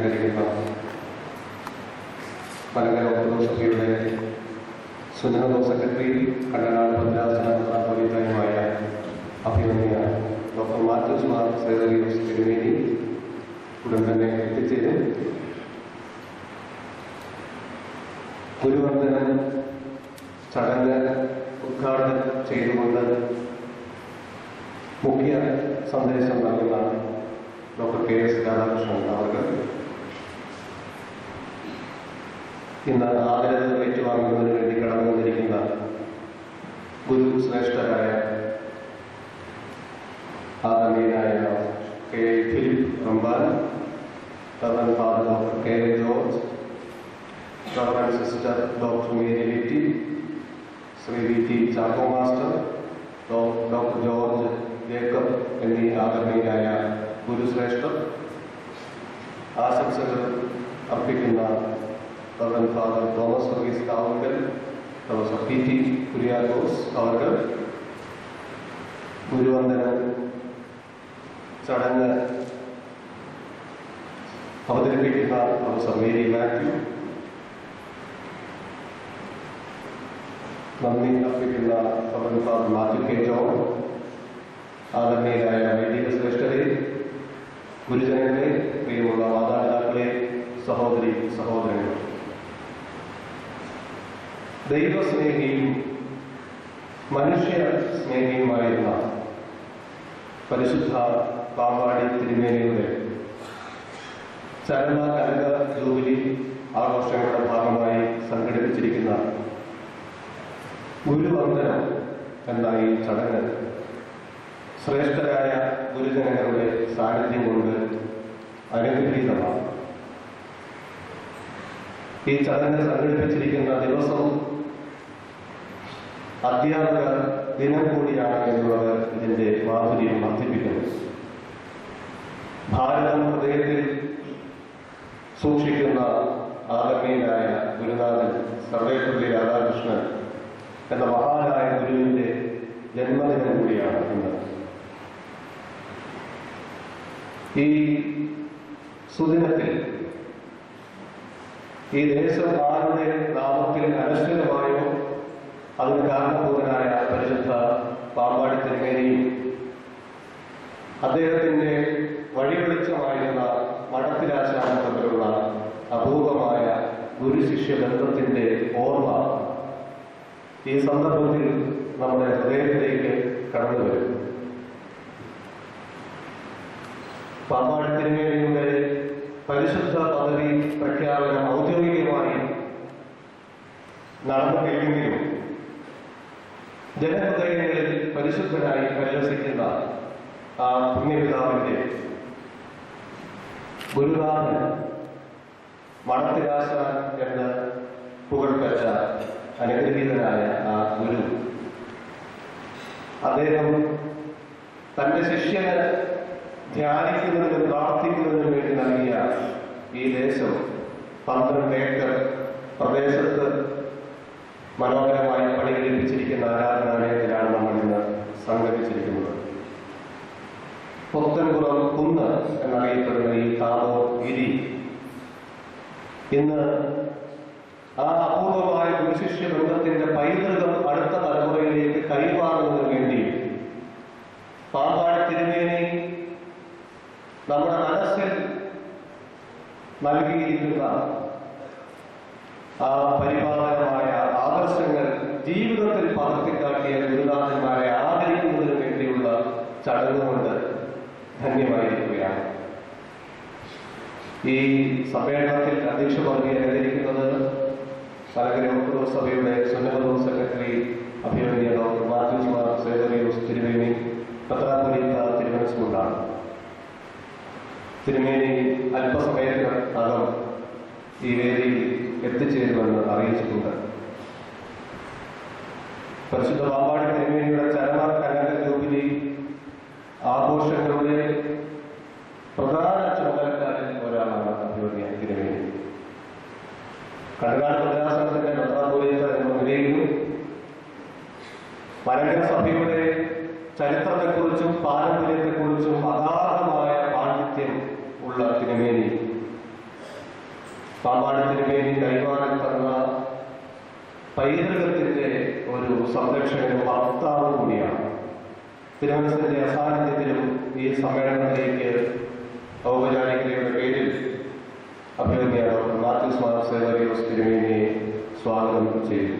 അലങ്കരിക്കുന്ന Malankara orthodox സഭയുടെ സുന്നത secretary Kannanad ഭദ്രാസന മെത്രാപ്പൊലീത്തയുമായ അഭിമന്യ doctor Mathews Mar സേവറിയൂസ് തിരുമേനി ഉടൻ തന്നെ എത്തിച്ചേരും. ഗുരുവന്ദനം ചടങ്ങ് ഉദ്ഘാടനം ചെയ്തുകൊണ്ട് മുഖ്യ സന്ദേശം നൽകുന്ന ഡോക്ടർ കെ എസ് രാധാകൃഷ്ണൻ അവർക്ക് ഇന്ന് ആദരവ് ഏറ്റുവാങ്ങുന്നതിന് വേണ്ടി കടന്നു വന്നിരിക്കുന്ന ഗുരു ശ്രേഷ്ഠരായ ആദരണീയനായ K Philip Ramban, reverend father doctor K George, reverend sister doctor Mary Litty, Shri V T Chacko master, doctor George Jacob എന്നീ ആദരണീയരായ ഗുരുശ്രേഷ്ഠർ, ആശംസകൾ അർപ്പിക്കുന്ന reverend father Thomas Varghese Kavungal, professor P T Kuriakose അവർക്ക്, ഗുരുവന്ദനം ചടങ്ങ് അവതരിപ്പിക്കുന്ന പ്രൊഫസർ മേരി മാത്യു, നന്ദി അർപ്പിക്കുന്ന reverend father Mathew K John, ആദരണീയരായ വൈദിക ശ്രേഷ്ഠരെ, ഗുരുജനങ്ങളെ, പ്രിയമുള്ള മാതാപിതാക്കളെ, സഹോദരി സഹോദരങ്ങൾ, ദൈവസ്നേഹിയും മനുഷ്യ സ്നേഹിയുമായിരുന്ന പരിശുദ്ധ പാമ്പാടി തിരുമേനിയുടെ ചരമ കനക ജൂബിലി ആഘോഷങ്ങളുടെ ഭാഗമായി സംഘടിപ്പിച്ചിരിക്കുന്ന ഗുരുവന്ദനം എന്ന ഈ ചടങ്ങ് ശ്രേഷ്ഠരായ ഗുരുജനങ്ങളുടെ സാന്നിധ്യം കൊണ്ട് അനുഗ്രഹീതമാണ്. ഈ ചടങ്ങ് സംഘടിപ്പിച്ചിരിക്കുന്ന ദിവസം അധ്യാപക ദിനം കൂടിയാണ് എന്നുള്ളത് ഇതിന്റെ മാധുര്യം വർദ്ധിപ്പിക്കുന്നു. ഭാരതം ഹൃദയത്തിൽ സൂക്ഷിക്കുന്ന ആദരണീയനായ ഗുരുനാഥൻ സർവേപ്പള്ളി രാധാകൃഷ്ണൻ എന്ന മഹാനായ ഗുരുവിന്റെ ജന്മദിനം കൂടിയാണ് ഇന്ന്. ഈ സുദിനത്തിൽ ഈ ദേശം ആരുടെ നാമത്തിൽ അനുഷ്ഠിതമായോ അതിന് കാരണഭൂതനായ പരിശുദ്ധ പാമ്പാടി തിരുമേനിയും അദ്ദേഹത്തിന്റെ വഴിവെളിച്ചമായിരുന്ന മഠത്തിലാശാനും തമ്മിലുള്ള അപൂർവമായ ഗുരുശിഷ്യ ബന്ധത്തിന്റെ ഓർമ്മ ഈ സന്ദർഭത്തിൽ നമ്മുടെ ഹൃദയത്തിലേക്ക് കടന്നു വരും. പാമ്പാടി തിരുമേനിയുടെ പരിശുദ്ധ പദവി പ്രഖ്യാപനം ഔദ്യോഗികമായി നടന്നില്ലെങ്കിലും ജനഹൃദയങ്ങളിൽ പരിശുദ്ധനായി പരിലസിക്കുന്ന ആ പുണ്യപിതാവിന്റെ ഗുരുനാഥൻ മഠത്തിലാശാൻ എന്ന് പുകഴ്പെറ്റ അനുഗ്രഹീതനായ ആ ഗുരു അദ്ദേഹം തന്റെ ശിഷ്യന് ധ്യാനിക്കുന്നതിനും പ്രാർത്ഥിക്കുന്നതിനും വേണ്ടി നൽകിയ ഈ ദേശം 12 ഏക്കർ പ്രദേശത്ത് മനോഹരമായി പണികഴിപ്പിച്ചിരിക്കുന്ന ആരാധനാലയത്തിലാണ് നമ്മൾ ഇന്ന് സംഗമിച്ചിരിക്കുന്നത്. പുത്തൻപുറം കുന്ന് എന്നറിയപ്പെടുന്ന ഈ താമോ ഗിരി ഇന്ന് ആ അപൂർവമായ ഗുരുശിഷ്യ ബന്ധത്തിന്റെ പൈതൃകം അടുത്ത തലമുറയിലേക്ക് കൈമാറുന്നതിന് വേണ്ടി പാമ്പാടി തിരുമേനി നമ്മുടെ മനസ്സിൽ നൽകിയിരിക്കുന്ന ആ പരിപാലനമായ ആദർശങ്ങൾ ജീവിതത്തിൽ പകർത്തിക്കാട്ടിയ ഗുരുനാഥന്മാരെ ആദരിക്കുന്നതിന് വേണ്ടിയുള്ള ചടങ്ങ് കൊണ്ട് ധന്യമായിരിക്കുകയാണ്. ഈ സമ്മേളനത്തിൽ അധ്യക്ഷ പദവി അലങ്കരിക്കുന്നത് മലങ്കര ഓർത്തഡോക്സ് സഭയുടെ സുന്നത സെക്രട്ടറി അഭിമന്യ ഡോക്ടർ മാത്യൂസ് മാർ സേവറിയൂസ് തിരുമേനി മെത്രാപ്പൊലീത്ത തിരുമനസ്കൊണ്ടാണ്. തിരുമേനി അല്പസമയത്തിനകം ഈ വേദിയിൽ എത്തിച്ചേരുമെന്ന് അറിയിച്ചിട്ടുണ്ട്. പരിശുദ്ധ പാമ്പാടി തിരുമേനിയുടെ ചരമ കനക ജൂബിലി ആഘോഷങ്ങളുടെ പ്രധാന ചുമതലക്കാരിൽ ഒരാളാണ് അഭിമന്യ തിരുമേനി. കണ്ണനാട് ഭദ്രാസനത്തിന്റെ മെത്രാപ്പൊലീത്ത എന്ന നിലയിലും മലങ്കര സഭയുടെ ചരിത്രത്തെക്കുറിച്ചും പാരമ്പര്യത്തെക്കുറിച്ചും അഗാധമായ പാണ്ഡിത്യം ഉള്ള തിരുമേനി പാമ്പാടി വേണ്ടി കൈമാറി തന്ന പൈതൃകത്തിന്റെ ഒരു സംരക്ഷകനും ഭർത്താവും കൂടിയാണ്. തിരുമനസിന്റെ അസാന്നിധ്യത്തിലും ഈ സമ്മേളനത്തിലേക്ക് ഔപചാരികതയുടെ പേരിൽ അഭിനന്ദ ഡോക്ടർ മാത്യൂസ് മാർ സേവറിയോസ് തിരുമേനിയെ സ്വാഗതം ചെയ്തു.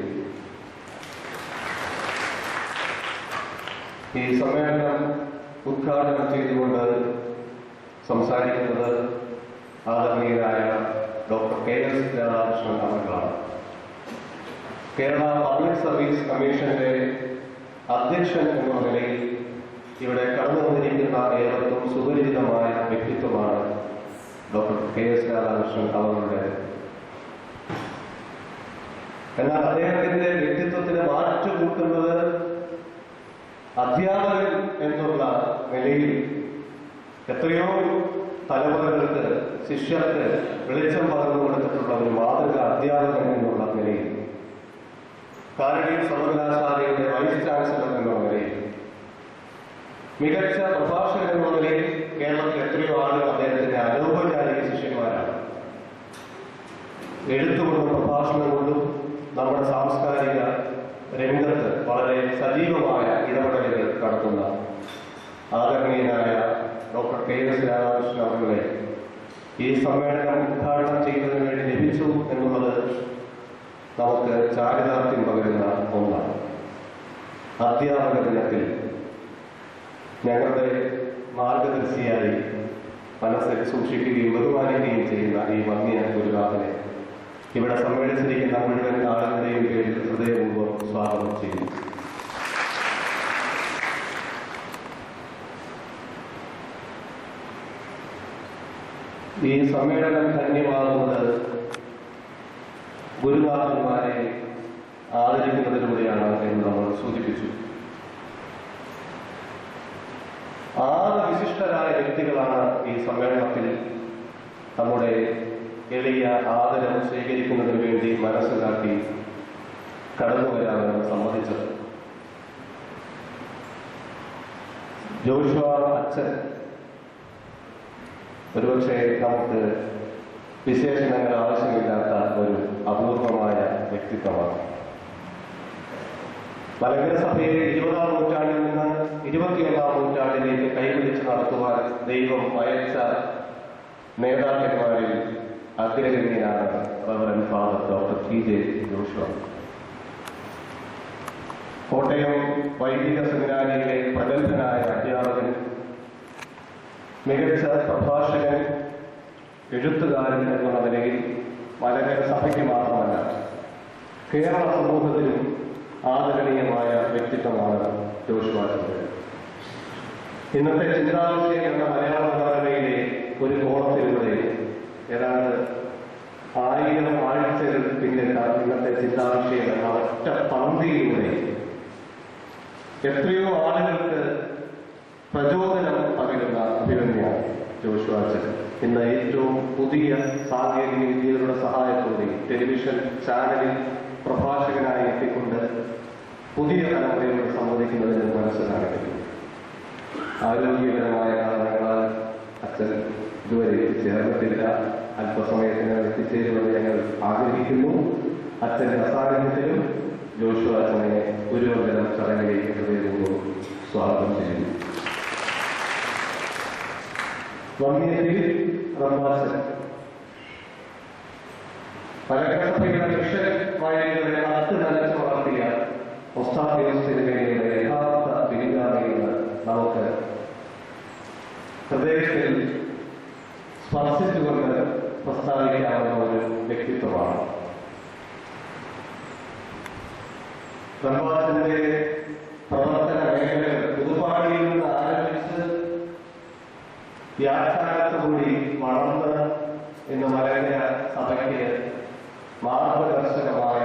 ഈ സമ്മേളനം ഉദ്ഘാടനം ചെയ്തുകൊണ്ട് സംസാരിക്കുന്നത് ആദരണീയരായ ഡോക്ടർ KS രാധാകൃഷ്ണൻ അവர்களാണ്. കേരള പബ്ലിക് സർവീസ് കമ്മീഷന്റെ അധ്യക്ഷൻ എന്ന നിലയിൽ ഇവിടെ കടന്നു വന്നിരിക്കുന്ന ഏവർക്കും സുപരിചിതമായ വ്യക്തിത്വമാണ് ഡോക്ടർ KS രാധാകൃഷ്ണൻ അവരുടെ. എന്നാൽ അദ്ദേഹത്തിന്റെ വ്യക്തിത്വത്തിന് മാറ്റുകൂട്ടുന്നത് അധ്യാപകൻ എന്നുള്ള നിലയിൽ എത്രയോ തലമുറകൾക്ക് ശിഷ്യർക്ക് വെളിച്ചം പകർന്നു കൊടുത്തിട്ടുള്ള ഒരു മാതൃക അധ്യാപകൻ എന്നുള്ള നിലയിൽ, കാലടി സർവകലാശാലയുടെ വൈസ് ചാൻസലർ എന്ന നിലയിൽ, മികച്ച പ്രഭാഷകൻ എന്ന നിലയിൽ കേരളത്തിൽ എത്രയോ ആളുകൾ അദ്ദേഹത്തിന്റെ അനൗപചാരിക ശിഷ്യന്മാരാണ്. എഴുത്തുകൊണ്ടും പ്രഭാഷണം കൊണ്ടും നമ്മുടെ സാംസ്കാരിക രംഗത്ത് വളരെ സജീവമായ ഇടപെടലുകൾ നടത്തുന്ന ആദരണീയനായ ഡോക്ടർ KS രാധാകൃഷ്ണൻ അവരുടെ ഈ സമ്മേളനം ഉദ്ഘാടനം ചെയ്യുന്നതിന് വേണ്ടി ലഭിച്ചു എന്നുള്ളത് നമുക്ക് ചാരിതാർത്ഥ്യം പകരുന്ന ഒന്നാണ്. അധ്യാപക ദിനത്തിൽ ഞങ്ങളുടെ മാർഗദർശിയായി മനസ്സിൽ സൂക്ഷിക്കുകയും ബഹുമാനിക്കുകയും ചെയ്യുന്ന ഈ വന്യ ഗുരുനാഥനെ ഇവിടെ സമ്മേളിച്ചിരിക്കുന്ന മുഴുവൻ ആളുകളുടെയും പേരിൽ ഹൃദയപൂർവ്വം സ്വാഗതം ചെയ്യുന്നു. ഈ സമ്മേളനം ധന്യമാകുന്നത് ഗുരുനാഥന്മാരെ ആദരിക്കുന്നതിലൂടെയാണ് എന്ന് നമ്മൾ സൂചിപ്പിച്ചു. 6 വിശിഷ്ടരായ വ്യക്തികളാണ് ഈ സമ്മേളനത്തിൽ നമ്മുടെ എളിയ ആദരം സ്വീകരിക്കുന്നതിന് വേണ്ടി മനസ്സിലാക്കി കടന്നു വരാമെന്ന് സമ്മതിച്ചത്. ജോഷുവ അച്ഛൻ ഒരുപക്ഷെ നമുക്ക് വിശേഷണങ്ങൾ ആവശ്യമില്ലാത്ത ഒരു അപൂർവമായ വ്യക്തിത്വമാണ്. മലങ്കര സഭയെ 20-ാം നൂറ്റാണ്ടിൽ നിന്ന് 21-ാം നൂറ്റാണ്ടിലേക്ക് കൈപിടിച്ച് നടത്തുവാൻ ദൈവം അയച്ച നേതാക്കന്മാരിൽ അഗ്രഗണ്യനാണ് reverend father doctor TJ Joshua. Kottayam വൈദിക സെമിനാരിയിലെ പ്രഗത്ഭനായ അധ്യാപകൻ, മികച്ച പ്രഭാഷകൻ, എഴുത്തുകാരൻ എന്നുള്ള നിലയിൽ മലങ്കര സഭയ്ക്ക് മാത്രമല്ല കേരള സമൂഹത്തിലും ആദരണീയമായ വ്യക്തിത്വമാണ് ജോഷുവ. ഇന്നത്തെ ചിന്താവിഷയം എന്ന മലയാള മനോരമയിലെ ഒരു കോളത്തിലൂടെ ഏതാണ്ട് 1000 ആഴ്ചകൾ പിന്നിട്ട ഇന്നത്തെ ചിന്താവിഷയം എന്ന ഒറ്റ പന്തിയിലൂടെ എത്രയോ ആളുകൾക്ക് പ്രചോദനം പകരുന്ന അഭിനന്ദനാണ് ജോഷുവ അച്ഛൻ. ഇന്ന് ഏറ്റവും പുതിയ സാങ്കേതിക വിദ്യകളുടെ സഹായത്തോടെ ടെലിവിഷൻ ചാനലിൽ പ്രഭാഷകനായി എത്തിക്കൊണ്ട് പുതിയ തലമുറയോട് സംവദിക്കുന്നതിന് മനസ്സിലാക്കി. ആരോഗ്യപരമായ കാരണങ്ങളാൽ അച്ഛൻ ഇതുവരെ ചേർന്നിട്ടില്ല. അല്പസമയത്തിന് എത്തിച്ചേരുമെന്ന് ഞങ്ങൾ ആഗ്രഹിക്കുന്നു. അച്ഛന്റെ അസാന്നിധ്യത്തിലും ജോഷുവ അച്ഛനെ ഗുരുവന്ദനം ചടങ്ങിലേക്ക് ഹൃദയപൂർവ്വം സ്വാഗതം ചെയ്യുന്നു. മലങ്കര സഭയുടെ മിഷൻ വഴികളുടെ 10 നിലച്ച് വളർത്തിയ ഒസ്താത്യോസ് തിരുമേനിയുടെ യഥാർത്ഥ പിൻഗാമിയെന്ന് നമുക്ക് ഹൃദയത്തിൽ സ്പർശിച്ചുകൊണ്ട് പ്രസ്താവിക്കാവുന്ന ഒരു വ്യക്തിത്വമാണ്. ബ്രഹ്മാസന്റെ പ്രവർത്തന മേഖലകൾ പുതുപ്പാടിയിൽ നിന്ന് ആരംഭിച്ച് വ്യാഖ്യാനത്തോടുകൂടി വളർന്ന് ഇന്ന് മലങ്കര സഭയ്ക്ക് മാർഗദർശകമായ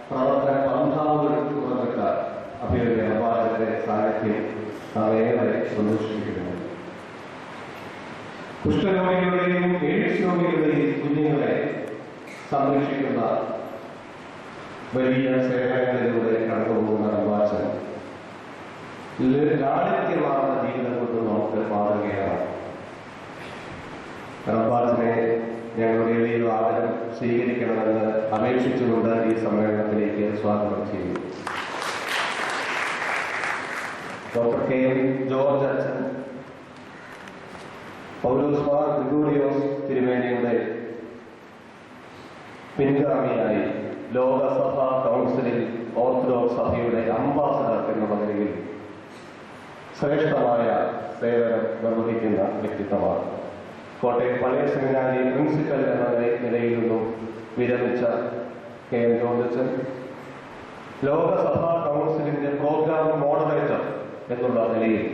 പ്രവർത്തന പന്ഥാവുകൾ തുറന്നിട്ട അഭിനന്ദ പ്രഭാഷകന്റെ സാന്നിധ്യം അവയേറെ സന്തോഷിപ്പിക്കുന്നു. കുഷ്ഠരോഗികളുടെയും എയ്ഡ്സ് രോഗികളുടെയും കുഞ്ഞുങ്ങളെ സംരക്ഷിക്കുന്ന വലിയ സേവനങ്ങളിലൂടെ കടന്നുപോകുന്ന പ്രഭാഷകൻ ലാളിത്യമാർന്ന ജീവിതം കൊണ്ട് നമുക്ക് മാതൃകയാണ്. റബ്ബാസിനെ ഞങ്ങളുടെ ആദരം സ്വീകരിക്കണമെന്ന് അപേക്ഷിച്ചുകൊണ്ട് ഈ സമ്മേളനത്തിലേക്ക് സ്വാഗതം ചെയ്യുന്നു. ഡോക്ടർ കെ എം ജോർജ് അച്ഛൻ പൗലോസ് മാർ ഗ്രിഗോറിയോസ് തിരുമേനിയുടെ പിൻഗാമിയായി ലോകസഭാ കൗൺസിലിൽ ഓർത്തഡോക്സ് സഭയുടെ അംബാസഡർ എന്നുള്ള നിലയിൽ ശ്രേഷ്ഠമായ സേവനം നിർവഹിക്കുന്ന വ്യക്തിത്വമാണ്. കോട്ടയം പഴയ സെമിനാരി പ്രിൻസിപ്പൽ എന്ന നിലയിൽ നിന്നും വിരമിച്ച കെ എം ജോർജ് ലോകസഭാ കൗൺസിലിന്റെ പ്രോഗ്രാം മോഡറേറ്റർ എന്നുള്ള നിലയിൽ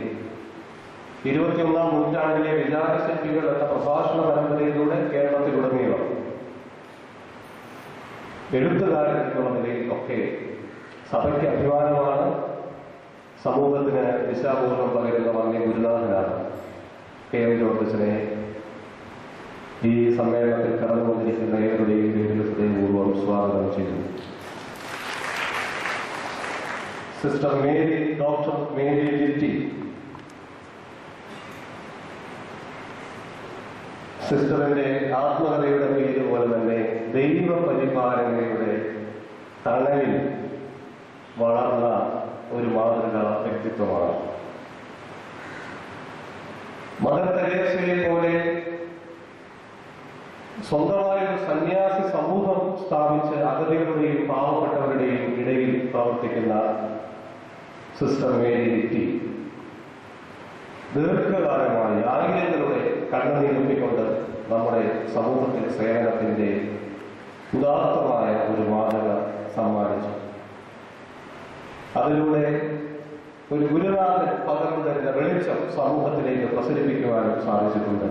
21ാം നൂറ്റാണ്ടിലെ വിചാരശില്പികൾ എന്ന പ്രഭാഷണ പരമ്പരയിലൂടെ കേരളത്തിലുടനീളം എഴുത്തുകാരൻ എന്നുള്ള നിലയിൽ ഒക്കെ സഭയ്ക്ക് അഭിമാനമാണ്, സമൂഹത്തിന് ദിശാബോധം പകരുന്ന വന്യ ഗുരുനാഥനാണ് കെ എം ജോർജിനെ ഈ സമ്മേളനത്തിൽ കടന്നുകൊണ്ടിരിക്കുന്ന ഏവരുടെയും പേരിൽ ഹൃദയപൂർവ്വം സ്വാഗതം ചെയ്യുന്നു. Sister Mary, doctor Mary Litty, സിസ്റ്ററിന്റെ ആത്മകഥയുടെ പേര് പോലെ തന്നെ ദൈവ പരിപാലനയുടെ തണലിൽ വളർന്ന ഒരു മാതൃക വ്യക്തിത്വമാണ്. മദർ തെരേസയെ പോലെ സ്വന്തമായ ഒരു സന്യാസി സമൂഹം സ്ഥാപിച്ച് അഗതികളുടെയും പാവപ്പെട്ടവരുടെയും ഇടയിൽ പ്രവർത്തിക്കുന്ന സിസ്റ്റർ മേരി ലിറ്റി ദീർഘകാലമായി ആയിരങ്ങളുടെ കണ്ണുനീരൊപ്പിക്കൊണ്ട് നമ്മുടെ സമൂഹത്തിൽ സേവനത്തിന്റെ ഉദാത്തമായ ഒരു മാതൃക സമ്മാനിച്ചു. അതിലൂടെ ഒരു ഗുരുനാഥൻ പകർന്നു തരുന്ന വെളിച്ചം സമൂഹത്തിലേക്ക് പ്രസരിപ്പിക്കുവാനും സാധിച്ചിട്ടുണ്ട്.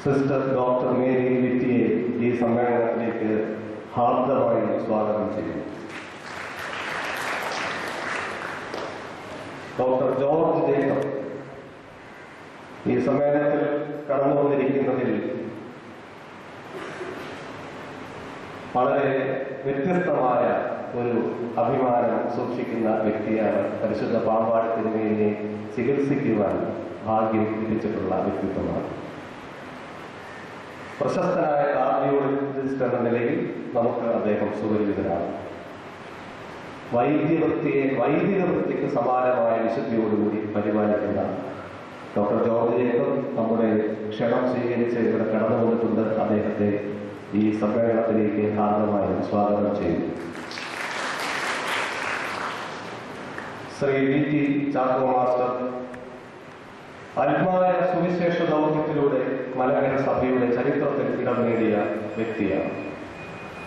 സിസ്റ്റർ ഡോക്ടർ മേരി ലിറ്റിയെ ഈ സമ്മേളനത്തിലേക്ക് ഹാർദമായി സ്വാഗതം ചെയ്യുന്നു. ഡോക്ടർ ജോർജ് ജേക്കബ് ഈ സമ്മേളനത്തിൽ കടന്നുവന്നിരിക്കുന്നതിൽ വളരെ വ്യത്യസ്തമായ ഒരു അഭിമാനം സൂക്ഷിക്കുന്ന വ്യക്തിയാണ്. പരിശുദ്ധ പാമ്പാട് തിരുമേനിയെ ചികിത്സിക്കുവാൻ ഭാഗ്യം ലഭിച്ചിട്ടുള്ള വ്യക്തിത്വമാണ്. പ്രശസ്തനായ കാർഡിയോളജിസ്റ്റ് എന്ന നിലയിൽ നമുക്ക് അദ്ദേഹം സുപരിചിതനാണ്. വൈദിക വൃത്തിക്ക് സമാനമായ വിശുദ്ധിയോടുകൂടി പരിപാലിക്കുന്ന ഡോക്ടർ ജോർജ് ജേക്കബ് നമ്മുടെ ക്ഷണം സ്വീകരിച്ച് ഇവിടെ കടന്നു വന്നിട്ടുണ്ട്. അദ്ദേഹത്തെ ഈ സമ്മേളനത്തിലേക്ക് ഹാർദമായി സ്വാഗതം ചെയ്യുന്നു. Shri V T Chacko master ആത്മായ സുവിശേഷ ദൗത്യത്തിലൂടെ മലങ്കര സഭയുടെ ചരിത്രത്തിൽ ഇടം നേടിയ വ്യക്തിയാണ്.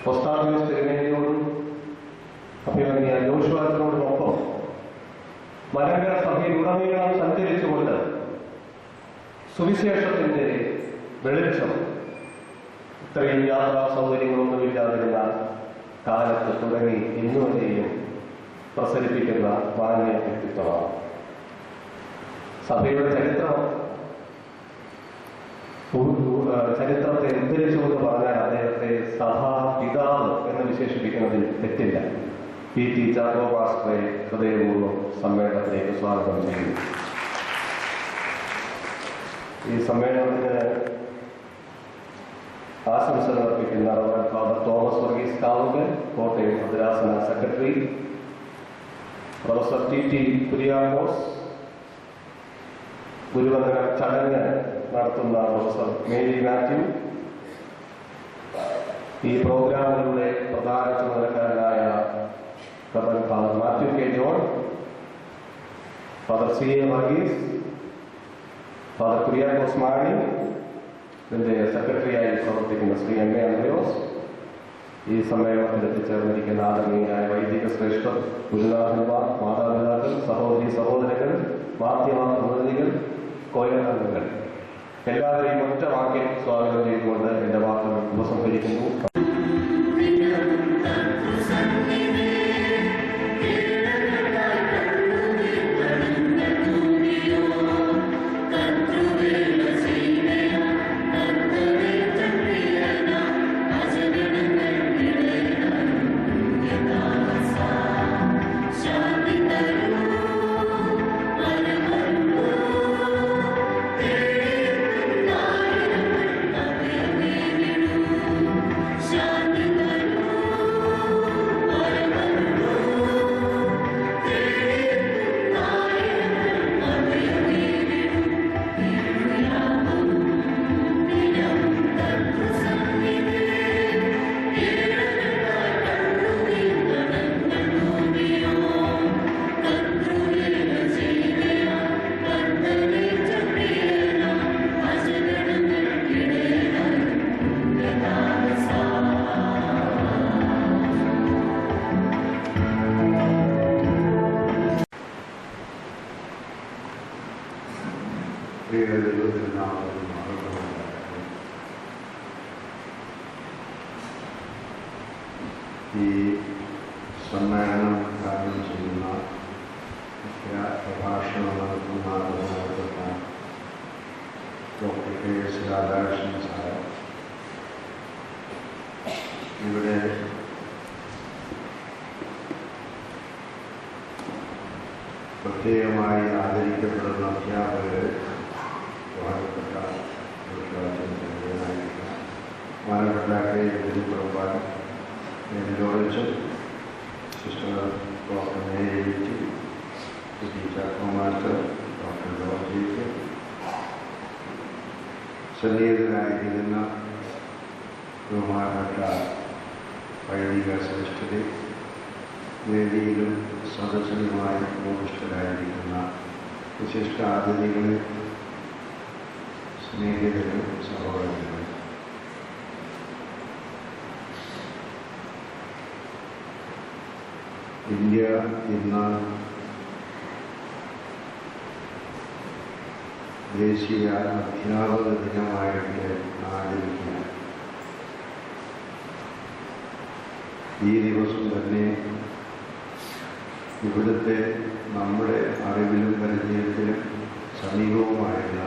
ഒസ്താദിയോസ് തിരുമേനിയോടും അഭിമന്യ ജോഷുവാച്ചനോടുമൊപ്പം മലങ്കര സഭയിലുടനീളം സഞ്ചരിച്ചുകൊണ്ട് സുവിശേഷത്തിന്റെ വെളിച്ചം ഇത്രയും യാത്രാ സൗകര്യങ്ങളൊന്നുമില്ലാതിരുന്ന കാലത്ത് തുടങ്ങി ഇന്നുവരെയും പ്രസരിപ്പിക്കുന്ന മാന്യ വ്യക്തിത്വമാണ്. സഭയുടെ ചരിത്രത്തെ ഉദ്ധരിച്ചുകൊണ്ട് പറഞ്ഞാൽ അദ്ദേഹത്തെ സഭാ പിതാവ് എന്ന് വിശേഷിപ്പിക്കുന്നതിൽ തെറ്റില്ല. പി ടി ചാക്കോ മാസ്റ്ററെ ഹൃദയപൂർവ്വം സമ്മേളനത്തിലേക്ക് സ്വാഗതം ചെയ്യുന്നു. ഈ സമ്മേളനത്തിന് ആശംസകൾ അർപ്പിക്കുന്ന reverend father Thomas Varghese Kavungal, Kottayam ഭദ്രാസന secretary, professor T T Kuriakose, ഗുരുവന്ദന ചടങ്ങ് നടത്തുന്ന പ്രൊഫസർ മേരി മാത്യു, ഈ പ്രോഗ്രാമുകളുടെ പ്രധാന ചുമതലക്കാരനായ reverend father Mathew K John, father C A Varghese, father Kuriakose Mani, ഇതിന്റെ സെക്രട്ടറിയായി പ്രവർത്തിക്കുന്ന ശ്രീ എം എ അന്ത്രയോസ്, ഈ സമ്മേളനത്തിൽ എത്തിച്ചേർന്നിരിക്കുന്ന ആദരണീയരായ വൈദിക ശ്രേഷ്ഠർ, ഗുരുനാഥന്മാർ, മാതാപിതാക്കൾ, സഹോദരി സഹോദരങ്ങൾ, മാധ്യമ പ്രതിനിധികൾ, കോയലംഗങ്ങൾ, എല്ലാവരെയും ഒറ്റ വാക്കിൽ സ്വാഗതം ചെയ്തുകൊണ്ട് എന്റെ വാക്കുകൾ ഉപസംഹരിക്കുന്നു. ഈ സമ്മേളനം ഉദ്ഘാടനം ചെയ്യുന്ന മുഖ്യ പ്രഭാഷണം നടത്തുന്ന ബഹുമാനപ്പെട്ട doctor K S Radhakrishnan sir, ഇവിടെ പ്രത്യേകമായി ആദരിക്കപ്പെടുന്ന അധ്യാപകർ, ബഹുമാനപ്പെട്ട ബഹുമാനപ്പെട്ട കെ കുടുംബാൻ ലോറിച്ചും സിസ്റ്റർ ഡോക്ടർ മേരിച്ച്, ടീച്ചർ മാസ്റ്റർ ഡോക്ടർ ജോർജിക്ക്, സന്നിഹിതരായിരിക്കുന്ന ബഹുമാനപ്പെട്ട വൈദിക ശ്രേഷ്ഠരെ, വേദിയിലും സദസ്സിലുമായി ഉപവിഷ്ടരായിരിക്കുന്ന വിശിഷ്ട അതിഥികളെ, സ്നേഹിതരും സഹോദരങ്ങളും, ഇന്ത്യ ഇന്ന് ദേശീയ അധ്യാപക ദിനമായിട്ട് ആചരിക്കുക. ഈ ദിവസം തന്നെ ഇവിടുത്തെ നമ്മുടെ അറിവിലും പരിചയത്തിലും സമീപവുമായുള്ള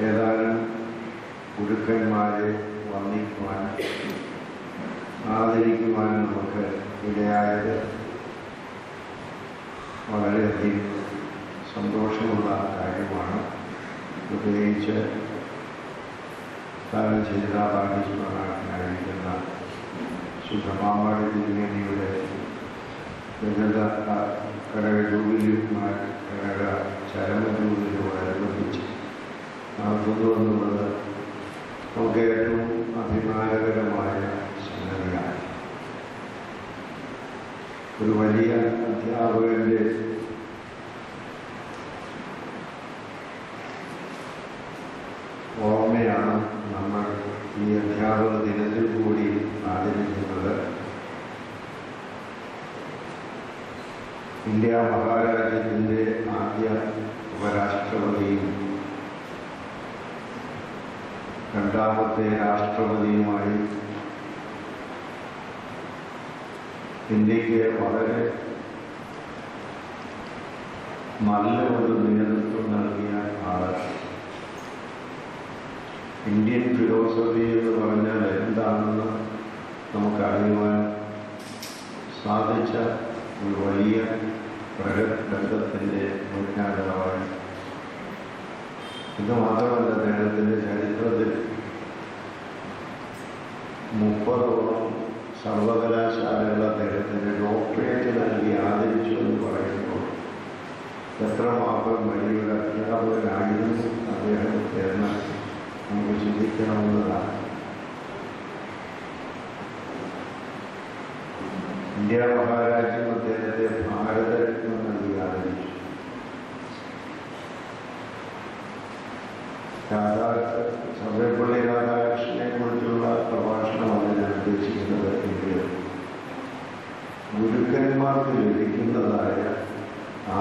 ഏതാനും ഗുരുക്കന്മാരെ വന്ദിക്കുവാൻ, ആദരിക്കുവാൻ നമുക്ക് ഇടയായത് വളരെയധികം സന്തോഷമുള്ള കാര്യമാണ്. പ്രത്യേകിച്ച് താലശ്ശേരി പാഠ്യസ്മരണായിരിക്കുന്ന ശുദ്ധമാമ്പാടി തിരുമേനിയുടെ വിവിധ കടക ജൂബിലിയുമായി കടക ചരമ ജൂബിലിയോടനുബന്ധിച്ച് നടത്തുന്നുവെന്നുള്ളത് നമുക്ക് ഏറ്റവും അഭിമാനകരമായ സംഗതിയാണ്. ഒരു വലിയ അധ്യാപകന്റെ ഓർമ്മയാണ് നമ്മൾ ഈ അധ്യാപക ദിനത്തിൽ കൂടി ആചരിക്കുന്നത്. ഇന്ത്യ മഹാരാജ്യത്തിൻ്റെ ആദ്യ ഉപരാഷ്ട്രപതിയും രണ്ടാമത്തെ രാഷ്ട്രപതിയുമായി ഇന്ത്യക്ക് വളരെ നല്ല ഒരു നേതൃത്വം നൽകിയ ആള്. ഇന്ത്യൻ ഫിലോസഫി എന്ന് പറഞ്ഞാൽ എന്താണെന്ന് നമുക്കറിയുവാൻ സാധിച്ച ഒരു വലിയ പ്രഗത്ഭത്തിൻ്റെ മുൻകാലമായി. ഇത് മാത്രമല്ല, അദ്ദേഹത്തിൻ്റെ ചരിത്രത്തിൽ 30ഓളം സർവകലാശാലകൾ അദ്ദേഹത്തിന് ഡോക്ടറേറ്റ് നൽകി ആദരിച്ചു എന്ന് പറയുമ്പോൾ എത്രമാത്രം വലിയൊരു അധ്യാപകനായിരുന്നു അദ്ദേഹം എന്ന് നമുക്ക് ചിന്തിക്കണമെന്നതാണ്. ഇന്ത്യ മഹാരാജ്യം അദ്ദേഹത്തെ ഭാരതരത്നം നൽകി ആദരിച്ചു. സർവേപ്പള്ളി രാധാകൃഷ്ണനെ കുറിച്ചുള്ള പ്രഭാഷണമാണ് ഞാൻ ഉദ്ദേശിക്കുന്നത്. എങ്കിൽ ഗുരുക്കന്മാർക്ക് ലഭിക്കുന്നതായ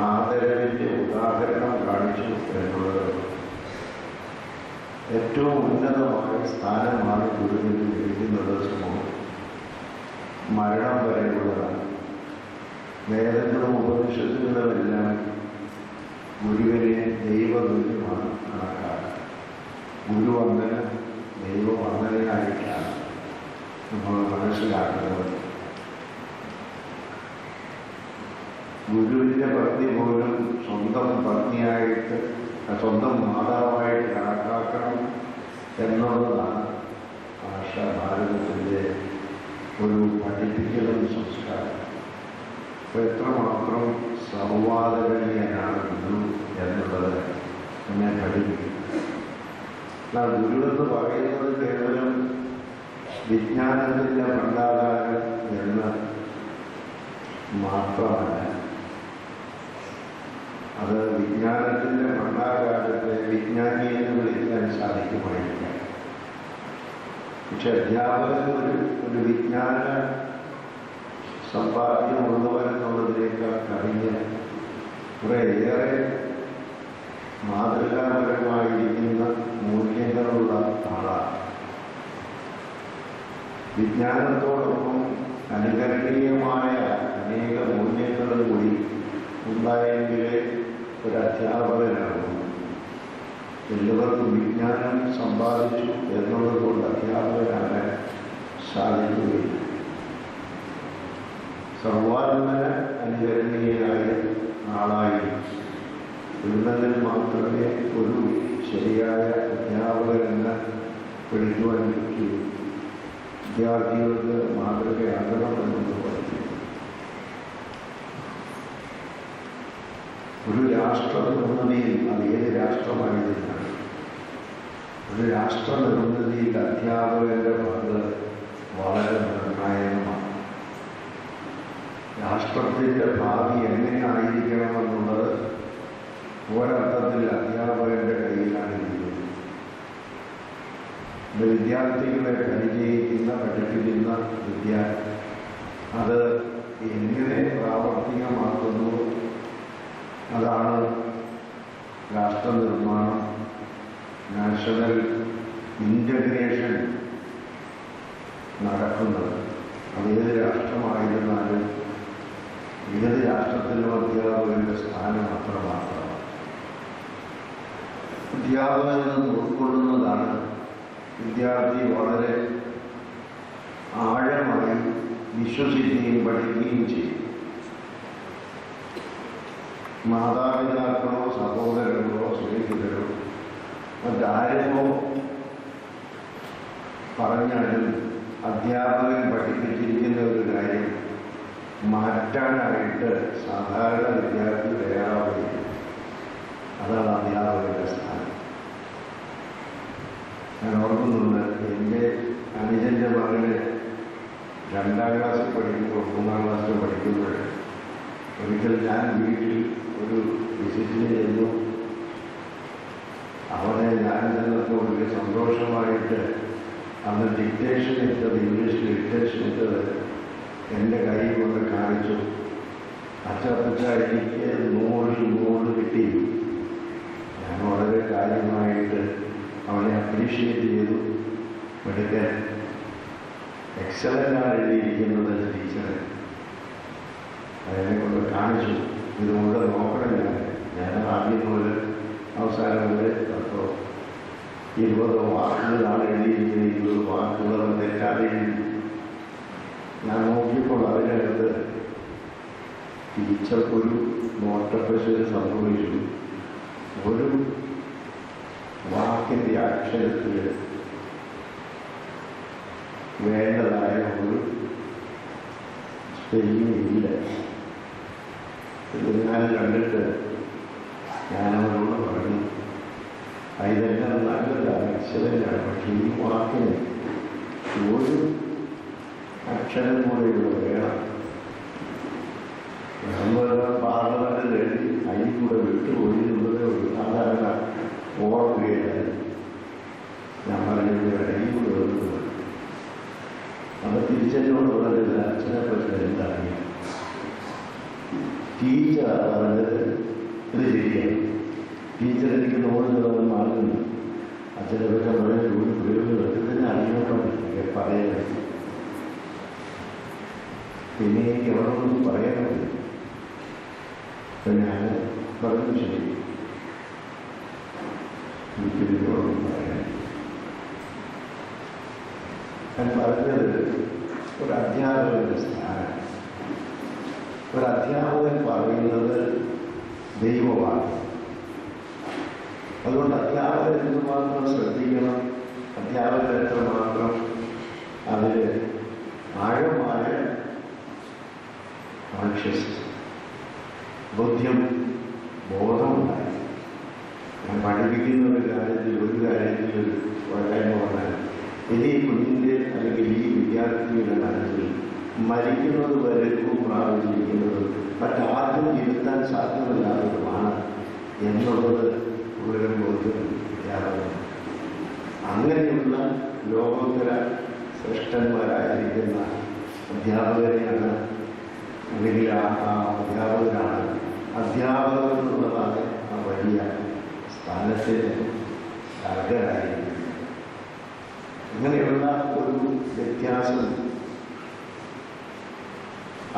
ആദരവിൻ്റെ ഉദാഹരണം കാണിച്ചു എന്നുള്ളത് ഏറ്റവും ഉന്നതമായ സ്ഥാനമാണ് ഗുരുവിന് ലഭിക്കുന്നത്. സമൂഹം മരണം വരെയുള്ളതാണ്. വേദങ്ങളും ഉപനിഷത്തുകളുമെല്ലാം ഗുരുവിനെ ദൈവതുല്യമാണ് കണക്കാക്കുന്നത്. ഗുരുവന്ദന ദൈവവന്ദനയായിട്ടാണ് നമ്മൾ മനസ്സിലാക്കുന്നത്. ഗുരുവിൻ്റെ പത്നി പോലും സ്വന്തം പത്നിയായിട്ട്, സ്വന്തം മാതാവായിട്ട് കണക്കാക്കണം എന്നുള്ളതാണ് ഭാരതത്തിൻ്റെ ഒരു പഠിപ്പിക്കലും സംസ്കാരം. അപ്പോൾ എത്രമാത്രം സർവാദരണീയനാണ് ഗുരു എന്നുള്ളത് എന്നെ പഠിപ്പിക്കും. എന്നാൽ ഗുരു എന്ന് പറയുന്നത് കേവലം വിജ്ഞാനത്തിൻ്റെ ഭണ്ഡാകാരം എന്ന് മാത്രമല്ല. അത് വിജ്ഞാനത്തിൻ്റെ ഭണ്ഡാകാരത്തെ വിജ്ഞാനി എന്ന് വിളിക്കാൻ സാധിക്കുമായിരിക്കാം. പക്ഷെ അധ്യാപകൻ ഒരു വിജ്ഞാന സമ്പാദ്യമുള്ളവൻ എന്നുള്ളതിനേക്കാൾ കവിഞ്ഞ് കുറേയേറെ മാതൃകാപരമായിരിക്കുന്ന മൂല്യങ്ങളുള്ള ആളാണ്. വിജ്ഞാനത്തോടൊപ്പം അനുകരണീയമായ അനേക മൂല്യങ്ങളും കൂടി ഉണ്ടായെങ്കിലേ ഒരു അധ്യാപകനാകും. എല്ലാവർക്കും വിജ്ഞാനം സമ്പാദിച്ചു എന്നുള്ളത് കൊണ്ട് അധ്യാപകനാകാൻ സാധിക്കുകയില്ല. സർവാത്മന അനുകരണീയനായ ആളായി ഇരുന്നതിൽ മാത്രമേ ഒരു ശരിയായ അധ്യാപകരെന്ന് പഠിക്കുവാൻ പറ്റൂ. വിദ്യാർത്ഥികൾക്ക് മാതൃകയാകണമെന്ന് പറഞ്ഞു. ഒരു രാഷ്ട്ര നിർമ്മിതിയിൽ, അത് ഏത് രാഷ്ട്രമായിരുന്നാണ്, ഒരു രാഷ്ട്ര നിർമ്മിതിയിൽ അധ്യാപകന്റെ പങ്ക് വളരെ നിർണായകമാണ്. രാഷ്ട്രത്തിൻ്റെ ഭാവി എങ്ങനെ ആയിരിക്കണമെന്നുള്ളത് ഒരർത്ഥത്തിൽ അധ്യാപകന്റെ കയ്യിലാണ് ഇരിക്കുന്നത്. വിദ്യാർത്ഥികളെ പരിചയിക്കുന്ന, പഠിപ്പിക്കുന്ന വിദ്യ അത് എങ്ങനെ പ്രാവർത്തികമാക്കുന്നു, അതാണ് രാഷ്ട്ര നിർമ്മാണം, നാഷണൽ ഇൻ്റഗ്രേഷൻ നടക്കുന്നത്. അതേത് രാഷ്ട്രമായിരുന്നാലും ഏത് രാഷ്ട്രത്തിലും അധ്യാപകന്റെ സ്ഥാനം അത്രമാത്രമാണ്. അധ്യാപകനിൽ നിന്ന് ഉൾക്കൊള്ളുന്നതാണ് വിദ്യാർത്ഥി വളരെ ആഴമായി വിശ്വസിക്കുകയും പഠിക്കുകയും ചെയ്യും. മാതാപിതാക്കളോ സഹോദരങ്ങളോ സ്നേഹിതരോ മറ്റാരോ പറഞ്ഞാലും അധ്യാപകൻ പഠിപ്പിച്ചിരിക്കുന്ന ഒരു കാര്യം മാറ്റാനായിട്ട് സാധാരണ വിദ്യാർത്ഥി തയ്യാറാവുകയില്ല. അതാണ് അധ്യാപകന്റെ സ്ഥാനം. ഞാൻ ഓർക്കുന്നുണ്ട്, എൻ്റെ അനുജൻ്റെ മകന് 2ാം ക്ലാസ്സിൽ പഠിക്കുമ്പോൾ 3ാം ക്ലാസ്സിൽ പഠിക്കുമ്പോൾ ഒരിക്കൽ ഞാൻ വീട്ടിൽ ഒരു വിസിറ്റിന് ചെന്നു. അവനെ ഞാൻ ചെന്നപ്പോൾ വലിയ സന്തോഷമായിട്ട് അന്ന് ഡിക്റ്റേഷൻ ഇട്ടത്, ഇംഗ്ലീഷ് ഡിക്റ്റേഷൻ ഇട്ടത് എൻ്റെ കൈ കൊണ്ട് കാണിച്ചു. അച്ചപ്പച്ച എനിക്ക് 100 കിട്ടി. ഞാൻ വളരെ കാര്യമായിട്ട് അവനെ അപ്രീഷിയേറ്റ് ചെയ്തു. എടുക്കാൻ എക്സലൻ്റാണ് എഴുതിയിരിക്കുന്നത് ടീച്ചർ. അതിനെ കൊണ്ട് കാണിച്ചു. ഇതുകൊണ്ട് നോക്കണം. ഞാൻ ആദ്യം മുതൽ അവസാനം വരെ 20 വാക്കുകളാണ് എഴുതിയിരിക്കുന്നത്. 20 വാക്കുകൾ തെറ്റാതെ എഴുതി. ഞാൻ നോക്കിയപ്പോൾ അതിനകത്ത് ടീച്ചർക്കൊരു നോട്ടപ്പശല് സംഭവിച്ചു. ഒരു വാക്കിൻ്റെ അക്ഷരത്തിൽ വേണ്ടതായ ഒരു സ്പെല്ലിംഗ് ഇല്ല. ഇത് ഞാൻ കണ്ടിട്ട് ഞാനവരോട് പറഞ്ഞു, ഇതെല്ലാം നല്ലതാണ്, എക്സലൻ്റാണ്, പക്ഷേ ഈ വാക്കിന് ഒരു അക്ഷരം കൂടെ ഇവിടെ വേണം. നമ്മൾ പാർലമെന്റിൽ എഴുതി അതിൽ കൂടെ വിട്ടുപോയിരുന്നത് ഒരു സാധാരണ ഓർക്കുകയാണ്. ഞാൻ പറഞ്ഞത് ഇടയിൽ കൂടെ വരുന്നത് അത് തിരിച്ചെന്നോട് പറഞ്ഞത് അച്ഛനെ പറ്റി എന്താണ് ടീച്ചർ പറഞ്ഞത്. ഇത് ശരിയാണ്. ടീച്ചർ എനിക്ക് 100% മാർക്കുണ്ട്. അച്ഛനെ പറ്റി വളരെ ഒരു പ്രയോഗം തന്നെ അറിയണമെന്നില്ല പറയുന്നത്. പിന്നെ എനിക്ക് എവിടെയൊന്നും പറയാൻ പറ്റില്ല. അപ്പം ഞാൻ പറഞ്ഞു, ശരി, എനിക്കിതിനോടൊന്നും പറയാൻ. ഞാൻ പറഞ്ഞത് ഒരു അധ്യാപകന്റെ സ്ഥാനം. ഒരു അധ്യാപകൻ പറയുന്നത് ദൈവമാണ്. അതുകൊണ്ട് അധ്യാപകൻ എന്തുമാത്രം ശ്രദ്ധിക്കണം, അധ്യാപകൻ എത്രമാത്രം അതിൽ ആഴമായ കോൺഷ്യസ് ബോധമുണ്ടായി. ഞാൻ പഠിപ്പിക്കുന്ന ഒരു കാര്യത്തിൽ ഒരു പോരായ്മ പറഞ്ഞാൽ ഇനി കുഞ്ഞിൻ്റെ അല്ലെങ്കിൽ ഈ വിദ്യാർത്ഥിയുടെ മനസ്സിൽ മരിക്കുന്നത് വരെക്കും പ്രാപിച്ചിരിക്കുന്നത് മറ്റാർക്കും ഇരുത്താൻ സാധ്യമല്ലാത്തതുമാണ് എന്നുള്ളത് മുഴുവൻ ബോധ്യം അധ്യാപകൻ. അങ്ങനെയുള്ള ലോകോത്തര ശ്രേഷ്ഠന്മാരായിരിക്കുന്ന അധ്യാപകരെയാണ്, അല്ലെങ്കിൽ ആ അധ്യാപകനാണ് അധ്യാപകർ എന്നുള്ളതാണ് ആ വലിയ സ്ഥാനത്തിന് അർഹരായിരിക്കുന്നത്. അങ്ങനെയുള്ള ഒരു വ്യത്യാസം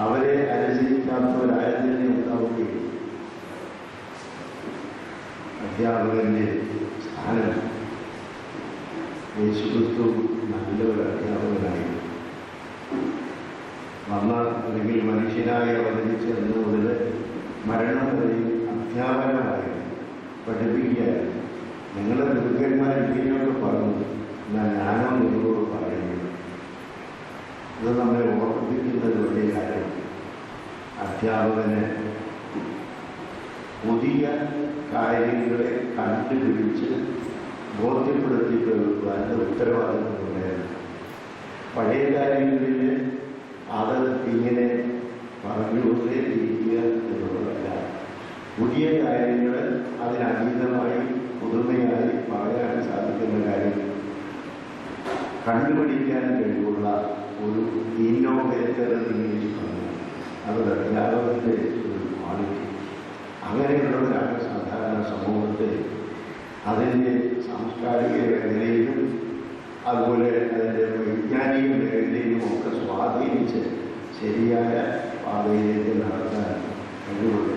അവരെ അനുസരിക്കാത്തവരാരും തന്നെ ഉണ്ടാവുകയും അധ്യാപകന്റെ സ്ഥാനം യേശുക്രിസ്തു നല്ലൊരു അധ്യാപകനായിരുന്നു. വന്ന അല്ലെങ്കിൽ മനുഷ്യനായി അവതരിച്ച എന്ന് മുതൽ മരണം വരെ അധ്യാപനമായിരുന്നു, പഠിപ്പിക്കുകയായിരുന്നു. നിങ്ങളുടെ ഗുരുക്കന്മാർ ഇങ്ങനെയൊക്കെ പറഞ്ഞു, എന്നാൽ ഞാനോ നിങ്ങളോട് പറയുന്നത്. ഇത് നമ്മളെ ഓർമ്മിപ്പിക്കുന്നത് വലിയ കാര്യം. അധ്യാപകന് പുതിയ കാര്യങ്ങളെ കണ്ടുപിടിച്ച് ബോധ്യപ്പെടുത്തി കൊടുക്കാൻ ഉത്തരവാദിത്തമുണ്ടായിരുന്നു. പഴയ കാര്യങ്ങളിൽ അത് ഇങ്ങനെ പറഞ്ഞുകൊണ്ടേ ഇരിക്കുക എന്നുള്ളതല്ല. പുതിയ കാര്യങ്ങൾ അതിനതീതമായി പുതുമയായി പറയാൻ സാധിക്കുന്ന കാര്യം കണ്ടുപിടിക്കാൻ കഴിവുള്ള ഒരു ഇന്നോവേറ്റർ അത് അധ്യാപകരുടെ ഒരു ക്വാളിറ്റി. അങ്ങനെയുള്ളവരാണ് സാധാരണ സമൂഹത്തിൽ അതിൻ്റെ സാംസ്കാരിക മേഖലയിലും അതുപോലെ അതിൻ്റെ വൈജ്ഞാനിക മേഖലയിലും ഒക്കെ സ്വാധീനിച്ച് ശരിയായ പാതയിലേക്ക് നടത്താൻ കഴിവുണ്ട്.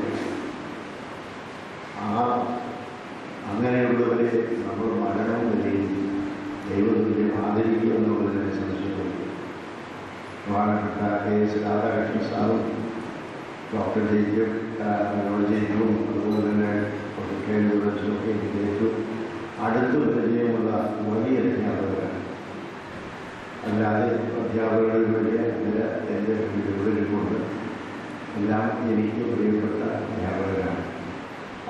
അങ്ങനെയുള്ളവരെ നമ്മൾ മരണം വരെയും ദൈവത്തിൻ്റെ ആദരിക്കുക എന്നുള്ളതിനെ സംശയമുണ്ട്. ബഹുമാനപ്പെട്ട KS രാധാകൃഷ്ണൻ സാറും ഡോക്ടർ ജയിക്കും അതുപോലെ തന്നെ ഒക്കെ ഏറ്റവും അടുത്ത് പരിചയമുള്ള വലിയ അധ്യാപകരാണ്. അല്ലാതെ അധ്യാപകരുടെ വലിയ എൻ്റെ വീടുകളിലുണ്ട്. എല്ലാം എനിക്ക് പ്രിയപ്പെട്ട അധ്യാപകരാണ്.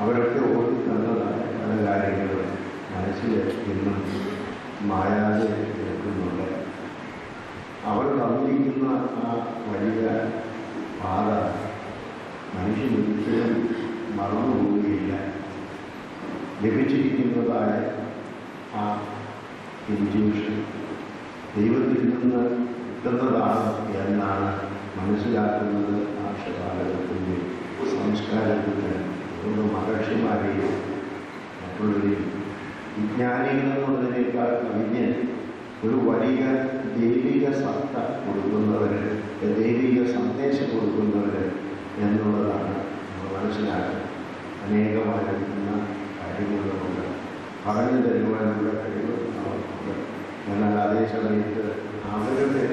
അവരൊക്കെ ഓടി തന്നതാണ് പല കാര്യങ്ങളും മനസ്സിൽ ഇന്നും മായാതെ നിൽക്കുന്നുണ്ട്. അവർ തന്നിരിക്കുന്ന ആ വലിയ പാത മനുഷ്യനൊരിക്കലും മറന്നുപോവുകയില്ല. ലഭിച്ചിരിക്കുന്നതായ ആ ഇൻറ്റ്യൂഷൻ ദൈവത്തിൽ നിന്ന് കിട്ടുന്നതാണ് എന്നാണ് മനസ്സിലാക്കുന്നത്. ആർഷകാലത്തിൻ്റെ സംസ്കാരത്തിന് അതുകൊണ്ട് മഹർഷിമാരെയും മറ്റുള്ളവരെയും വിജ്ഞാനികളെന്നുള്ളതിനേക്കാൾ കവിഞ്ഞ് ഒരു വലിയ ദൈവിക സത്ത കൊടുക്കുന്നവർ, ദൈവിക സന്ദേശം കൊടുക്കുന്നവർ എന്നുള്ളതാണ് നമ്മൾ മനസ്സിലാക്കുന്നത്. അനേകമായിരിക്കുന്ന കാര്യങ്ങളുണ്ട്, പറഞ്ഞു തരുവാനുള്ള കഴിവ് അവർക്കുണ്ട്. എന്നാൽ അതേ സമയത്ത് അവരുടെ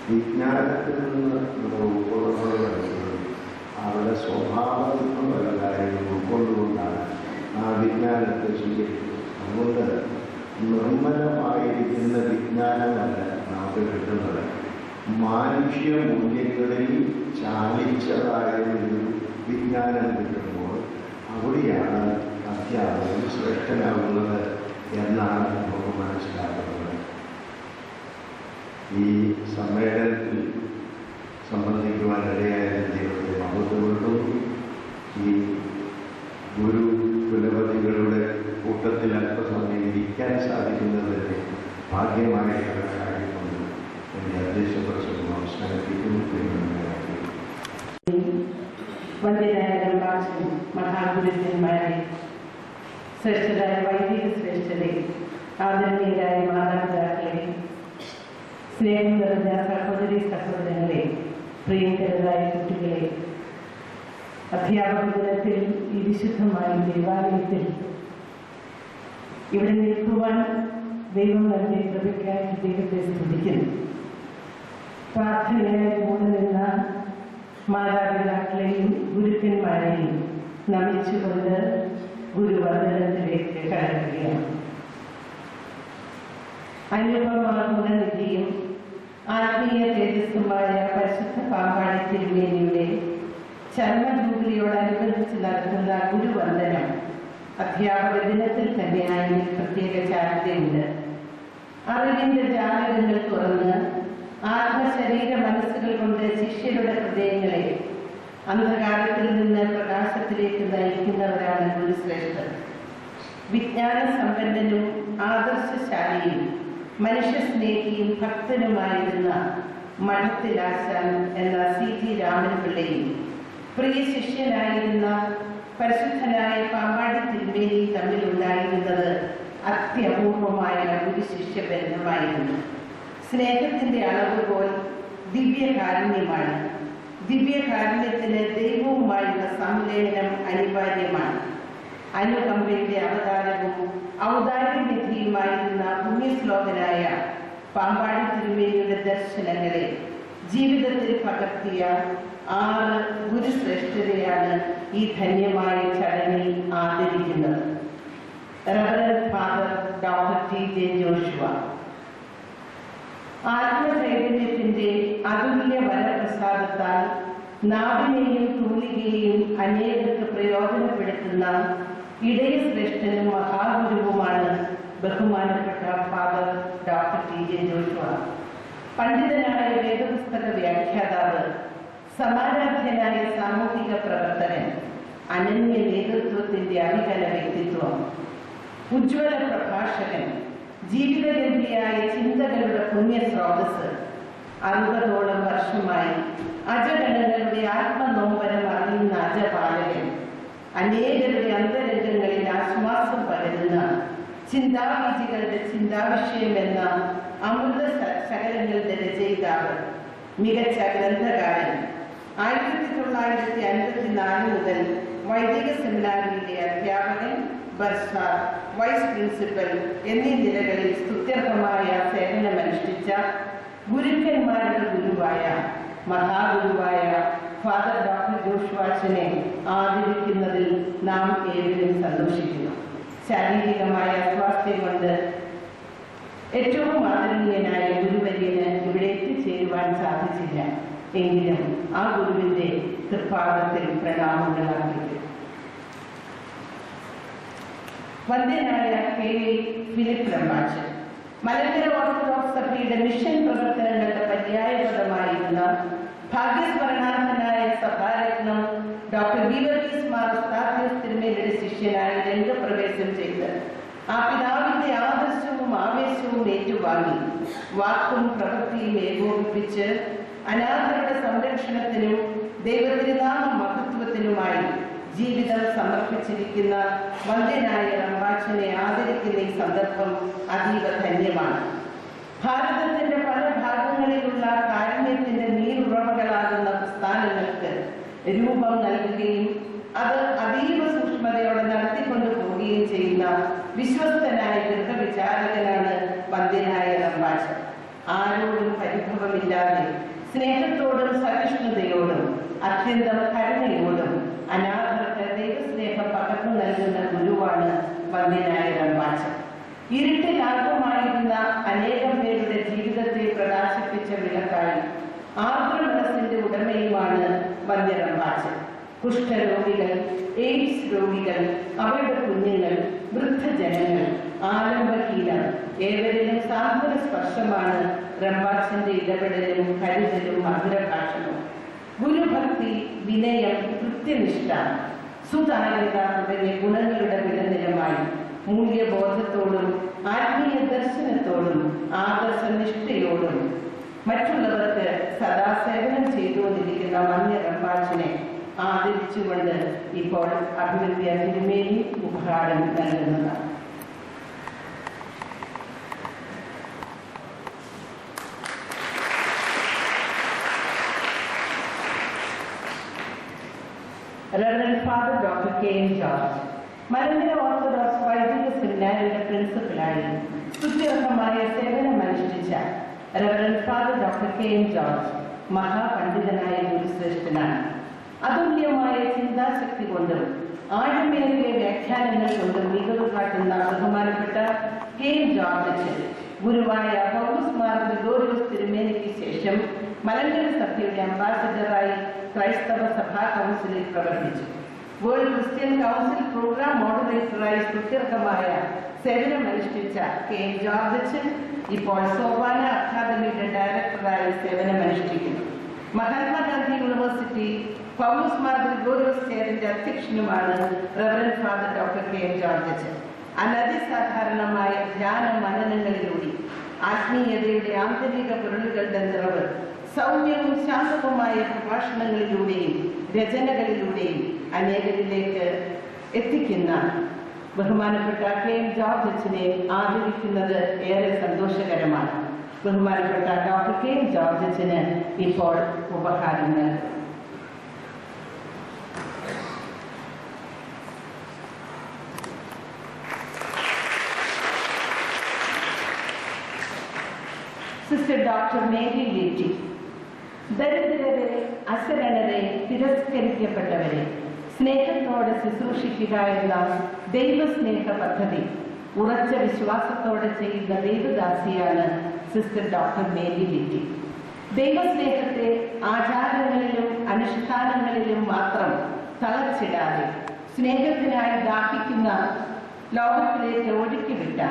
വിജ്ഞാനത്തിൽ നിന്ന് നമ്മൾ ഉൾക്കൊള്ളുന്നത് അവരുടെ സ്വഭാവത്തിൽ പല കാര്യങ്ങൾ ഉൾക്കൊണ്ടുകൊണ്ടാണ് ആ വിജ്ഞാനത്തെ സ്വീകരിക്കുന്നത്. അതുകൊണ്ട് നിർമ്മലമായിരിക്കുന്ന വിജ്ഞാനമല്ല നമുക്ക് കിട്ടുന്നത്, മാനുഷ്യ മൂല്യങ്ങളിൽ ചാലിച്ചതായ ഒരു വിജ്ഞാനം കിട്ടുമ്പോൾ അവിടെയാണ് അധ്യാപകൻ ശ്രേഷ്ഠനാകുന്നത് എന്നാണ് നമുക്ക് മനസ്സിലാക്കുന്നത്. ഈ സമ്മേളനത്തിൽ സംബന്ധിക്കുവാനിടയായ ദൈവത്തെ മഹത്വപ്പെടുത്തുന്നു. ഈ ഗുരു കുലപതികളുടെ കൂട്ടത്തിൽ അല്പസമയം ഇരിക്കാൻ സാധിക്കുന്നതിൻ്റെ ഭാഗ്യമായി കണക്കാക്കിക്കൊണ്ട് എൻ്റെ അധ്യക്ഷ പ്രസംഗം അവസാനിപ്പിക്കുന്നു. വന്ധ്യരായ ബ്രഹ്മാച്ചനും മഹാഗുരുക്കന്മാരെ, ശ്രേഷ്ഠരായ വൈദിക ശ്രേഷ്ഠരെ, ആദരണീയരായ മാതാപിതാക്കളെ, സ്നേഹം നിറഞ്ഞ സഹോദരി സഹോദരങ്ങളെ, പ്രിയങ്കരരായ കുട്ടികളെ, അധ്യാപക ദിനത്തിൽ ഈ വിശുദ്ധമായ ദേവാലയത്തിൽ ഇവിടെ നിൽക്കുവാൻ ദൈവം നൽകിയ കൃപയ്ക്കായി ദൈവത്തെ സ്തുതിക്കുന്നു. പ്രാർത്ഥനയായി കൂടെ നിന്ന മാതാപിതാക്കളെയും ഗുരുക്കന്മാരെയും നമിച്ചുകൊണ്ട് ഗുരുവന്ദനത്തിലേക്ക് കടക്കുകയാണ്. അനുപമാകുന്ന നിധിയും ആത്മീയ തേജസ്സുമായ പരിശുദ്ധ പാമ്പാടി തിരുമേനിയുടെ ചരമജൂബിലിയോടനുബന്ധിച്ച് നടത്തുന്ന ഗുരുവന്ദനം അധ്യാപക ദിനത്തിൽ തന്നെയായി പ്രത്യേക ചാരിതയുണ്ട്. അറിവിന്റെ ജാലകങ്ങൾ തുറന്ന് ആത്മശരീര മനസ്സുകൾ കൊണ്ട് ശിഷ്യരുടെ ഹൃദയങ്ങളെ അന്ധകാരത്തിൽ നിന്ന് പ്രകാശത്തിലേക്ക് നയിക്കുന്നവരാണ് ഗുരുശ്രേഷ്ഠർ. വിജ്ഞാന സമ്പന്നനും ആദർശശാലിയും മനുഷ്യസ്നേഹിയും ഭക്തനുമായിരുന്ന മഠത്തിലാശാൻ എന്ന CG രാമൻപിള്ളയും പ്രിയ ശിഷ്യനായിരുന്ന പരിശുദ്ധനായ പാമ്പാടി തിരുമേനി തമ്മിലുണ്ടായിരുന്നത് അത്യപൂർവമായ ഒരു ശിഷ്യബന്ധമായിരുന്നു. സ്നേഹത്തിന്റെ അളവുകോൽ ദിവ്യകാരുണ്യമാണ്. ദിവ്യകാരുണ്യത്തിന് ദൈവവുമായുള്ള സംലേഖനം അനിവാര്യമാണ്. അനുകമ്പയുടെ അവതാരവും ഔദാര്യനിധിയുമായിരുന്ന പുണ്യശ്ലോകനായ പാമ്പാടി തിരുമേനിയുടെ ദർശനങ്ങളെ ജീവിതത്തിൽ പകർത്തിയ 6 ഗുരുശ്രേഷ്ഠരെയാണ് ഈ ധന്യമായ ചടങ്ങിൽ ആദരിക്കുന്നത്. Reverend father doctor T J. Joshua ആത്മചൈതന്യത്തിന്റെ അതുല്യ വരപ്രസാദത്താൽ നാവിനെയും തൂലികയെയും അനേകർക്ക് പ്രയോജനപ്പെടുത്തുന്ന ഇടയശ്രേഷ്ഠനും മഹാഗുരുവുമാണ് ബഹുമാനപ്പെട്ട ഫാദർ ഡോക്ടർ ടി.ജെ. ജോഷുവ. പണ്ഡിതനായ വേദപുസ്തക വ്യാഖ്യാതാവ്, സമാരാധ്യനായ സാമൂഹിക പ്രവർത്തകൻ, അനന്യ നേതൃത്വത്തിന്റെ അവികല വ്യക്തിത്വം, ഉജ്ജ്വല പ്രഭാഷകൻ, ജീവിതഗന്ധിയായ ചിന്തകളുടെ പുണ്യസ്രോതസ്, 60ഓളം വർഷമായി അജഗണങ്ങളുടെ ആത്മനോമ്പരം അറിയുന്ന അജപാലകൻ, അനേകരുടെ അന്തരംഗങ്ങളിൽ ആശ്വാസം പകരുന്ന ചിന്താവിധികളുടെ ചിന്താവിഷയം എന്ന അമൃത ശകലങ്ങളുടെ രചയിതാവ്, മികച്ച ഗ്രന്ഥകാരൻ, 1954 മുതൽ വൈദിക സെമിനാരിയിലെ അധ്യാപകൻ, ബർസാർ, വൈസ് പ്രിൻസിപ്പൽ എന്നീ നിലകളിൽ സ്തുത്യർഹമായ സേവനമനുഷ്ഠിച്ച ഗുരുക്കന്മാരുടെ ഗുരുവായ മഹാഗുരുവായ ഫാദർ ഡോക്ടർ ജോഷുവാച്ചനെ ആദരിക്കുന്നതിൽ നാം ഏവരും സന്തോഷിക്കുന്നു. ശാരീരികമായ സ്വാസ്ഥ്യം കൊണ്ട് ഏറ്റവും ആദരണീയനായ ഗുരുവര്യന് ഇവിടെ എത്തിച്ചേരുവാൻ സാധിച്ചില്ല. എങ്കിലും ആ ഗുരുവിന്റെ തൃപ്പാദത്തിൽ പ്രണാമങ്ങൾ അർപ്പിക്കും. വന്ധ്യനായ കെ. ഫിലിപ്പ് റമ്പാച്ചൻ മലങ്കര ഓർത്തഡോക്സ് സഭയുടെ മിഷൻ പ്രവർത്തനങ്ങളുടെ പര്യായപദമായിരുന്ന ഭാഗ്യസ്മരണാർഹനായ സഭാരത്നം ഡോക്ടർ ഗീവർഗീസ് മാർ ഉസ്താദിയോസ് തിരുമേനിയുടെ ശിഷ്യനായി രംഗപ്രവേശം ചെയ്ത് ആ പിതാവിന്റെ ആദർശവും ആവേശവും ഏറ്റുവാങ്ങി വാക്കും പ്രവൃത്തിയും ഏകോപിപ്പിച്ച് അനാഥരുടെ സംരക്ഷണത്തിനും ദൈവതിരുനാമ മഹത്വത്തിനുമായി ജീവിതം സമർപ്പിച്ചിരിക്കുന്ന വന്ധ്യനായ റമ്പാച്ചനെ ആദരിക്കുന്ന ഈ സന്ദർഭം അതീവ ധന്യമാണ്. ഭാരതത്തിന്റെ പല ഭാഗങ്ങളിലുള്ള കാരുണ്യത്തിന്റെ നീരുറവകളാകുന്ന പ്രസ്ഥാനങ്ങൾക്ക് രൂപം നൽകുകയും അത് അതീവ സൂക്ഷ്മതയോടെ നടത്തിക്കൊണ്ടു പോവുകയും ചെയ്യുന്ന വിശ്വസ്തനായ ഗൃഹവിചാരകനാണ് വന്ധ്യനായ റമ്പാച്ചൻ. ആരോടും പരിഭവമില്ലാതെ സ്നേഹത്തോടും സഹിഷ്ണുതയോടും അത്യന്തം കരുണയോടും അനാഥർക്ക് ദൈവസ്നേഹം പകർന്നു നൽകുന്ന ഗുരുവാണ് വന്ധ്യനായ റമ്പാച്ചൻ. ഇരുട്ടിലാർക്കുമായിരുന്ന അനേകം പേരുടെ ജീവിതത്തെ പ്രകാശിപ്പിച്ച വിളക്കായി ആർദ്ര മനസ്സിന്റെ ഉടമയുമാണ് വന്ധ്യ റമ്പാച്ചൻ. കുഷ്ഠരോഗികൾ, എയ്ഡ്സ് രോഗികൾ, അവരുടെ കുഞ്ഞുങ്ങൾ, വൃദ്ധജനങ്ങൾ, ആലംബഹീനർ ഏവരിലും സാന്ത്വന സ്പർശമാണ് റമ്പാച്ചന്റെ ഇടപെടലും കരുതലും മധുരഭാഷണവും. ഗുരുഭക്തി, വിനയം, കൃത്യനിഷ്ഠ, സുതാര്യത തുടങ്ങിയ ഗുണങ്ങളുടെ വിലനിലമായി മൂല്യബോധത്തോടും ആത്മീയ ദർശനത്തോടും ആദർശനിഷ്ഠയോടും മറ്റുള്ളവർക്ക് സദാ സേവനം ചെയ്തുകൊണ്ടിരിക്കുന്ന വന്ധ്യ റമ്പാച്ചനെ ആദരിച്ചുകൊണ്ട് ഇപ്പോൾ അഭിവൃദ്ധി തിരുമേനി ഉപഹാരം നൽകുന്നതാണ്. Reverend father doctor K M. George Malankara orthodox വൈദിക സെമിനാരിയുടെ പ്രിൻസിപ്പലായി സ്തുത്യർഹമായ സേവനമനുഷ്ഠിച്ച reverend father doctor K M. George മഹാപണ്ഡിതനായ ഗുരുശ്രേഷ്ഠനാണ്. അതുല്യമായ ചിന്താശക്തി കൊണ്ടും ആഴമേറിയ വ്യാഖ്യാനങ്ങൾ കൊണ്ടും മികവ് കാട്ടുന്ന ബഹുമാനപ്പെട്ട കെ.എം. ജോർജ് ഗുരുവായ പൗലോസ് മാർ ഗ്രിഗോറിയോസ് തിരുമേനിക്ക് ശേഷം മലങ്കര സഭയുടെ അംബാസഡറായി ക്രൈസ്തവ സഭാ കൗൺസിലിൽ പ്രവർത്തിച്ചു. World Christian council programme മോഡറേറ്ററായി സ്തുത്യർഹമായ സേവനമനുഷ്ഠിച്ച K M. George ഇപ്പോൾ സോപാന അക്കാദമിയുടെ ഡയറക്ടറായി സേവനമനുഷ്ഠിക്കുന്നു. മഹാത്മാഗാന്ധി യൂണിവേഴ്സിറ്റി പൗലോസ് Mar Gregorios ചെയറിന്റെ അധ്യക്ഷനുമാണ് reverend father doctor K M. George. അനതിസാധാരണമായ ധ്യാന മനനങ്ങളിലൂടെ ആത്മീയതയുടെ ആന്തരിക പൊരുളുകളുടെ നിറവ് സൗമ്യവും ശാന്തവുമായ പ്രഭാഷണങ്ങളിലൂടെയും രചനകളിലൂടെയും അനേകരിലേക്ക് എത്തിക്കുന്ന ബഹുമാനപ്പെട്ട കെ എം ജോർജ് അച്ഛനെ ആദരിക്കുന്നത് ഏറെ സന്തോഷകരമാണ്. ബഹുമാനപ്പെട്ട ഡോക്ടർ കെ എം ജോർജ് അച്ഛന് ഇപ്പോൾ ഉപഹാരം നൽകും. Sister doctor Mary Litty. ദരിദ്രരെ, അശരണരെ, തിരസ്കരിക്കപ്പെട്ടവരെ സ്നേഹത്തോടെ ശുശ്രൂഷിക്കുക എന്ന ദൈവസ്നേഹ പദ്ധതി ഉറച്ച വിശ്വാസത്തോടെ ചെയ്യുന്ന ദൈവദാസിയാണ് സിസ്റ്റർ ഡോക്ടർ മേരി ലിറ്റി. ദൈവസ്നേഹത്തെ ആചാരങ്ങളിലും അനുഷ്ഠാനങ്ങളിലും മാത്രം തളച്ചിടാതെ സ്നേഹത്തിനായി ദാഹിക്കുന്ന ലോകത്തിലേക്ക് ഒഴുക്കിവിട്ട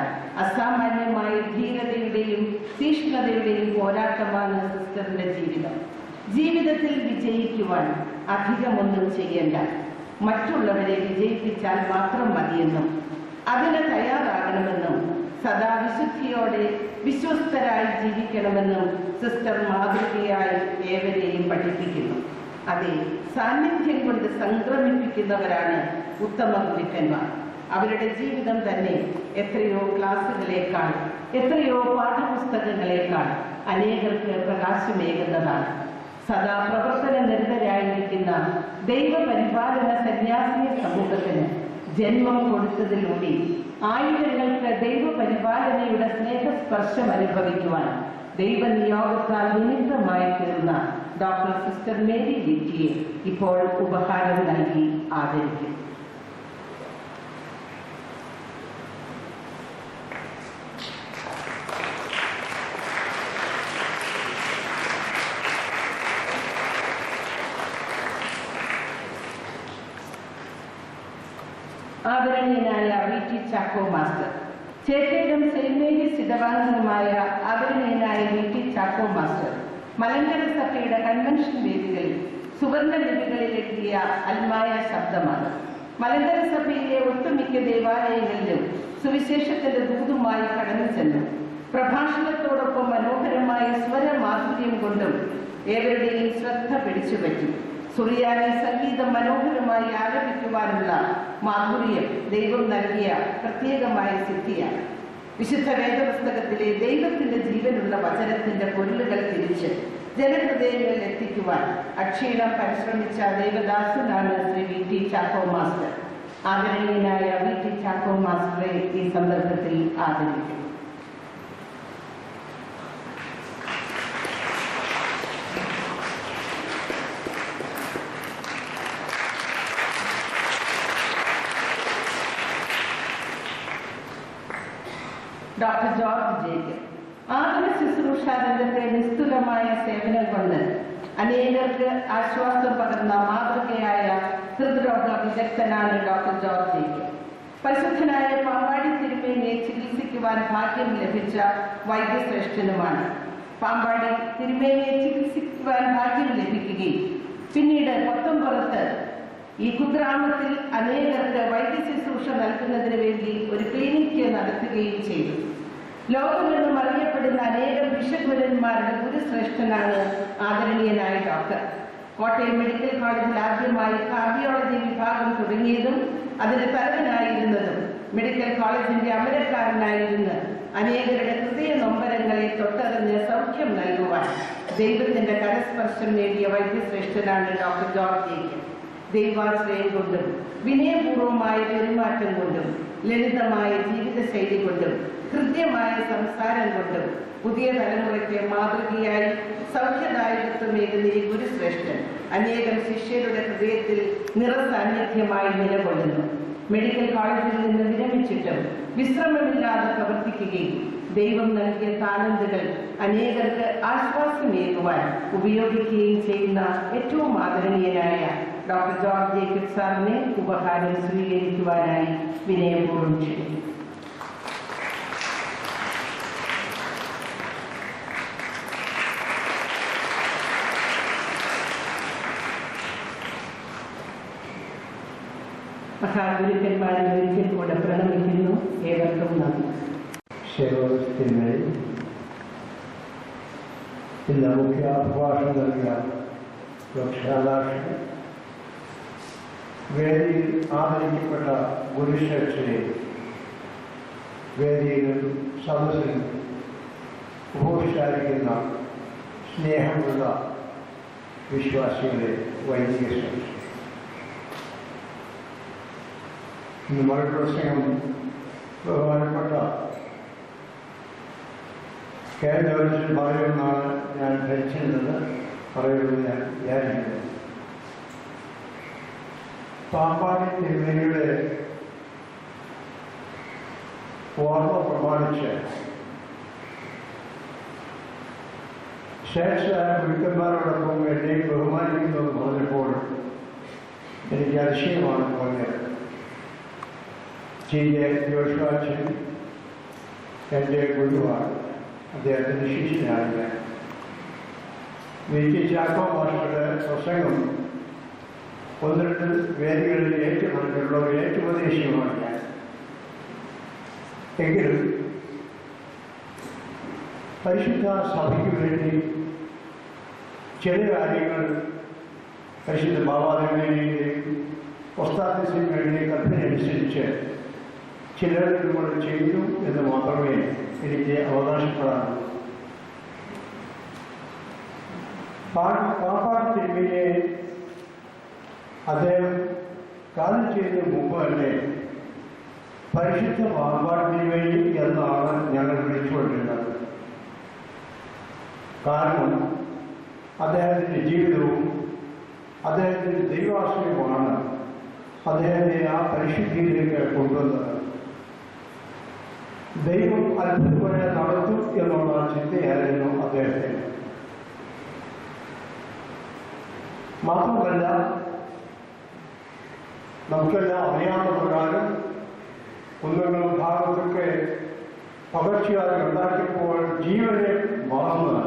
അസാമാന്യമായ ധീരതയുടെയും തീഷ്ണതയുടെയും പോരാട്ടമാണ് സിസ്റ്ററിന്റെ ജീവിതം. ജീവിതത്തിൽ വിജയിക്കുവാൻ അധികമൊന്നും ചെയ്യേണ്ട, മറ്റുള്ളവരെ വിജയിപ്പിച്ചാൽ മാത്രം മതിയെന്നും അതിന് തയ്യാറാകണമെന്നും സദാ വിശുദ്ധിയോടെ വിശ്വസ്തരായി ജീവിക്കണമെന്നും സിസ്റ്റർ മാതൃകയായി ഏവരെയും പഠിപ്പിക്കുന്നു. അതെ, സാന്നിധ്യം കൊണ്ട് സംക്രമിപ്പിക്കുന്നവരാണ് ഉത്തമ ഗുരുക്കന്മാർ. അവരുടെ ജീവിതം തന്നെ എത്രയോ ക്ലാസുകളേക്കാൾ, എത്രയോ പാഠപുസ്തകങ്ങളേക്കാൾ അനേകർക്ക് പ്രകാശമേകുന്നതാണ്. സദാ പ്രവർത്തന നിരതരായിരിക്കുന്ന ദൈവപരിപാലന സന്യാസിനി സമൂഹത്തിന് ജന്മം കൊടുത്തതിലൂടെ ആയിരങ്ങൾക്ക് ദൈവപരിപാലനയുടെ സ്നേഹസ്പർശം അനുഭവിക്കുവാൻ ദൈവനിയോഗത്താൽ നിമിത്തമായി തീർന്ന ഡോക്ടർ സിസ്റ്റർ മേരി ലിറ്റിയെ ഇപ്പോൾ ഉപഹാരം നൽകി ആദരിക്കും. ആദരണീയനായ V T. Chacko master. ചേക്കേടം saint Mary's ഇടവാംഗമായ ആദരണീയനായ വി.ടി. ചാക്കോ മാസ്റ്റർ മലങ്കര സഭയുടെ കൺവെൻഷൻ വേദികളിൽ സുവർണ ലിപികളിൽ എഴുതിയ അൽമായ ശബ്ദമാണ്. മലങ്കര സഭയിലെ ഒട്ടുമിക്ക ദേവാലയങ്ങളിലും സുവിശേഷത്തിന്റെ ദൂതുമായി കടന്നു ചെന്നു. പ്രഭാഷണത്തോടൊപ്പം മനോഹരമായ സ്വരമാധുര്യം കൊണ്ടും ഏവരുടെയും ശ്രദ്ധ പിടിച്ചുപറ്റി. സുറിയാനി സംഗീതം മനോഹരമായി ആലപിക്കുവാനുള്ള മാധുര്യം ദൈവം നൽകിയ പ്രത്യേകമായ സിദ്ധിയാണ്. വിശുദ്ധ വേദപുസ്തകത്തിലെ ദൈവത്തിന്റെ ജീവനുള്ള വചനത്തിന്റെ പൊരുളുകൾ തിരിച്ച് ജനഹൃദയങ്ങളിൽ എത്തിക്കുവാൻ അക്ഷീണം പരിശ്രമിച്ച ദൈവദാസനാണ് ശ്രീ വി.ടി. ചാക്കോ മാസ്റ്റർ. ആദരണീയനായ വി.ടി. ചാക്കോ മാസ്റ്ററെ ഈ സന്ദർഭത്തിൽ ആദരിക്കുന്നു. Doctor George Jacob. ആതുര ശുശ്രൂഷ രംഗത്തെ നിസ്തുലമായ സേവനം കൊണ്ട് അനേകർക്ക് ആശ്വാസം പകർന്ന മാതൃകയായ ഹൃദ്രോഗ വിദഗ്ധനാണ് ഡോക്ടർ ജോർജ് ജേക്കബ്. പരിശുദ്ധനായ പാമ്പാടി തിരുമേനിയെ ചികിത്സിക്കുവാൻ ഭാഗ്യം ലഭിച്ച വൈദ്യശ്രേഷ്ഠനുമാണ്. പാമ്പാടി തിരുമേനിയെ ചികിത്സിക്കുവാൻ ഭാഗ്യം ലഭിക്കുകയും പിന്നീട് പൊത്തംപുറത്ത് ഈ കുഗ്രാമത്തിൽ അനേകർക്ക് വൈദ്യശുശ്രൂഷ നൽകുന്നതിന് വേണ്ടി ഒരു ക്ലിനിക്ക് നടത്തുകയും ചെയ്തു. ലോകമെന്നും അറിയപ്പെടുന്ന അനേകം ബിഷഗുരന്മാരുടെ ഗുരുശ്രേഷ്ഠനാണ് ആദരണീയനായ ഡോക്ടർ. കോട്ടയം മെഡിക്കൽ കോളേജിൽ ആദ്യമായി കാർഡിയോളജി വിഭാഗം തുടങ്ങിയതും അതിന് തലവനായിരുന്നതും മെഡിക്കൽ കോളേജിന്റെ അമരക്കാരനായിരുന്ന് അനേകരുടെ ഹൃദയ നൊമ്പരങ്ങളെ തൊട്ടറിഞ്ഞ് സൗഖ്യം നൽകുവാൻ ദൈവത്തിന്റെ കരസ്പർശം നേടിയ വൈദ്യശ്രേഷ്ഠനാണ് ഡോക്ടർ ജോർജ് ജേക്കബ്. ദൈവാശ്രയം കൊണ്ടും വിനയപൂർവമായ പെരുമാറ്റം കൊണ്ടും ലളിതമായ ജീവിതശൈലി കൊണ്ടും ഹൃദ്യമായ സംസാരം കൊണ്ടും പുതിയ തലമുറയ്ക്ക് മാതൃകയായി സൗഖ്യദായകത്വമേകുന്ന ഈ ഗുരുശ്രേഷ്ഠൻ അനേകം ശിഷ്യരുടെ ഹൃദയത്തിൽ നിറസാന്നിധ്യമായി നിലകൊള്ളുന്നു. മെഡിക്കൽ കോളേജിൽ നിന്ന് വിരമിച്ചിട്ടും വിശ്രമമില്ലാതെ പ്രവർത്തിക്കുകയും ദൈവം നൽകിയ താലന്തുകൾ അനേകർക്ക് ആശ്വാസമേകുവാൻ ഉപയോഗിക്കുകയും ചെയ്യുന്ന ഏറ്റവും ആദരണീയനായ ഡോക്ടർ ജോർജ് ജേക്കബ് സാറിനെ ഉപഹാരം സ്വീകരിക്കുവാനായി വിനയപൂർവ്വം ക്ഷണിക്കുന്നു. മഹാഗുരുക്കന്മാരെ ഒരിക്കൽ കൂടെ പ്രണമിക്കുന്നു. ഏവർക്കും നന്ദി. ഇന്ന് മുഖ്യ അഭിഭാഷണം നൽകിയ ഡോക്ടർ വേദിയിൽ ആദരിക്കപ്പെട്ട ഗുരുശ്രേഷ്ഠരെ, വേദിയിലും സദസ്സിലും ഉപവിഷ്ടായിരിക്കുന്ന സ്നേഹമുള്ള വിശ്വാസികളെ, വൈദിക ശ്രേഷ്ഠ, ഇന്ന് മറുപ്രസംഗം ബഹുമാനപ്പെട്ട കേരളത്തിൽ പറയുമെന്നാണ് ഞാൻ ധരിച്ചിരുന്നത്, പറയുന്നത് ഞാൻ വിചാരിക്കുന്നത്. പാമ്പാടി തിരുമേനിയുടെ ഓർമ്മ പ്രമാണിച്ച് ശ്രേഷ്ഠരായ ഗുരുക്കന്മാരോടൊപ്പം എന്നെ ബഹുമാനിക്കുന്നത് പറഞ്ഞപ്പോൾ എനിക്ക് അതിശയമാണ് തോന്നിയത്. ജോഷുവാച്ചൻ എൻ്റെ ഗുരുവാണ്, അദ്ദേഹത്തിൻ്റെ ശിഷ്യനാണ് ഞാൻ. വി.ടി. ചാക്കോ മാസ്റ്ററുടെ പ്രസംഗം ഒന്ന് രണ്ട് വേദികളിൽ ഏറ്റുപറഞ്ഞുള്ള ഒരു ഏറ്റുപദേശിയുമാണ് ഞാൻ. എങ്കിലും പരിശുദ്ധ സഭയ്ക്ക് വേണ്ടി ചില കാര്യങ്ങൾ പരിശുദ്ധ ബാബാദേവനെയും ഒസ്താദിസിന് വേണ്ടി കൽപ്പനയനുസരിച്ച് ചിലർ നമ്മൾ ചെയ്തു എന്ന് മാത്രമേ എനിക്ക് അവകാശപ്പെടാനുള്ളൂ. പാപ്പാട് തിരുമേനിയെ അദ്ദേഹം കാലം ചെയ്തതിന് മുമ്പ് തന്നെ പരിശുദ്ധ പാപ്പാട് തിരുമേനി എന്നാണ് ഞങ്ങൾ വിളിച്ചുകൊണ്ടിരുന്നത്. കാരണം അദ്ദേഹത്തിൻ്റെ ജീവിതവും അദ്ദേഹത്തിൻ്റെ ദൈവാശ്രയവുമാണ് അദ്ദേഹത്തെ ആ പരിശുദ്ധിയിലേക്ക് കൊണ്ടുവന്നത്. ദൈവം അത്ഭുതങ്ങളെ നടത്തും എന്നുള്ള ചിന്തയായിരുന്നു അദ്ദേഹത്തിന്. മാത്രമല്ല, നമുക്കെല്ലാം അറിയാവുന്ന പ്രകാരം കുന്നുകളും ഭാഗത്തൊക്കെ പകർച്ചവ്യാധി ഉണ്ടാക്കിയപ്പോൾ ജീവനെ മറന്ന്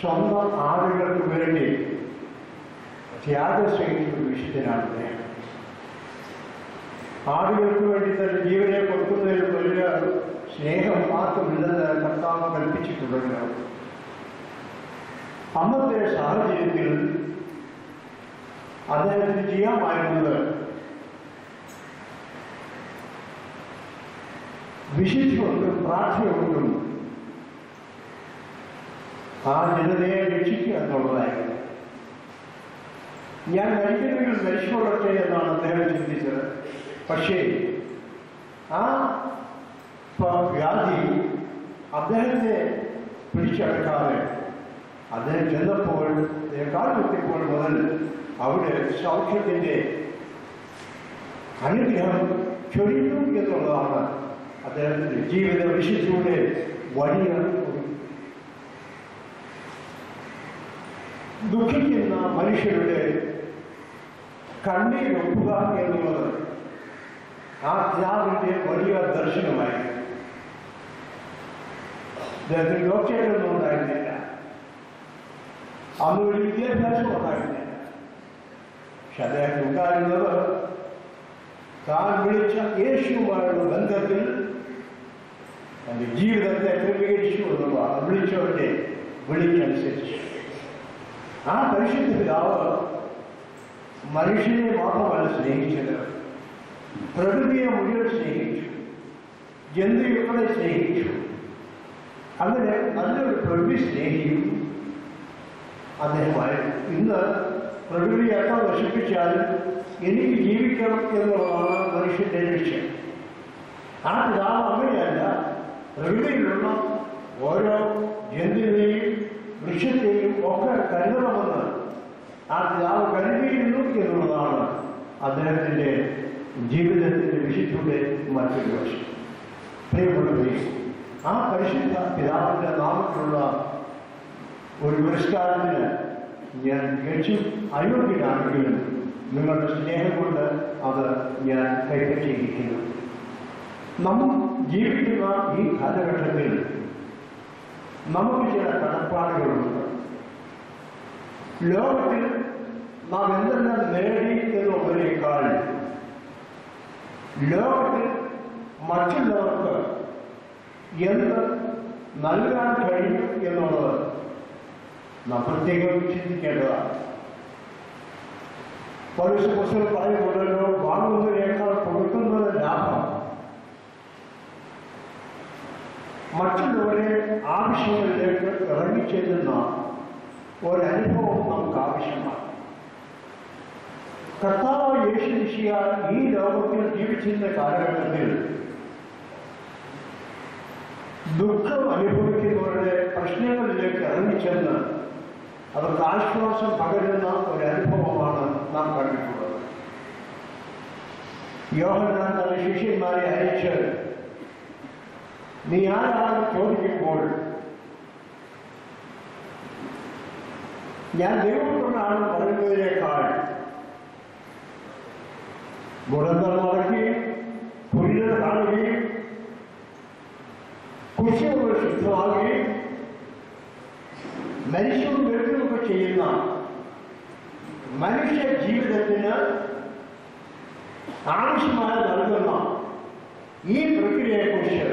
സ്വന്തം ആളുകൾക്ക് വേണ്ടി ത്യാഗം സഹിച്ച വിശുദ്ധനാണ് അദ്ദേഹം. ആളുകൾക്ക് വേണ്ടി തന്നെ ജീവനെ കൊടുക്കുന്നതിൽ വലിയ സ്നേഹം ആർക്കുമില്ലെന്ന് കർത്താവ് കൽപ്പിച്ചിട്ടുണ്ടല്ലോ. അന്നത്തെ സാഹചര്യത്തിൽ അദ്ദേഹത്തിന് ചെയ്യാമായിരുന്നത് വിശുദ്ധി കൊണ്ടും പ്രാർത്ഥന കൊണ്ടും ആ ജനതയെ രക്ഷിക്കുക എന്നുള്ളതായിരുന്നു. ഞാൻ മരിക്കുന്നെങ്കിൽ മരിച്ചോളട്ടെ എന്നാണ് അദ്ദേഹം ചിന്തിച്ചത്. പക്ഷേ ആ വ്യാധി അദ്ദേഹത്തെ പിടിച്ചടക്കാതെ അദ്ദേഹം ചെന്നപ്പോൾ കാൽകുത്തിയപ്പോൾ മുതൽ അവിടെ സൗഖ്യത്തിൻ്റെ അനുഗ്രഹം ചൊരിഞ്ഞു എന്നുള്ളതാണ് അദ്ദേഹത്തിൻ്റെ ജീവിത വിശുദ്ധിയുടെ വലിയ ദുഃഖിക്കുന്ന മനുഷ്യരുടെ കണ്ണീരൊപ്പുക എന്നുള്ളത് ആ ത്യാഗിന്റെ വലിയ ദർശനമായി. അദ്ദേഹത്തിന് ഡോക്ടറേറ്റൊന്നും ഉണ്ടായിരുന്നില്ല, അന്ന് ഒരു വിദ്യാഭ്യാസം ഉണ്ടായിരുന്നില്ല. പക്ഷെ അദ്ദേഹത്തിന് ഉണ്ടായിരുന്നത് താൻ വിളിച്ച യേശുവുമായുള്ള ബന്ധത്തിൽ തന്റെ ജീവിതത്തെ ക്രമീകരിച്ചു എന്നുള്ളതാണ്. വിളിച്ചവരുടെ വിളിക്കനുസരിച്ച് ആ പരിശുദ്ധ പിതാവ് മനുഷ്യനെ മാത്രമല്ല സ്നേഹിച്ചത്, പ്രകൃതിയെ മുഴുവൻ സ്നേഹിച്ചു, ജന്തുക്കളെ സ്നേഹിച്ചു. അങ്ങനെ നല്ലൊരു പ്രകൃതി സ്നേഹിയും അദ്ദേഹമായിരുന്നു. ഇന്ന് പ്രകൃതി എത്ര നശിപ്പിച്ചാലും എനിക്ക് ജീവിക്കണം എന്നുള്ളതാണ് മനുഷ്യന്റെ ലക്ഷ്യം. ആ പിതാവ് അങ്ങനെയല്ല, പ്രകൃതിയിലുള്ള ഓരോ ജന്തുവിനെയും വൃക്ഷത്തെയും ഒക്കെ കരുതണമെന്ന് ആ പിതാവ് കരുതിയിരുന്നു എന്നുള്ളതാണ് അദ്ദേഹത്തിൻ്റെ ജീവിതത്തിൻ്റെ വിശുദ്ധിയുടെ മറ്റൊരു വശം. പ്രിയപ്പെട്ടവരെ, ആ പരിശുദ്ധ പിതാവിൻ്റെ നാമത്തിലുള്ള ഒരു പുരസ്കാരത്തിന് ഞാൻ തികച്ചും അയോഗ്യനാണെങ്കിലും നിങ്ങളുടെ സ്നേഹം കൊണ്ട് അത് ഞാൻ കൈപ്പറ്റിയിരിക്കുന്നു. നമ്മൾ ജീവിക്കുന്ന ഈ കാലഘട്ടത്തിൽ നമുക്ക് ചില കടപ്പാടുകളുണ്ട്. ലോകത്തിൽ നാം എന്തെല്ലാം നേടി എന്നുള്ളതിനേക്കാൾ ലോകത്തിൽ മറ്റുള്ളവർക്ക് എന്ത് നൽകാൻ കഴിയും എന്നുള്ളത് നാം പ്രത്യേകം ചിന്തിക്കേണ്ടതാണ്. പൗലോസ് അപ്പോസ്തലൻ പറയുന്നുണ്ടല്ലോ, വാങ്ങുന്നതിനേക്കാൾ കൊടുക്കുന്നത് ലാഭം. മറ്റുള്ളവരെ ആവശ്യങ്ങളിലേക്ക് ഇറങ്ങിച്ചെല്ലുന്ന ഒരനുഭവം നമുക്ക് ആവശ്യമാണ്. കർത്താവ് യേശു മിശിഹ ഈ ലോകത്തിൽ ജീവിച്ചിരുന്ന കാലഘട്ടത്തിൽ ദുഃഖം അനുഭവിക്കുന്നവരുടെ പ്രശ്നങ്ങളിലേക്ക് ഇറങ്ങിച്ചെന്ന് അവർക്ക് ആശ്വാസം പകരുന്ന ഒരനുഭവമാണ് നാം കണ്ടിട്ടുള്ളത്. യോഹന്നാൻ തന്റെ ശിഷ്യന്മാരെ അയച്ച് നീ ആരാണെന്ന് ചോദിക്കുമ്പോൾ ഞാൻ ദൈവത്തോടാണെന്ന് പറയുന്നതിനേക്കാൾ ഗുണങ്ങൾ നടക്കുകയും പുല്ല് കാണുകയും കുശികൾ ശുദ്ധമാകുകയും മനുഷ്യൻ വരുന്നതൊക്കെ ചെയ്യുന്ന മനുഷ്യ ജീവിതത്തിന് ആവശ്യമായി നൽകുന്ന ഈ പ്രക്രിയയെക്കുറിച്ച്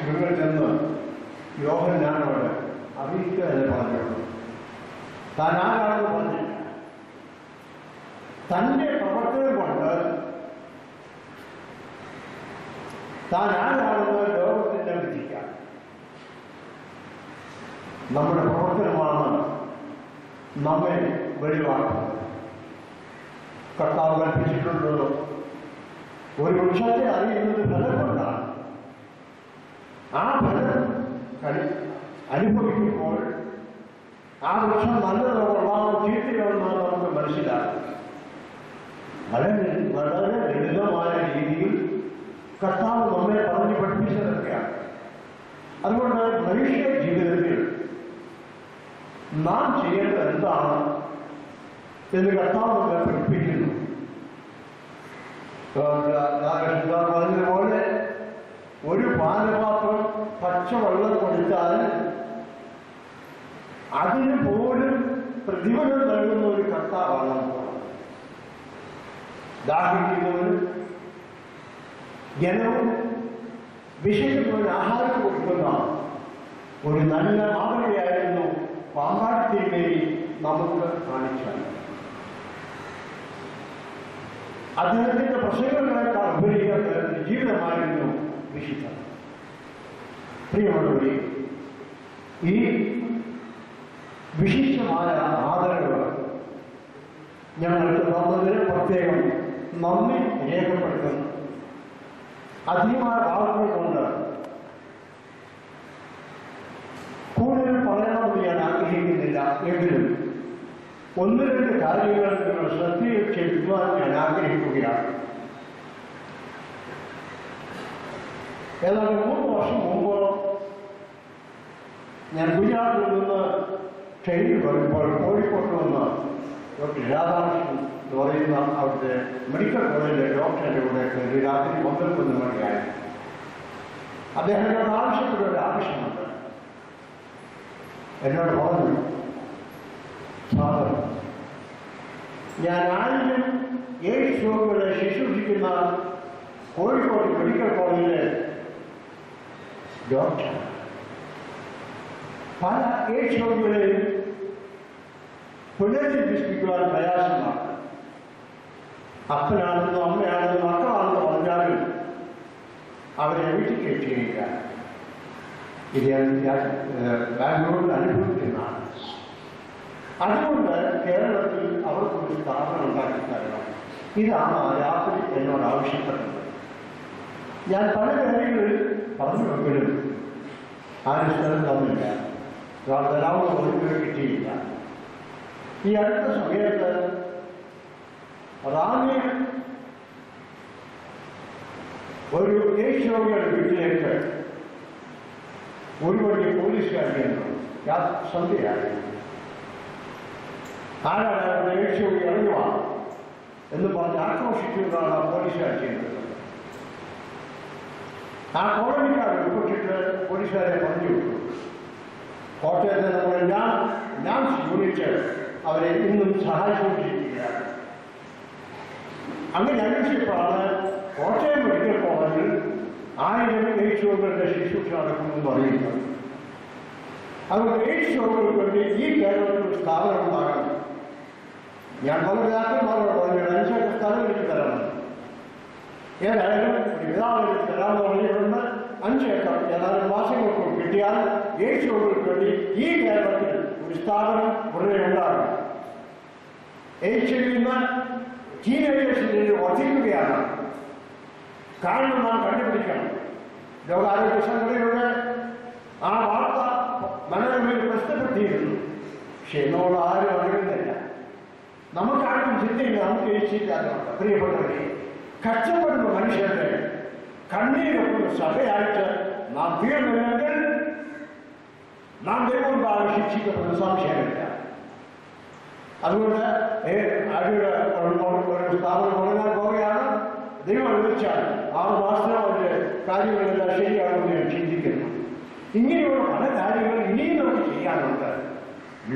നിങ്ങൾ ചെന്ന് യോഹന്നാനോട് അറിയിക്കുക എന്ന് പറഞ്ഞുള്ളൂ. താൻ ആരാണെന്ന് പറഞ്ഞില്ല. തൻ്റെ പ്രവർത്തനം കൊണ്ട് താൻ ആരാണെന്ന് ലോകത്തിന്റെ വിധിക്കാം. നമ്മുടെ പ്രവർത്തനമാണ് നമ്മെ വെളിവാക്കുന്നത്. കർത്താവ് കൽപ്പിച്ചിട്ടുള്ളത് ഒരു വൃക്ഷത്തെ അറിയുന്നത് ഫലം കൊണ്ടാണ്. ആ ഫലം അനുഭവിക്കുമ്പോൾ ആ വൃക്ഷം നല്ലതോ കൊള്ളാമോ ചീത്തയോന്നാണ് നമുക്ക് മനസ്സിലാകും. വളരെ ലളിതമായ രീതിയിൽ കർത്താവ് നമ്മെ പറഞ്ഞു പഠിപ്പിച്ചതൊക്കെയാണ്. അതുകൊണ്ട് മനുഷ്യ ജീവിതത്തിൽ നാം ചെയ്യേണ്ടത് എന്താണ് എന്ന് കർത്താവ് നമ്മെ പഠിപ്പിക്കുന്നു. പറഞ്ഞതുപോലെ ഒരു പാനപാത്രം പച്ചവെള്ളം കൊടുത്താൽ അതിന് പോലും പ്രതിഫലം നൽകുന്ന ഒരു കർത്താവാണ്. ദാഹിക്കുന്നവന് ജനവും വിശക്കുന്നവന് ആഹാരം കൊടുക്കുന്ന ഒരു നല്ല മാതൃകയായിരുന്നു പാമ്പാടിത്തിരുമേനി നമുക്ക് കാണിച്ചാൽ. അദ്ദേഹത്തിന്റെ പ്രസംഗങ്ങളെക്കാൾ ഉപരിയായിട്ട് ജീവിതമായിരുന്നു വിശുദ്ധം. പ്രിയമുള്ളവരെ, ഈ വിശിഷ്ടമായ ആദരവ് ഞങ്ങൾക്ക് തന്നതിന് പ്രത്യേകം നന്ദി രേഖപ്പെടുത്തുന്നു. അധികമായ ഭാഗങ്ങൾ കൊണ്ട് കൂടുതൽ പറയണമെന്ന് ഞാൻ ആഗ്രഹിക്കുന്നില്ല. എങ്കിലും ഒന്ന് രണ്ട് കാര്യങ്ങൾ നിങ്ങൾ ശ്രദ്ധയിൽ ചെലുത്തുവാൻ ഞാൻ ആഗ്രഹിക്കുകയാണ്. ഏതാണ്ട് 3 വർഷം മുമ്പ് ഞാൻ ഗുജറാത്തിൽ നിന്ന് ട്രെയിനിൽ വരുമ്പോൾ കോഴിക്കോട്ട് വന്ന് ഡോക്ടർ രാധാകൃഷ്ണൻ എന്ന് പറയുന്ന അവിടുത്തെ മെഡിക്കൽ കോളേജിലെ ഡോക്ടറിൻ്റെ കൂടെ കയറി രാത്രി 11 മണിയായി. അദ്ദേഹം എന്നോട് ആവശ്യപ്പെട്ട ഒരു ആവശ്യമുണ്ട്. എന്നോട് പറഞ്ഞു, ഫാദർ, ഞാൻ 1000 എയ്ഡ്സ് രോഗികളെ ശുശ്രൂഷിക്കുന്ന കോഴിക്കോട് മെഡിക്കൽ കോളേജിലെ ഡോക്ടർ. പല എയ്ഡ്സ് രോഗികളെയും പുനരുദ്ധരിപ്പിക്കുവാൻ പ്രയാസമാണ്. അപ്പനാണെന്നോ അമ്മയാണെന്നോ മക്കളാണെന്നോ പറഞ്ഞാലും അവരെ വീട്ടിൽ കയറ്റിയിരിക്കുക. ഇത് ഞാൻ ബാംഗ്ലൂരിൽ അനുഭവിക്കുന്നതാണ്. അതുകൊണ്ട് കേരളത്തിൽ അവർക്കൊരു സ്ഥാപനം ഉണ്ടാക്കി തരണം. ഇതാണ് രാത്രി എന്നോട് ആവശ്യപ്പെട്ടത്. ഞാൻ പല കാര്യങ്ങളിൽ പറഞ്ഞുവെങ്കിലും ആരും സ്ഥലം തന്നില്ല. തരാവുന്ന ഒരിക്കലും കിട്ടിയില്ല. ഈ അടുത്ത സമയത്ത് റാന്നി ഒരു എയ്ഡ്സ് രോഗിയുടെ വീട്ടിലേക്ക് ഒരു വണ്ടി പോലീസുകാർ സന്ധ്യയായി. ആരാണ് എയ്ഡ്സ് രോഗി ഇറങ്ങുക എന്ന് പറഞ്ഞ് ആക്രോശിച്ചുകൊണ്ടാണ് പോലീസുകാർ ചെയ്യുന്നത്. ആ കോളനിക്കാർ ഉൾപ്പെട്ടിട്ട് പോലീസുകാരെ പറഞ്ഞു വിട്ടു. കോട്ടയത്തെ നമ്മുടെ നാംസ് യൂണിറ്റ് അവരെ ഇന്നും സഹായിച്ചുകൊണ്ടിരിക്കുകയാണ്. അങ്ങനെ അന്വേഷിച്ചപ്പോഴാണ് കോട്ടയം മെഡിക്കൽ കോളേജിൽ 1000 എയ്ഡ്സ് രോഗികളുടെ ശുശ്രൂഷ നടക്കുമെന്ന് പറയുന്നത്. അതുകൊണ്ട് എയ്ഡ്സ് രോഗികൾക്ക് വേണ്ടി ഈ കേരളത്തിൽ ഒരു സ്ഥാപനം ഉണ്ടാകണം. ഞാൻ പല പിതാക്കന്മാരോട് പറഞ്ഞു 5 ഏക്കർ സ്ഥലം എനിക്ക് തരണം. ഏതായാലും ഒരു പിതാവ് എനിക്ക് തരാമെന്ന് പറഞ്ഞിട്ടുണ്ട്. 5 ഏക്കർ ഏതാനും മാസങ്ങൾക്ക് കിട്ടിയാൽ യേശുവിന് വേണ്ടി ഈ കേരളത്തിൽ ഒരു സ്ഥാപനം ഉടനെ ഉണ്ടാകും. ഏഷ്യയിൽ നിന്ന് ടീനേജേഴ്സിലേക്ക് വർദ്ധിക്കുകയാണ്. കാരണം നാം കണ്ടുപിടിക്കണം. ലോകാരോഗ്യ സംഘടനയുടെ ആ വാർത്ത മനോരമയിൽ പ്രശ്നപ്പെടുത്തിയിരുന്നു. പക്ഷെ എന്നോട് ആരും അറിയുന്നില്ല. നമുക്കാർക്കും ചിന്തയില്ല. നമുക്ക് ഏഷ്യയില്ലാത്തതുണ്ട്. പ്രിയപ്പെട്ടവരെ, കഷ്ടപ്പെടുന്ന മനുഷ്യരുടെ കണ്ണീരൊക്കെ സഭയായിട്ട് നാം തീർന്നില്ലെങ്കിൽ നാം ദൈവമുണ്ടാകും ശിക്ഷിക്കപ്പെടുന്ന സംശയമില്ല. അതുകൊണ്ട് ഒരു സ്ഥാപനം തുടങ്ങാൻ പോവുകയാണ്. ദൈവം അനുവദിച്ചാൽ 6 മാസം അവരുടെ കാര്യങ്ങളെല്ലാം ശരിയാകുമെന്ന് ഞാൻ ചിന്തിക്കുന്നു. ഇങ്ങനെയുള്ള പല കാര്യങ്ങളും ഇനിയും നമുക്ക് ചെയ്യാനുണ്ട്.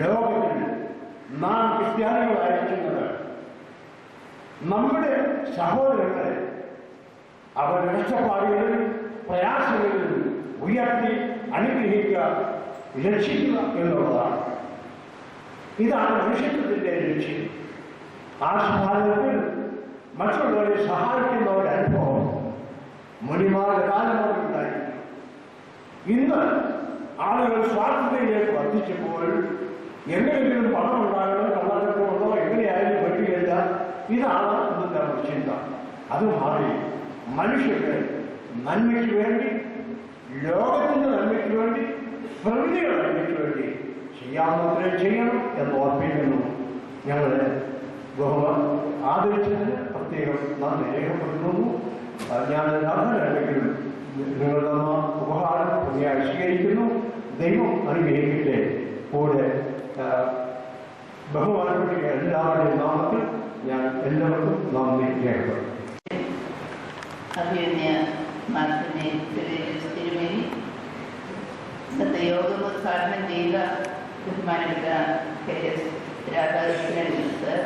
ലോകത്തിൽ നാം ക്രിസ്ത്യാനികളായിരിക്കുന്നത് നമ്മുടെ സഹോദരങ്ങളെ അവരുടെ കഷ്ടപ്പാടുകളിൽ പ്രയാസങ്ങളിൽ ഉയർത്തി അനുഗ്രഹിക്കുക, രക്ഷിക്കുക എന്നുള്ളതാണ്. ഇതാണ് മനുഷ്യത്വത്തിൻ്റെ ലക്ഷ്യം. ആ സഹായത്തിൽ മറ്റുള്ളവരെ സഹായിക്കുന്ന ഒരു അനുഭവം മുനിമാരുടെ കാലം ഉണ്ടായിരുന്നു. ഇന്ന് ആളുകൾ സ്വാർത്ഥതയിലേക്ക് വർദ്ധിച്ചപ്പോൾ എങ്ങനെയെങ്കിലും പണം ഉണ്ടാകണം, കള്ളക്കടത്തോ എങ്ങനെയായാലും പറ്റുകയില്ല. ഇതാണ് ഇന്നത്തെ ചിന്ത. അത് മാറി മനുഷ്യരുടെ നന്മയ്ക്ക് വേണ്ടി, ലോകത്തിന്റെ നന്മയ്ക്ക് വേണ്ടി, പ്രകൃതിയുടെ നന്മയ്ക്ക് വേണ്ടി ചെയ്യാവുന്നത്രേ ചെയ്യണം എന്ന് ഓർപ്പിക്കുന്നു. ഞങ്ങളെ ആദരിച്ചതിന് പ്രത്യേകം നന്ദി രേഖപ്പെടുത്തുന്നു. ഞാൻ അർഹനല്ലെങ്കിലും നിങ്ങൾ തന്ന ഉപഹാരം ഭംഗിയായി സ്വീകരിക്കുന്നു. ദൈവം അനുഗ്രഹിക്കട്ടെ. കൂടെ ബഹുമാനപ്പെട്ട എല്ലാവരുടെയും നാമത്തിൽ ഞാൻ എല്ലാവർക്കും നന്ദി രേഖപ്പെടുത്തുന്നു. അഭിനന്ദ മാർട്ടിനെ തിരുമേനി ഇന്നത്തെ യോഗം ഉദ്ഘാടനം ചെയ്ത ബഹുമാനപ്പെട്ട KS രാധാകൃഷ്ണൻ സർ,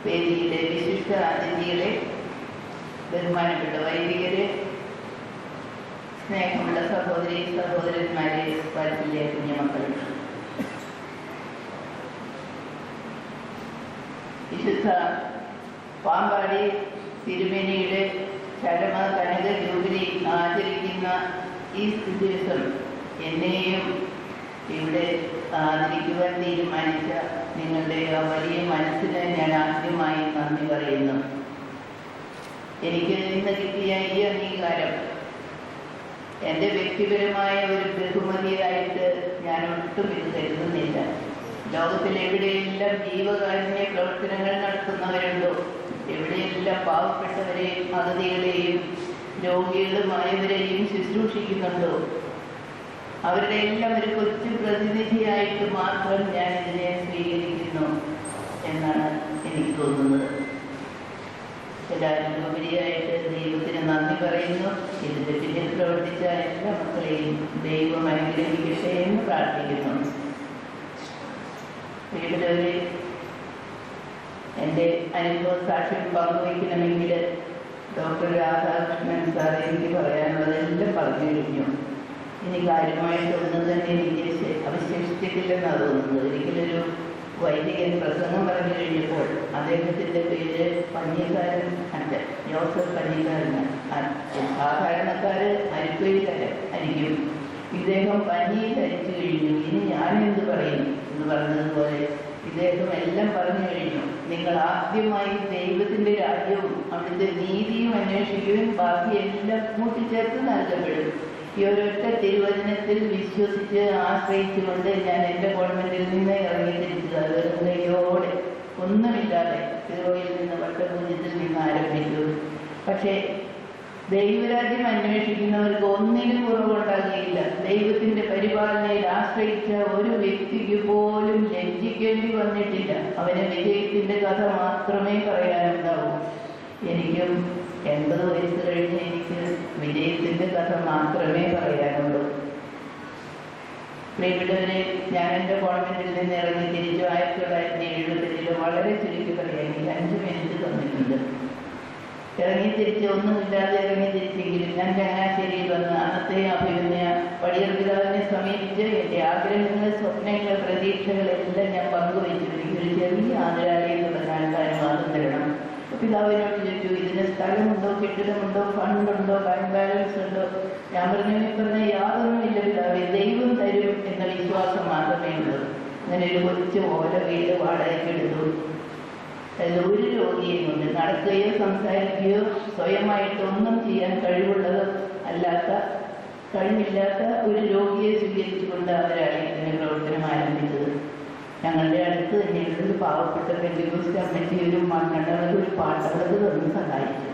വേദിയിലെ വിശിഷ്ട അതിഥികളെ, ബഹുമാനപ്പെട്ട വൈദികരെ, സ്നേഹമുള്ള സഹോദരി സഹോദരന്മാരെ, വയസ്സിലെ കുഞ്ഞുമക്കൾ, വിശുദ്ധ പാമ്പാടി തിരുമേനിയുടെ ചരമ കനക ജൂബിലി ആചരിക്കുന്ന ഈ ദിവസം എന്നെയും ഇവിടെ ആദരിക്കുവാൻ തീരുമാനിച്ച നിങ്ങളുടെ ആ വലിയ മനസ്സിന് ഞാൻ ആദ്യമായി നന്ദി പറയുന്നു. എനിക്ക് ഇന്ന് കിട്ടിയ ഈ അംഗീകാരം എൻ്റെ വ്യക്തിപരമായ ഒരു ബഹുമതിയായിട്ട് ഞാൻ ഒട്ടും ഇത് കരുതുന്നില്ല. ലോകത്തിൽ എവിടെയെല്ലാം ജീവകാരുണ്യ പ്രവർത്തനങ്ങൾ നടത്തുന്നവരുണ്ടോ, എവിടെയെല്ലാം പാവപ്പെട്ടവരെയും അഗതികളെയും രോഗികളുമായവരെയും ശുശ്രൂഷിക്കുന്നുണ്ടോ, അവരുടെ എല്ലാം ഒരു കൊച്ചു പ്രതിനിധിയായിട്ട് മാത്രം ഞാൻ ഇതിനെ സ്വീകരിക്കുന്നു എന്നാണ് എനിക്ക് തോന്നുന്നത്. എല്ലാവരും ഉപരിയായിട്ട് ദൈവത്തിന് നന്ദി പറയുന്നു. ഇതിൻ്റെ പിന്നിൽ പ്രവർത്തിച്ച എല്ലാ മക്കളെയും ദൈവം അനുഗ്രഹിക്കട്ടെ എന്ന് പ്രാർത്ഥിക്കുന്നു. പ്രിയപ്പെട്ടവരെ, എൻ്റെ അനുഭവ സാക്ഷ്യം പങ്കുവയ്ക്കണമെങ്കിൽ ഡോക്ടർ രാധാകൃഷ്ണൻ സാർ എനിക്ക് പറയാനുള്ളതെല്ലാം പറഞ്ഞു കഴിഞ്ഞു. ഇനി കാര്യമായിട്ടൊന്നും തന്നെ എനിക്ക് അവശേഷിച്ചിട്ടില്ലെന്നാണ് തോന്നുന്നത്. ഒരിക്കലൊരു വൈദികൻ പ്രസംഗം പറഞ്ഞു കഴിഞ്ഞപ്പോൾ അദ്ദേഹത്തിൻ്റെ പേര് പഞ്ഞിക്കാരൻ അല്ല, ജോസഫ് പഞ്ഞിക്കാരൻ. സാധാരണക്കാർ അരിപ്പയിലായിരിക്കും, ഇദ്ദേഹം പഞ്ഞിയിൽ അരിച്ചു കഴിഞ്ഞു, ഇനി ഞാനെന്ത് പറയും എന്ന് പറഞ്ഞതുപോലെ ഇദ്ദേഹം എല്ലാം പറഞ്ഞു കഴിഞ്ഞു. നിങ്ങൾ ആദ്യമായി ദൈവത്തിൻ്റെ രാജ്യവും അവിടുത്തെ നീതിയും അന്വേഷിക്കുകയും ബാക്കി എല്ലാം കൂട്ടിച്ചേർത്ത് നൽകപ്പെടും. ഈ ഒരൊറ്റ തിരുവചനത്തിൽ വിശ്വസിച്ച് ആശ്രയിച്ചുകൊണ്ട് ഞാൻ എൻ്റെ ഗവൺമെന്റിൽ നിന്ന് ഇറങ്ങിത്തിരിച്ചത് വെറുങ്കയോടെ ഒന്നുമില്ലാതെ തിരുവയിൽ നിന്ന് വട്ടപൂജ്യത്തിൽ നിന്ന് ആരംഭിച്ചു. പക്ഷേ ദൈവരാജ്യം അന്വേഷിക്കുന്നവർക്ക് ഒന്നിനും കുറവുണ്ടാകുകയില്ല. ദൈവത്തിന്റെ പരിപാലനയിൽ ആശ്രയിച്ച ഒരു വ്യക്തിക്ക് പോലും ലജ്ജിക്കേണ്ടി വന്നിട്ടില്ല. അവന് വിജയത്തിന്റെ കഥ മാത്രമേ പറയാനുണ്ടാവൂ. എനിക്കും 80 വയസ്സ് കഴിഞ്ഞ് എനിക്ക് വിജയത്തിന്റെ കഥ മാത്രമേ പറയാനുള്ളൂ. പ്രിയപ്പെട്ടവരെ, ഞാൻ എൻ്റെ ഗവൺമെന്റിൽ നിന്ന് ഇറങ്ങി തിരിച്ചു 1970 വളരെ ചുരുക്കി പറയാൻ 5 മിനിറ്റ് തന്നിട്ടുണ്ട്. ഇറങ്ങി തിരിച്ച് ഒന്നുമില്ലാതെ ഇറങ്ങി തിരിച്ചെങ്കിലും ഞാൻ ചങ്ങനാശ്ശേരിയിൽ വന്ന് അന്നത്തെ അഭിനന്ദ പടിയർപിതാവിനെ സമീപിച്ച് എൻ്റെ ആഗ്രഹങ്ങൾ, സ്വപ്നങ്ങൾ, പ്രതീക്ഷകളെല്ലാം ഞാൻ പങ്കുവച്ചു. എനിക്കൊരു ചെറിയ ആതുരാലയം തുടങ്ങാനുള്ള അനുവാദം തരണം. പിതാവിനോട് ചോദിച്ചു, ഇതിന് സ്ഥലമുണ്ടോ, കെട്ടിടമുണ്ടോ, ഫണ്ടുണ്ടോ, ബാങ്ക് ബാലൻസ് ഉണ്ടോ? ഞാൻ പറഞ്ഞ യാതൊന്നുമില്ല പിതാവേ, ദൈവം തരും എന്ന വിശ്വാസം മാത്രമേ ഉള്ളൂ. അങ്ങനെ ഒരു കൊച്ചു ഓല വീട് വാടകയ്ക്ക് എടുത്തു. അതിൽ ഒരു രോഗിയെ കൊണ്ട് നടക്കുകയോ സംസാരിക്കുകയോ സ്വയമായിട്ടൊന്നും ചെയ്യാൻ കഴിവില്ലാത്ത ഒരു രോഗിയെ സ്വീകരിച്ചുകൊണ്ട് ആതുരാലയത്തിന്റെ പ്രവർത്തനം ആരംഭിച്ചത്. ഞങ്ങളുടെ അടുത്ത് തന്നെയുള്ള ഒരു പാവപ്പെട്ട പെന്തിക്കോസ് കമ്മിറ്റി ഒരു മണ്ണെണ്ണ ഒരു പാട്ടവിളക്ക് തന്ന് സഹായിച്ചു.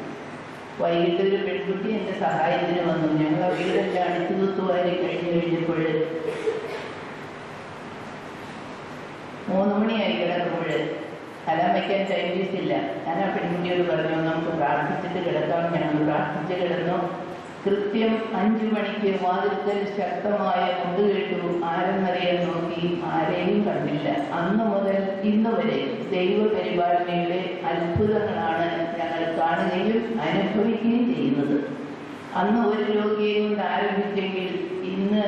വൈകിട്ട് ഒരു പെൺകുട്ടി എൻ്റെ സഹായത്തിന് വന്നു. ഞങ്ങൾ ആ വീടെല്ലാം അടിച്ചു തൂത്തുവാരി കഴിഞ്ഞപ്പോൾ 3 മണിയായി കിടക്കുമ്പോൾ അലാം വയ്ക്കാൻ ടൈം വേസ്റ്റില്ല. ഞാൻ ആ പെൺകുട്ടിയോട് പറഞ്ഞു, നമുക്ക് പ്രാർത്ഥിച്ചിട്ട് കിടക്കാം. ഞങ്ങൾ പ്രാർത്ഥിച്ച് കിടന്നു. കൃത്യം 5 മണിക്ക് വാതിൽക്കൽ ശക്തമായ മുണ്ട് കേട്ടു. ആരെന്നറിയാൻ നോക്കി, ആരെയും കണ്ടില്ല. അന്ന് മുതൽ ഇന്ന് വരെ ദൈവപരിപാലനയുടെ അത്ഭുതങ്ങളാണ് ഞങ്ങൾ കാണുകയും അനുഭവിക്കുകയും ചെയ്യുന്നത്. അന്ന് ഒരു രോഗിയെ കൊണ്ട് ആരംഭിച്ചെങ്കിൽ ഇന്ന്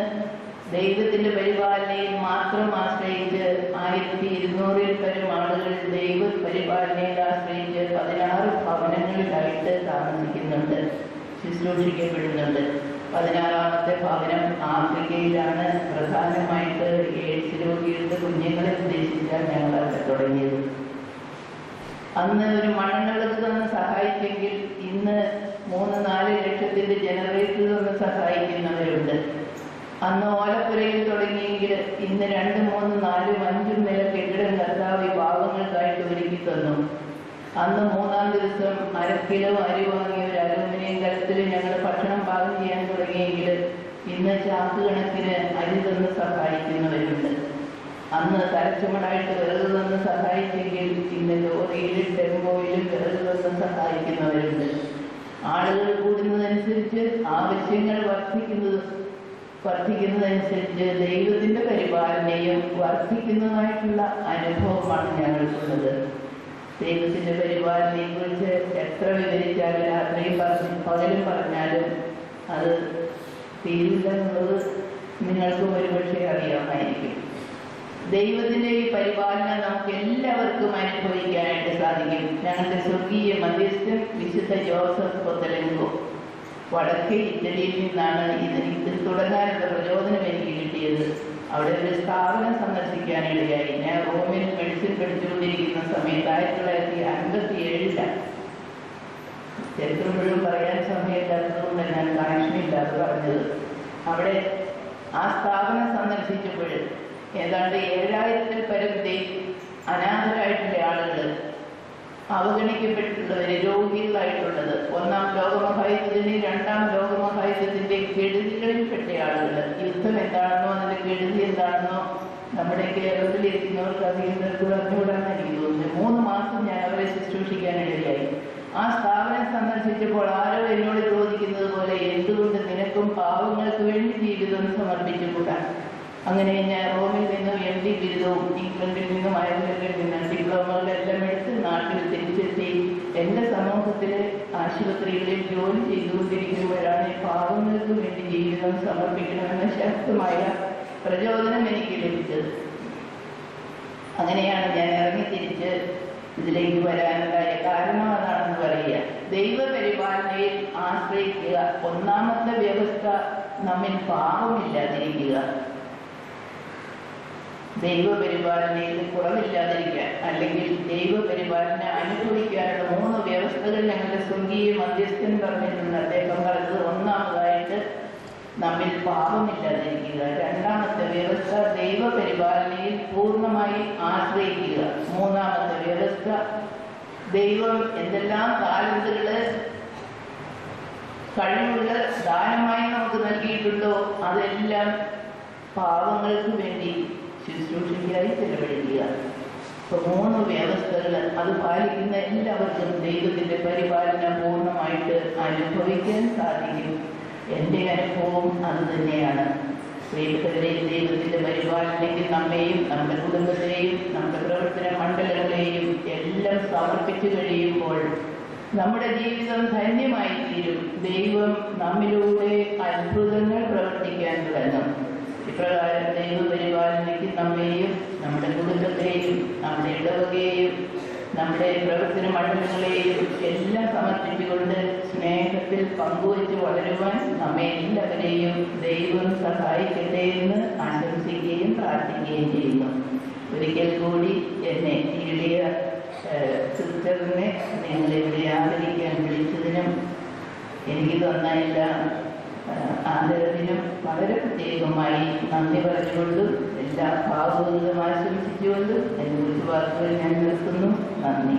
ദൈവത്തിന്റെ പരിപാലനയിൽ മാത്രം ആശ്രയിച്ച് 1200-ൽ പരം ആളുകൾ ദൈവ പരിപാലനയിൽ ആശ്രയിച്ച് 16 ഭവനങ്ങളിലായിട്ട് താമസിക്കുന്നുണ്ട്, ശുശ്രൂഷിക്കപ്പെടുന്നുണ്ട്. 16ാമത്തെ ഭവനം ആഫ്രിക്കയിലാണ്. പ്രധാനമായിട്ട് എയ്ഡ്സ് രോഗികളുടെ കുഞ്ഞുങ്ങളെ ഉദ്ദേശിച്ചാണ് ഞങ്ങൾ അവിടെ തുടങ്ങിയത്. അന്ന് ഒരു മണ്ണെണ്ണവിളക്ക് തന്ന് സഹായിച്ചെങ്കിൽ ഇന്ന് 3-4 ലക്ഷത്തിന്റെ ജനറേറ്റർ തന്ന് സഹായിക്കുന്നവരുണ്ട്. അന്ന് ഓലപ്പുരയിൽ തുടങ്ങിയെങ്കിൽ ഇന്ന് 2, 3, 4, 5 നില കെട്ടിടം കർത്താവ് പാവങ്ങൾക്കായിട്ട് ഒരുക്കി തന്നു. അന്ന് 3-ാം ദിവസം 1/2 കിലോ അരി വാങ്ങിയ ഒരു അലൂമിനിയം കലത്തിൽ ഞങ്ങൾ ഭക്ഷണം പാകം ചെയ്യാൻ തുടങ്ങിയെങ്കിൽ ഇന്ന് ചാക്ക് കണക്കിന് അരി തന്ന് സഹായിക്കുന്നവരുണ്ട്. അന്ന് തലച്ചുമടായിട്ട് വിറക് തന്ന് സഹായിച്ചെങ്കിൽ ഇന്ന് ലോറിയിലും ടെമ്പോയിലും വിറക് തന്ന് സഹായിക്കുന്നവരുണ്ട്. ആളുകൾ കൂടുന്നതനുസരിച്ച് ആവശ്യങ്ങൾ വർദ്ധിക്കുന്നതനുസരിച്ച് ദൈവത്തിന്റെ പരിപാലനയും വർദ്ധിക്കുന്നതായിട്ടുള്ള അനുഭവമാണ് ഞങ്ങൾക്കുള്ളത്. ദൈവത്തിന്റെ പരിപാലനയെ കുറിച്ച് എത്ര വിവരിച്ചാലും രാത്രിയും പകലും പറഞ്ഞാലും അത് തീരില്ല എന്നുള്ളത് നിങ്ങൾക്കും ഒരുപക്ഷെ അറിയാമായിരിക്കും. ദൈവത്തിന്റെ ഈ പരിപാലന നമുക്ക് എല്ലാവർക്കും അനുഭവിക്കാനായിട്ട് സാധിക്കും. ഞങ്ങളുടെ സ്വർഗീയ മധ്യസ്ഥൻ വിശുദ്ധ ജോസഫ് കൊത്തലങ്കോ വടക്കേ ഇറ്റലിയിൽ നിന്നാണ് ഇത് തുടങ്ങാനുള്ള പ്രചോദനം എനിക്ക് കിട്ടിയത്. അവിടെ ഒരു സ്ഥാപനം സന്ദർശിക്കാനിടയായി. ഞാൻ റോമിൽ മെഡിസിൻ പഠിച്ചുകൊണ്ടിരിക്കുന്ന സമയത്ത് 1957 ചരിത്രം മുഴുവൻ പറയാൻ സമയമില്ലാത്തതുകൊണ്ട് ഞാൻ കണക്ഷനില്ലാതെ പറഞ്ഞത്. അവിടെ ആ സ്ഥാപനം സന്ദർശിച്ചപ്പോൾ ഏതാണ്ട് 7000-ൽ പരം അനാഥരായിട്ടുള്ള ആളുകൾ, അവഗണിക്കപ്പെട്ടിട്ടുള്ളവര്, രോഗികളായിട്ടുള്ളത്, 1-ാം ലോകമഹായുദ്ധത്തിന് 2-ാം ലോകമഹായുദ്ധത്തിന്റെ കെടുതികളിൽപ്പെട്ട ആളുകൾ. യുദ്ധം എന്താണെന്നോ അതിന്റെ കെടുതി എന്താണെന്നോ നമ്മുടെ കേരളത്തിലിരിക്കുന്നവർക്ക് അധികം പേർക്ക് അറിഞ്ഞുകൂടാന്ന് എനിക്ക് തോന്നുന്നു. 3 മാസം ഞാൻ അവരെ ശുശ്രൂഷിക്കാനിടയായി. ആ സ്ഥാപനം സന്ദർശിച്ചപ്പോൾ ആരോ എന്നോട് ചോദിക്കുന്നത് പോലെ, എന്തുകൊണ്ട് നിനക്കും പാവങ്ങൾക്ക് വേണ്ടി ജീവിതം സമർപ്പിച്ചുകൂടാ? അങ്ങനെ ഞാൻ റോമിൽ നിന്നും MD ബിരുദവും ഇംഗ്ലണ്ടിൽ നിന്നും അയർലൻഡിൽ നിന്നും ഡിപ്ലോമകളെല്ലാം എടുത്ത് നാട്ടിൽ തിരിച്ചെത്തി എൻ്റെ സമൂഹത്തിലെ ആശുപത്രികളിൽ ജോലി ചെയ്തുകൊണ്ടിരിക്കുമ്പോഴാണ് പാവങ്ങൾക്ക് വേണ്ടി ജീവിതം സമർപ്പിക്കണമെന്ന ശക്തമായ പ്രചോദനം എനിക്ക് ലഭിച്ചത്. അങ്ങനെയാണ് ഞാൻ ഇറങ്ങിത്തിരിച്ച് ഇതിലേക്ക് വരാനുണ്ടായ കാരണം അതാണെന്ന് പറയുക. ദൈവപരിപാലനയിൽ ആശ്രയിക്കുക. 1-ാമത്തെ വ്യവസ്ഥ നമ്മിൽ പാപമില്ലാതിരിക്കുക. ദൈവപരിപാലനയിൽ കുറവില്ലാതിരിക്കാൻ, അല്ലെങ്കിൽ ദൈവപരിപാലന അനുഭവിക്കാനുള്ള 3 വ്യവസ്ഥകൾ ഞങ്ങളുടെ സ്വർഗീയ മധ്യസ്ഥൻ പറഞ്ഞിട്ടുണ്ട്. അദ്ദേഹം പറഞ്ഞത് 1-ാമതായിട്ട് നമ്മിൽ പാപമില്ലാതിരിക്കുക. 2-ാമത്തെ വ്യവസ്ഥ ദൈവപരിപാലനയിൽ പൂർണ്ണമായി ആശ്രയിക്കുക. 3-ാമത്തെ വ്യവസ്ഥ ദൈവം എന്തെല്ലാം താലന്തുകള് കഴിവുള്ള ദാനമായി നമുക്ക് നൽകിയിട്ടുണ്ടോ അതെല്ലാം പാവങ്ങൾക്ക് വേണ്ടി ശുശ്രൂഷയ്ക്കായി ചെലവഴിക്കുക. ഇപ്പൊ 3 വ്യവസ്ഥകൾ അത് പാലിക്കുന്ന എല്ലാവർക്കും ദൈവത്തിന്റെ പരിപാലന പൂർണ്ണമായിട്ട് അനുഭവിക്കാൻ സാധിക്കും. എൻ്റെ അനുഭവം അത് തന്നെയാണ്. പ്രിയപ്പെട്ടവരെ, ദൈവത്തിന്റെ പരിപാലനയ്ക്ക് നമ്മെയും നമ്മുടെ കുടുംബത്തെയും നമ്മുടെ പ്രവർത്തന മണ്ഡലങ്ങളെയും എല്ലാം സമർപ്പിച്ചു കഴിയുമ്പോൾ നമ്മുടെ ജീവിതം ധന്യമായി തീരും. ദൈവം നമ്മിലൂടെ അത്ഭുതങ്ങൾ പ്രവർത്തിക്കാൻ തുടങ്ങും. ഇപ്രകാരം ദൈവപരിപാലനയ്ക്ക് നമ്മെയും നമ്മുടെ കുടുംബത്തെയും നമ്മുടെ ഇടവകയെയും നമ്മുടെ പ്രവർത്തന മണ്ഡലങ്ങളെയും എല്ലാം സമർപ്പിച്ചുകൊണ്ട് സ്നേഹത്തിൽ പങ്കുവച്ച് വളരുവാൻ നമ്മെ എല്ലാവരെയും ദൈവം സഹായിക്കട്ടെ എന്ന് ആശംസിക്കുകയും പ്രാർത്ഥിക്കുകയും ചെയ്യുന്നു. ഒരിക്കൽ കൂടി എന്നെ ഈടിയ സിസ്റ്ററിനെ നിങ്ങളിവിടെ ആദരിക്കാൻ വിളിച്ചതിനും എനിക്ക് തന്ന എല്ലാ ആദരവിനും വളരെ പ്രത്യേകമായി നന്ദി പറഞ്ഞുകൊണ്ടും എല്ലാ ഭാഗവതം ആശംസിച്ചുകൊണ്ടും എന്നെ കുറിച്ച് വാക്കുകൾ ഞാൻ നിർത്തുന്നു. നന്ദി.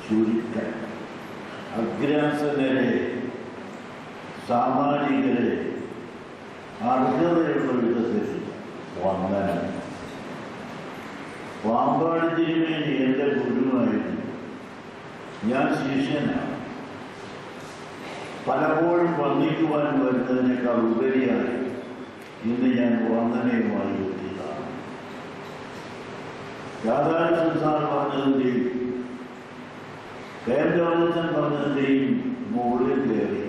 ചുരുക്കം അഗ്രാസകരെ സാമാജികരെ അർഹതയുള്ള വിധത്തിൽ വന്ദനം. പാമ്പാടി തിരുമേനി എൻ്റെ ഗുരുവായിരുന്നു. ഞാൻ ശിഷ്യനാണ്. പലപ്പോഴും വന്ദിക്കുവാൻ വരുന്നതിനേക്കാൾ ഉപരിയായി ഇന്ന് ഞാൻ വന്ദനയുമായി എത്തിയതാണ്. രാധാകൃഷ്ണൻ സാർ പറഞ്ഞതിൻ്റെയും കേന്ദ്രവലച്ചൻ പറഞ്ഞതിൻ്റെയും മുകളിൽ കയറി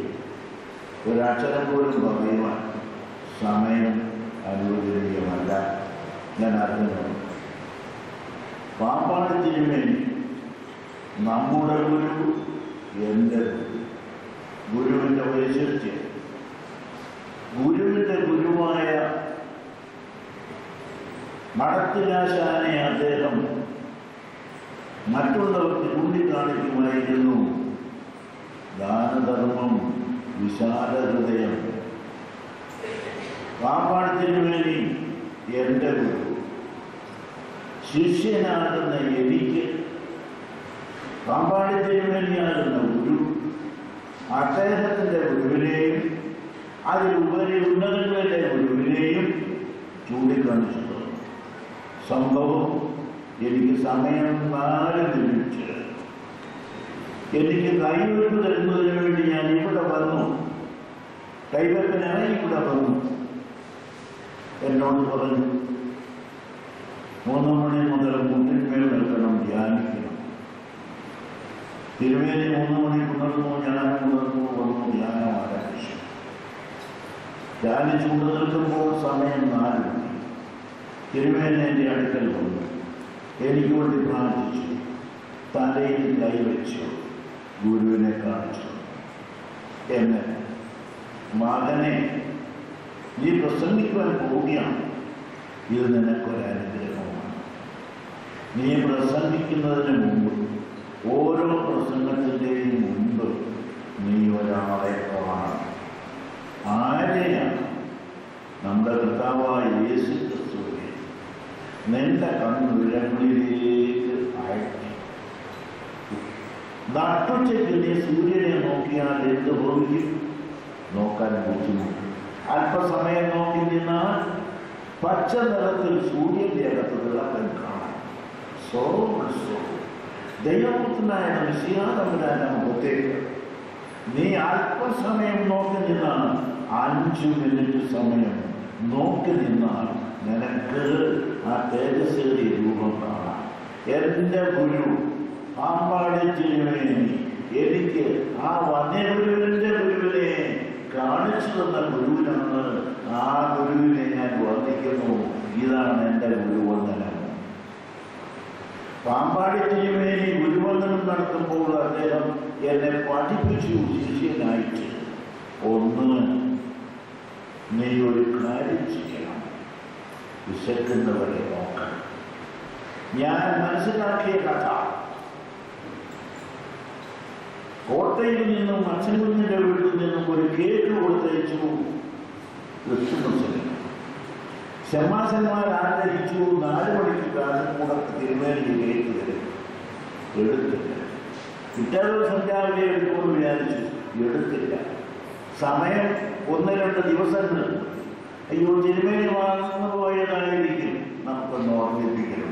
ഒരക്ഷരം പോലും പറയുവാൻ സമയം അനുവദനീയമല്ല. ഞാൻ അറിഞ്ഞു. പാമ്പാടി തിരുമേനി നമ്മുടെ ഗുരു, എൻ്റെ ഗുരുവിൻ്റെ വൈശിഷ്ട്യം, ഗുരുവിൻ്റെ ഗുരുവായ മഠത്തിലാശാനെ അദ്ദേഹം മറ്റുള്ളവർക്ക് ചൂണ്ടിക്കാണിക്കുമായിരുന്നു. ദാനധർമ്മം, വിശാല ഹൃദയം. പാമ്പാടി തിരുമേനി എൻ്റെ ഗുരു. ശിഷ്യനാകുന്ന എനിക്ക് പാമ്പാടി തിരുമേനിയാകുന്ന ഗുരു അദ്ദേഹത്തിൻ്റെ ഗുരുവിനെയും അതിലുപരി ഉന്നതങ്ങളുടെ ഗുരുവിനെയും ചൂണ്ടിക്കാണിച്ചു. സംഭവം എനിക്ക് സമയം 4 മിനിറ്റ്. എനിക്ക് കൈവെപ്പ് തരുന്നതിന് വേണ്ടി ഞാൻ ഇവിടെ വന്നു. കൈവെപ്പിനായി ഇവിടെ വന്നു. എന്നോട് പറഞ്ഞു, 3 മണി മുതൽ മുന്നിന്മേൽ നിൽക്കണം, ധ്യാനിക്കണം. തിരുമേനി 3 മണി ഉണർന്നു, ഞാൻ ഉണർന്നു, വന്നു, ധ്യാനം ആരംഭിച്ചു. ധ്യാനിച്ചുകൊണ്ട് നിൽക്കുമ്പോൾ സമയം 4 മണി. തിരുമേനി എൻ്റെ അടുക്കൽ വന്നു. എനിക്ക് വേണ്ടി പ്രാർത്ഥിച്ചു. തലയിൽ കൈവച്ചു. ഗുരുവിനെ കാണിച്ചു. എന്നെ, മകനെ, നീ പ്രസംഗിക്കുവാൻ പോവുകയാണ്. ഇത് നിനക്കൊരനുഗ്രഹമാണ്. നീ പ്രസംഗിക്കുന്നതിന് മുമ്പ്, ഓരോ പ്രസംഗത്തിൻ്റെയും മുമ്പ് നീ ഒരാളെ കാണണം. ആരെയാണ്? നമ്മുടെ കർത്താവായ യേശു ക്രിസ്തുവിനെ നിന്റെ കണ്ണുവിരങ്ങളിലേക്ക് അയച്ചു. നട്ടുച്ചയ്ക്ക് നീ സൂര്യനെ നോക്കിയാൽ എന്ത് ഭവിക്കും? നോക്കാൻ ബുദ്ധിമുട്ട്. അല്പസമയം നോക്കി നിന്നാൽ പച്ച നിറത്തിൽ സൂര്യന്റെ അകത്ത് തിളക്കം കാണാം. ദൈവപുത്രനായ മിശിഹാതമ്പുരാന്റെ മുഖത്തേക്ക് നീ അല്പസമയം നോക്കി നിന്നാൽ, 5 മിനിറ്റ് സമയം നോക്കി നിന്നാൽ നിനക്ക് ആ തേജസ്സേറിയ രൂപം കാണാം. എൻ്റെ ഗുരു പാമ്പാടി തിരുമേനി എനിക്ക് ആ വന്യഗുരുവിൻ്റെ ഗുരുവിനെ കാണിച്ചു തന്ന ഗുരുവിനാണ്. ആ ഗുരുവിനെ ഞാൻ വന്ദിക്കുന്നു. ഇതാണ് എൻ്റെ ഗുരുവന്ദനം. പാമ്പാടി തിരുമേനി ഗുരുവന്ദനം നടത്തുമ്പോൾ അദ്ദേഹം എന്നെ പഠിപ്പിച്ചു, ശിഷ്യനായിട്ട്. 1, നീ ഒരു കാര്യം ചെയ്യണം, വിശക്കുന്നവരെ നോക്കണം. ഞാൻ മനസ്സിലാക്കിയ കഥ, കോട്ടയിൽ നിന്നും അച്ഛൻകുഞ്ഞിൻ്റെ വീട്ടിൽ നിന്നും ഒരു കേക്ക് കൊടുത്തയച്ചു. ക്രിസ്തുമസിന് ക്ഷമാശന്മാർ ആഗ്രഹിച്ചു. 4 മണിക്ക് കാസർഗോഡത്ത് തിരുമേനി കേക്ക് തരും. എടുത്തില്ല. പിറ്റേ ദിവസം രാവിലെ എടുക്കുമ്പോൾ വിചാരിച്ചു, എടുത്തില്ല. സമയം 1-2 ദിവസങ്ങൾ. അയ്യോ, തിരുമേനി വാങ്ങുന്നു പോയതായിരിക്കും, നമുക്കൊന്ന് ഓർമ്മിപ്പിക്കണം.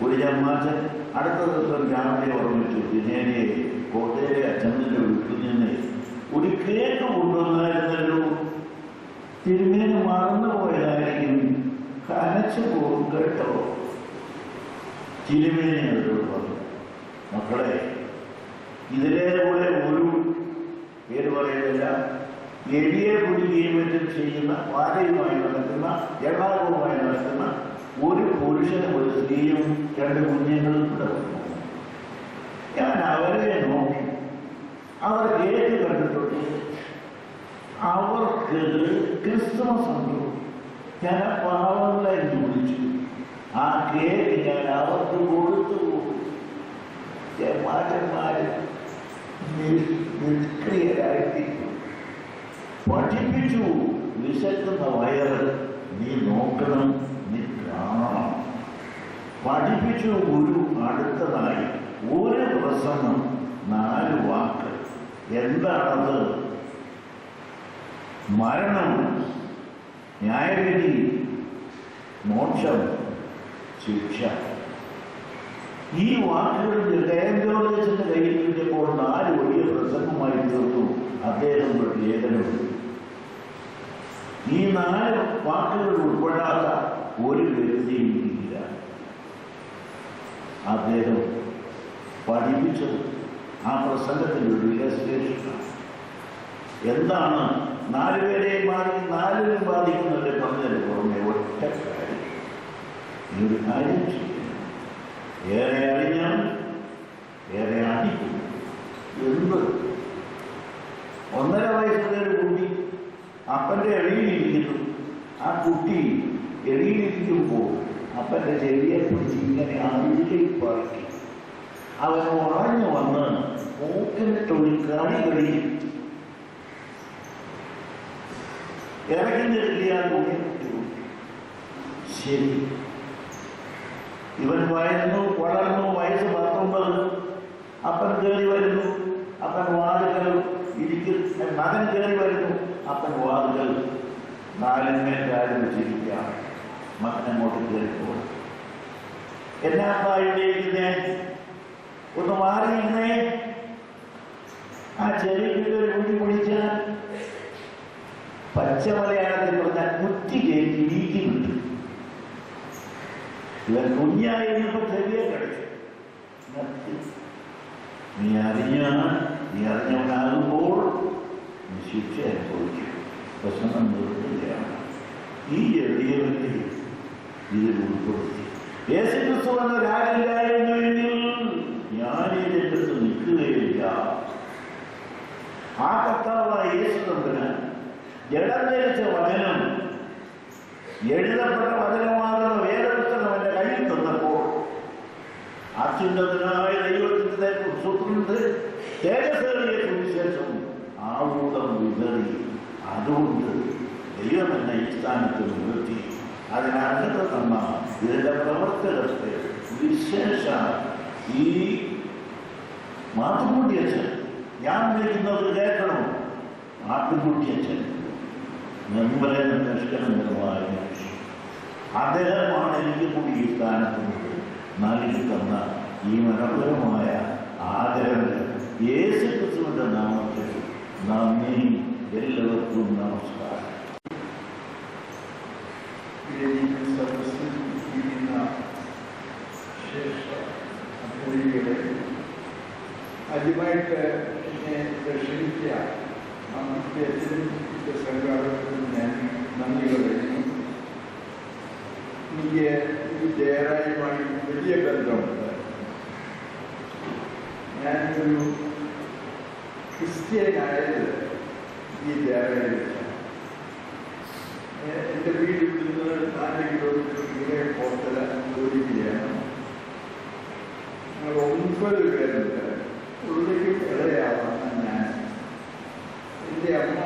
ഒരു ചമ്മാച്ചൻ അടുത്ത ദിവസം രാവിലെ ഓർമ്മിച്ചു, തിരുമേനിയെ കോട്ടയിലെ അച്ഛൻ്റെ വീട്ടിൽ നിന്ന് ഒരു കേക്ക് കൊണ്ടുവന്നായിരുന്നല്ലോ, തിരുമേനി മറന്നുപോയതായിരിക്കും, കനച്ചു പോകും കേട്ടോ. തിരുമേനി അവരോട് പറഞ്ഞു, മക്കളെ, ഇതിലേറെ ഒരു പേര് പറയുന്നില്ല, എലിയെ പിടിക്കുകയും മറ്റും ചെയ്യുന്ന വാരയുമായി നടക്കുന്ന എണ്ണാകവുമായി നടക്കുന്ന ഒരു പുരുഷനും ഒരു സ്ത്രീയും 2 കുഞ്ഞുങ്ങളും കൂടെ വന്നു. ഞാൻ അവരെ നോക്കി, അവർ കേക്ക് കണ്ടിട്ടുണ്ട്. അവർക്ക് ക്രിസ്തുമസ് ഉണ്ട്. ഞാൻ പാവങ്ങളെ വിളിച്ചു. ആ കേക്ക് ഞാൻ അവർക്ക് കൊടുത്തു. മാറ്റന്മാര് നിഷ്ക്രിയരായിട്ടിരിക്കും. പഠിപ്പിച്ചു. വിശക്കുന്ന വയറ് നീ നോക്കണം, നീ കാണണം. പഠിപ്പിച്ചു ഗുരു. അടുത്തതായി ഒരു പ്രസംഗം 4 വാക്ക്. എന്താണത്? മരണം, ന്യായവിധി, മോക്ഷം, ശിക്ഷ. ഈ വാക്കുകൾ ജയന്തോളേശന്റെ കയ്യിൽ കിട്ടിയപ്പോൾ 4 വലിയ പ്രസംഗമായി തീർന്നു. അദ്ദേഹം ഒരു ലേഖനം. ഈ 4 വാക്കുകൾ ഉൾപ്പെടാത്ത ഒരു വ്യക്തിയും ഇല്ല. അദ്ദേഹം പഠിപ്പിച്ചത് ആ പ്രസംഗത്തിൻ്റെ ഒരു ഇലസ്ട്രേഷനാണ്. എന്താണ് 4 പേരെയും മാറി 4നും ബാധിക്കുന്നവരെ പറഞ്ഞതിന് പുറമെ ഒറ്റ കാര്യം, ഈ ഒരു കാര്യം ചെയ്യുന്നു. ഏറെ അറിഞ്ഞാൽ ഏറെ അടിക്കും. എന്ത് 1.5 വയസ്സുള്ള ഒരു കുട്ടി അപ്പൻ്റെ എളിയിലിരിക്കുന്നു. ആ കുട്ടി എളിയിലിരിക്കുമ്പോൾ അപ്പൻ്റെ ചെവിയെ പിടിച്ച് ഇങ്ങനെ അടിയിലേക്ക് പറക്കി. അവൻ ഉറഞ്ഞു വന്ന് മൂക്കിൻ്റെ ഒരു കടി കഴിയും. ഇറങ്ങി നിർത്തിയാൽ കുട്ടി. ശരി, ഇവൻ വളർന്നു. വയസ്സ് 19. അപ്പൻ കയറി വരുന്നു. അപ്പൻ വാതുകൾ ഇരിക്കുന്നു. മകൻ കയറി വരുന്നു. അപ്പൻ വാതുകൾ 4 കാര്യം വെച്ചിരിക്കാം. മകൻ അങ്ങോട്ട് കയറി പോകും. എന്നാ ഇവിടെ ഒന്ന് മാറിയിരുന്നേ. ആ ചെറിയ ഒരു കുട്ടി പിടിച്ചാൽ പച്ച മലയാളത്തിൽ പറഞ്ഞാൽ കുത്തി കയറ്റി വീട്ടി വിട്ടു. ഇവൻ കുഞ്ഞായിരുന്നപ്പോൾ ചെറിയ കിടച്ചു. നീ അറിഞ്ഞവനാകുമ്പോൾ നീ ശിക്ഷ അനുഭവിക്കും. പ്രശ്നം നിർത്തുകയാണ്. ഈ എളിയവന്റെ ഇതിൽ ഉൾപ്പെടുത്തി. യേശുക്രിസ്തു എന്ന രാജില്ലായിരുന്നുവെങ്കിൽ ഞാൻ ഈ രംഗത്ത് നിൽക്കുകയില്ല. ആ കർത്താവായ യേശു തമ്പുരാൻ ജഡം ധരിച്ച വചനം, എഴുതപ്പെട്ട വചനമാകുന്ന വേദപുസ്തകം എന്റെ കയ്യിൽ തന്നപ്പോൾ അത്യുന്നതനായ ദൈവത്തിന്റെ സുഹൃത്ത് തേജസ്സേറിയ സുവിശേഷം ആവൂതം വിതറി. അതുകൊണ്ട് ദൈവം എന്നെ ഈ സ്ഥാനത്ത് നിർത്തി. അതിനകത്ത് തന്ന ഇതിന്റെ പ്രവർത്തകർക്ക് വിശേഷ ഈ മാത്തുക്കുട്ടിയച്ഛൻ, ഞാൻ വിളിക്കുന്നത് കേൾക്കണം. മാത്തുക്കുട്ടിയച്ഛൻ മെമ്പറെ നിഷ്കലങ്കരമായ അദ്ദേഹമാണ് എനിക്ക് കൂടി ഈ സ്ഥാനത്ത് നൽകി തന്ന ഈ മനോഹരമായ ആദരവ്. യേശുക്രിസ്തുവിന്റെ നാമത്തിൽ നന്ദി. എല്ലാവർക്കും നമസ്കാരം. ആദ്യമായിട്ട് എന്നെ ക്ഷണിക്കുക നമ്മുടെ സംഘാടകത്തിന് ഞാൻ നന്ദി പറയുന്നു. എനിക്ക് ഈ ജയറായുമായി വലിയ ബന്ധമുണ്ട്. ഞാനൊരു ക്രിസ്ത്യനായത് ഈ ജയറായി വെച്ചാണ്. എൻ്റെ വീട്ടിൽ നിന്ന് 4 കിലോമീറ്റർ ദൂരെ പുറത്തല ജോലി ചെയ്യണം. ഞങ്ങൾ 9 പേരുണ്ട്. ഉള്ളിലേക്ക് ഇളയാവാണ് ഞാൻ. എൻ്റെ അമ്മ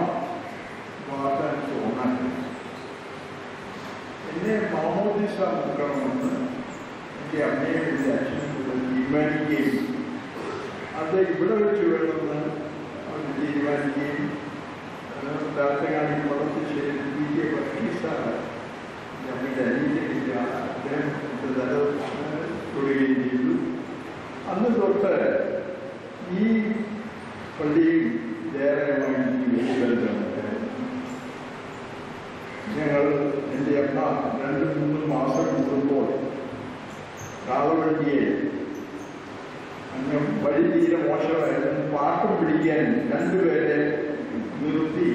വാർത്താൻ തോന്നാണ്. എന്നെ മാമോദിസ നോക്കണമെന്ന് എൻ്റെ അമ്മയെ എൻ്റെ അച്ഛനെ കൂടെ തീരുമാനിക്കുകയും അത് ഇവിടെ വെച്ച് വേണമെന്ന് അവർ തീരുമാനിക്കുകയും താത്തകാണി വളർത്തുശേരി വലിയ വർഗീസാണ് ഞങ്ങളുടെ അനിയനില്ല. അദ്ദേഹം തല തൊടുകയും ചെയ്തു. അന്ന് തൊട്ട് ഈ പള്ളിയിൽ ധാരാളമായി വലിയ ബന്ധമുണ്ടായിരുന്നു. ഞങ്ങൾ എൻ്റെ അമ്മ 2-3 മാസം കൂടുമ്പോൾ കാളവണ്ടിയെ വഴി തീരെ മോശമായിരുന്നു. പാട്ടും പിടിക്കാൻ രണ്ടുപേരെ നിർത്തി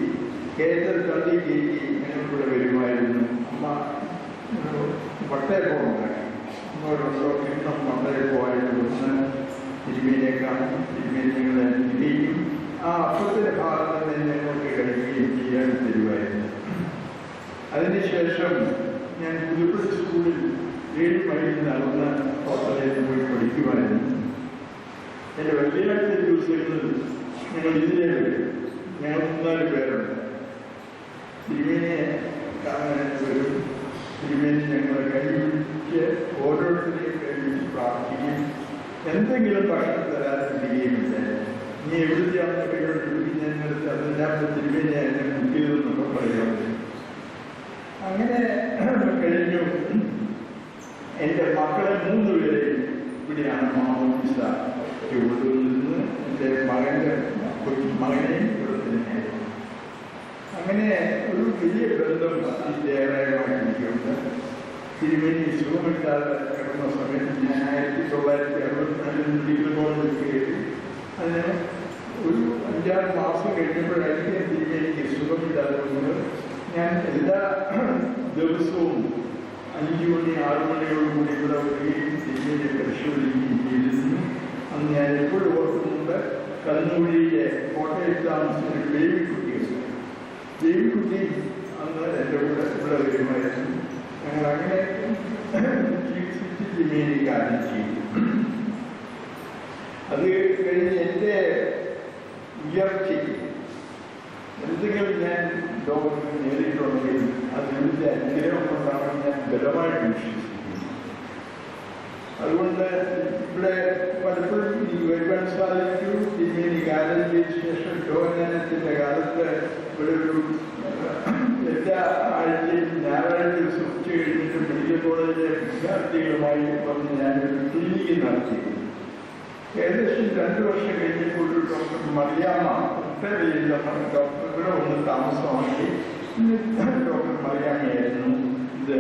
കേറ്റർ തള്ളി കയറ്റി ഞങ്ങളിവിടെ വരുമായിരുന്നു. അമ്മ വട്ടയപ്പമുണ്ടാക്കി. ഒന്നോരുണ്ടോ കിണ്ണം വട്ടയപ്പമായിട്ട് ഒന്ന് തിരുമേനിയെ കാണും, തിരുമേനികളെ തിരിയും. ആ അപ്പത്തിൻ്റെ ഭാഗം തന്നെ ഞങ്ങൾക്ക് കഴിക്കുകയും ചെയ്യാൻ തരുമായിരുന്നു. അതിനുശേഷം ഞാൻ പുതുപ്പള്ളി സ്കൂളിൽ 7 മൈൽ നടന്ന് ഹോട്ടലിൽ പോയി പഠിക്കുമായിരുന്നു. എൻ്റെ വെള്ളിയാഴ്ച ദിവസങ്ങളിൽ ഞങ്ങൾ ഇതിലേ വരും. ഞങ്ങൾ 3-4 പേരുണ്ട്. തിരുമേനിയെ കാണാനായിട്ട് വരും. തിരുമേനി ഞങ്ങളെ കൈപിടിച്ച് ഓരോരുത്തരെയും കൈപിടിച്ച് പ്രാർത്ഥിക്കും. എന്തെങ്കിലും ഭക്ഷണം തരാതിരിക്കുകയുമില്ല. നീ എവിടുത്തെയാണെന്ന് കൈയോട് ചോദിക്കുന്നതിനടുത്ത് അതെല്ലാം തിരുമേനിയെ എന്നെ മുക്കിയതെന്നൊക്കെ പറയുന്നത്. അങ്ങനെ കഴിഞ്ഞു. എൻ്റെ മക്കളെ 3 പേരെ ഇവിടെയാണ് മാമോദിസ കൊണ്ടുവന്നിരുന്നത്. എൻ്റെ മകനെയും ഇവിടെ തന്നെയായിരുന്നു. അങ്ങനെ ഒരു വലിയ ബന്ധം അതിഥേയമായിട്ടുണ്ട്. തിരുമേനി സുഖമില്ലാതെ കിടന്ന സമയത്ത് ഞാൻ 1964 മെഡിക്കൽ കോളേജിൽ കയറി. അതിന് ഒരു 5-6 മാസം കഴിഞ്ഞപ്പോഴായിരിക്കും തിരുമേനിക്ക് സുഖമില്ലാതെ വന്നത്. ഞാൻ എല്ലാ ദിവസവും 5 മണി 6 മണിയോടുകൂടി ഇവിടെ വരികയും തിരുമേനിയെ പരിശോധിക്കുകയും ചെയ്തിരുന്നു. അന്ന് ഞാൻ എപ്പോഴും ഓർക്കുന്നുണ്ട്, കണ്ണൂരിലെ കോട്ടയത്ത് താമസിച്ച ദേവിക്കുട്ടിയുണ്ട്. ദേവിക്കുട്ടി അന്ന് എൻ്റെ കൂടെ ഇവിടെ വരുമായിരുന്നു. ഞങ്ങൾ അങ്ങനെ ചികിത്സിച്ച് തിരുമേനി കാര്യം ചെയ്തു. അത് കഴിഞ്ഞ് എൻ്റെ ഉയർച്ചയ്ക്ക് എന്തെങ്കിലും ഞാൻ ലോകത്തിൽ നേടിയിട്ടുണ്ടെങ്കിൽ അത് എൻ്റെ അനുഗ്രഹം കൊണ്ടാണ് ഞാൻ ബലമായിട്ട് വിശ്വസിക്കുന്നത്. അതുകൊണ്ട് ഇവിടെ പലപ്പോഴും വരുവാൻ സാധിച്ചു. തിരുമേനി കാലം ചെയ്ത ശേഷം യോഗജ്ഞാനത്തിൻ്റെ കാലത്ത് ഇവിടെ ഒരു എല്ലാ ആഴ്ചയും ഞായറാഴ്ച ദിവസം ഉച്ച കഴിഞ്ഞിട്ട് മെഡിക്കൽ കോളേജിലെ വിദ്യാർത്ഥികളുമായി വന്ന് ഞാനൊരു ക്ലിനിക്ക് നടത്തിയിരുന്നു. ഏകദേശം 2 വർഷം കഴിഞ്ഞപ്പോൾ ഡോക്ടർ മറിയാമ്മ ഡോക്ടർ ഇവിടെ ഒന്ന് താമസമാക്കി. ഡോക്ടർ മറിയാമ്മയായിരുന്നു ഇത്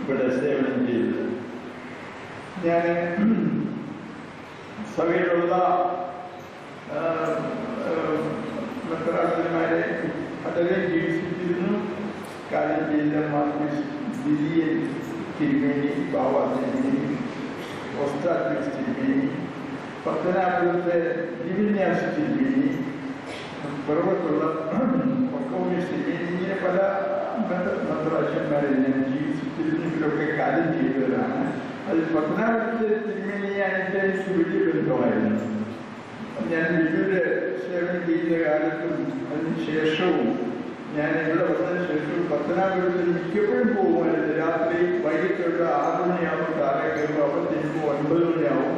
ഇവിടെ സേവനം ചെയ്തത്. ഞാൻ സഭയിലുള്ള മെത്രാന്മാരെ പലരെയും ചികിത്സിച്ചിരുന്നു. കാര്യം ചെയ്ത മാർക്കിസ് ദിദിയൻ തിരുമേനി, ബാബ തിരുമേനി, ഓസ്റ്റാറ്റിക്സ് തിരുമേനി, പത്തനാപുരത്തെ ദിവിന്യാസ് തിരുമേനി, പുറത്തുള്ള പക്കോമിസ് തിരുമേനി, ഇങ്ങനെ പല മെത്രാന്മാരെ ഞാൻ ചികിത്സിച്ചിരുന്നെങ്കിലൊക്കെ കാര്യം ചെയ്തവരാണ്. അതിൽ പത്തനാപുരത്തെ തിരുമേനിയായിട്ട് എനിക്ക് വലിയ ബന്ധമായിരുന്നു. ഞാൻ വിവിധ സേവനം ചെയ്ത കാലത്തും അതിനുശേഷവും ഞാൻ ഇവിടെ വന്നതിന് ശേഷവും പത്തനാപുരത്തിൽ മിക്കപ്പോഴും പോകുമായിരുന്നു. രാത്രി വൈകിട്ടുള്ള 6 മണിയാവും താഴെ കയറുമ്പോൾ അവിടെ ചെല്ലുമ്പോൾ 9 മണിയാവും,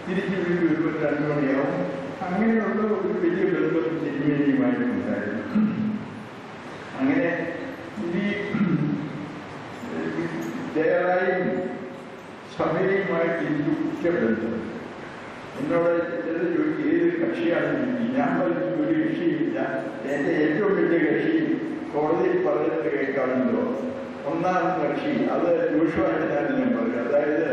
തിരിച്ച് വീട്ടിൽ വരുമ്പോൾ 2 മണിയാവും. അങ്ങനെയുള്ള ഒരു വലിയ ബന്ധം തിരുമേനിയുമായിട്ടുണ്ടായിരുന്നു. അങ്ങനെ ഈ ദയറായും സഭയുമായിട്ട് എനിക്ക് ഉച്ച ബന്ധം. എന്നോട് ചിലർ ചോദിക്കും ഏത് കക്ഷിയാണ്. ഞാൻ പറഞ്ഞു ഒരു കക്ഷിയില്ല. എൻ്റെ ഏറ്റവും വലിയ കക്ഷി കോടതിയിൽ പറഞ്ഞിട്ട് കേൾക്കാറുണ്ടോ, 1-ാം കക്ഷി അത് ജോഷുവായിട്ടാണ് ഞാൻ പറഞ്ഞു. അതായത്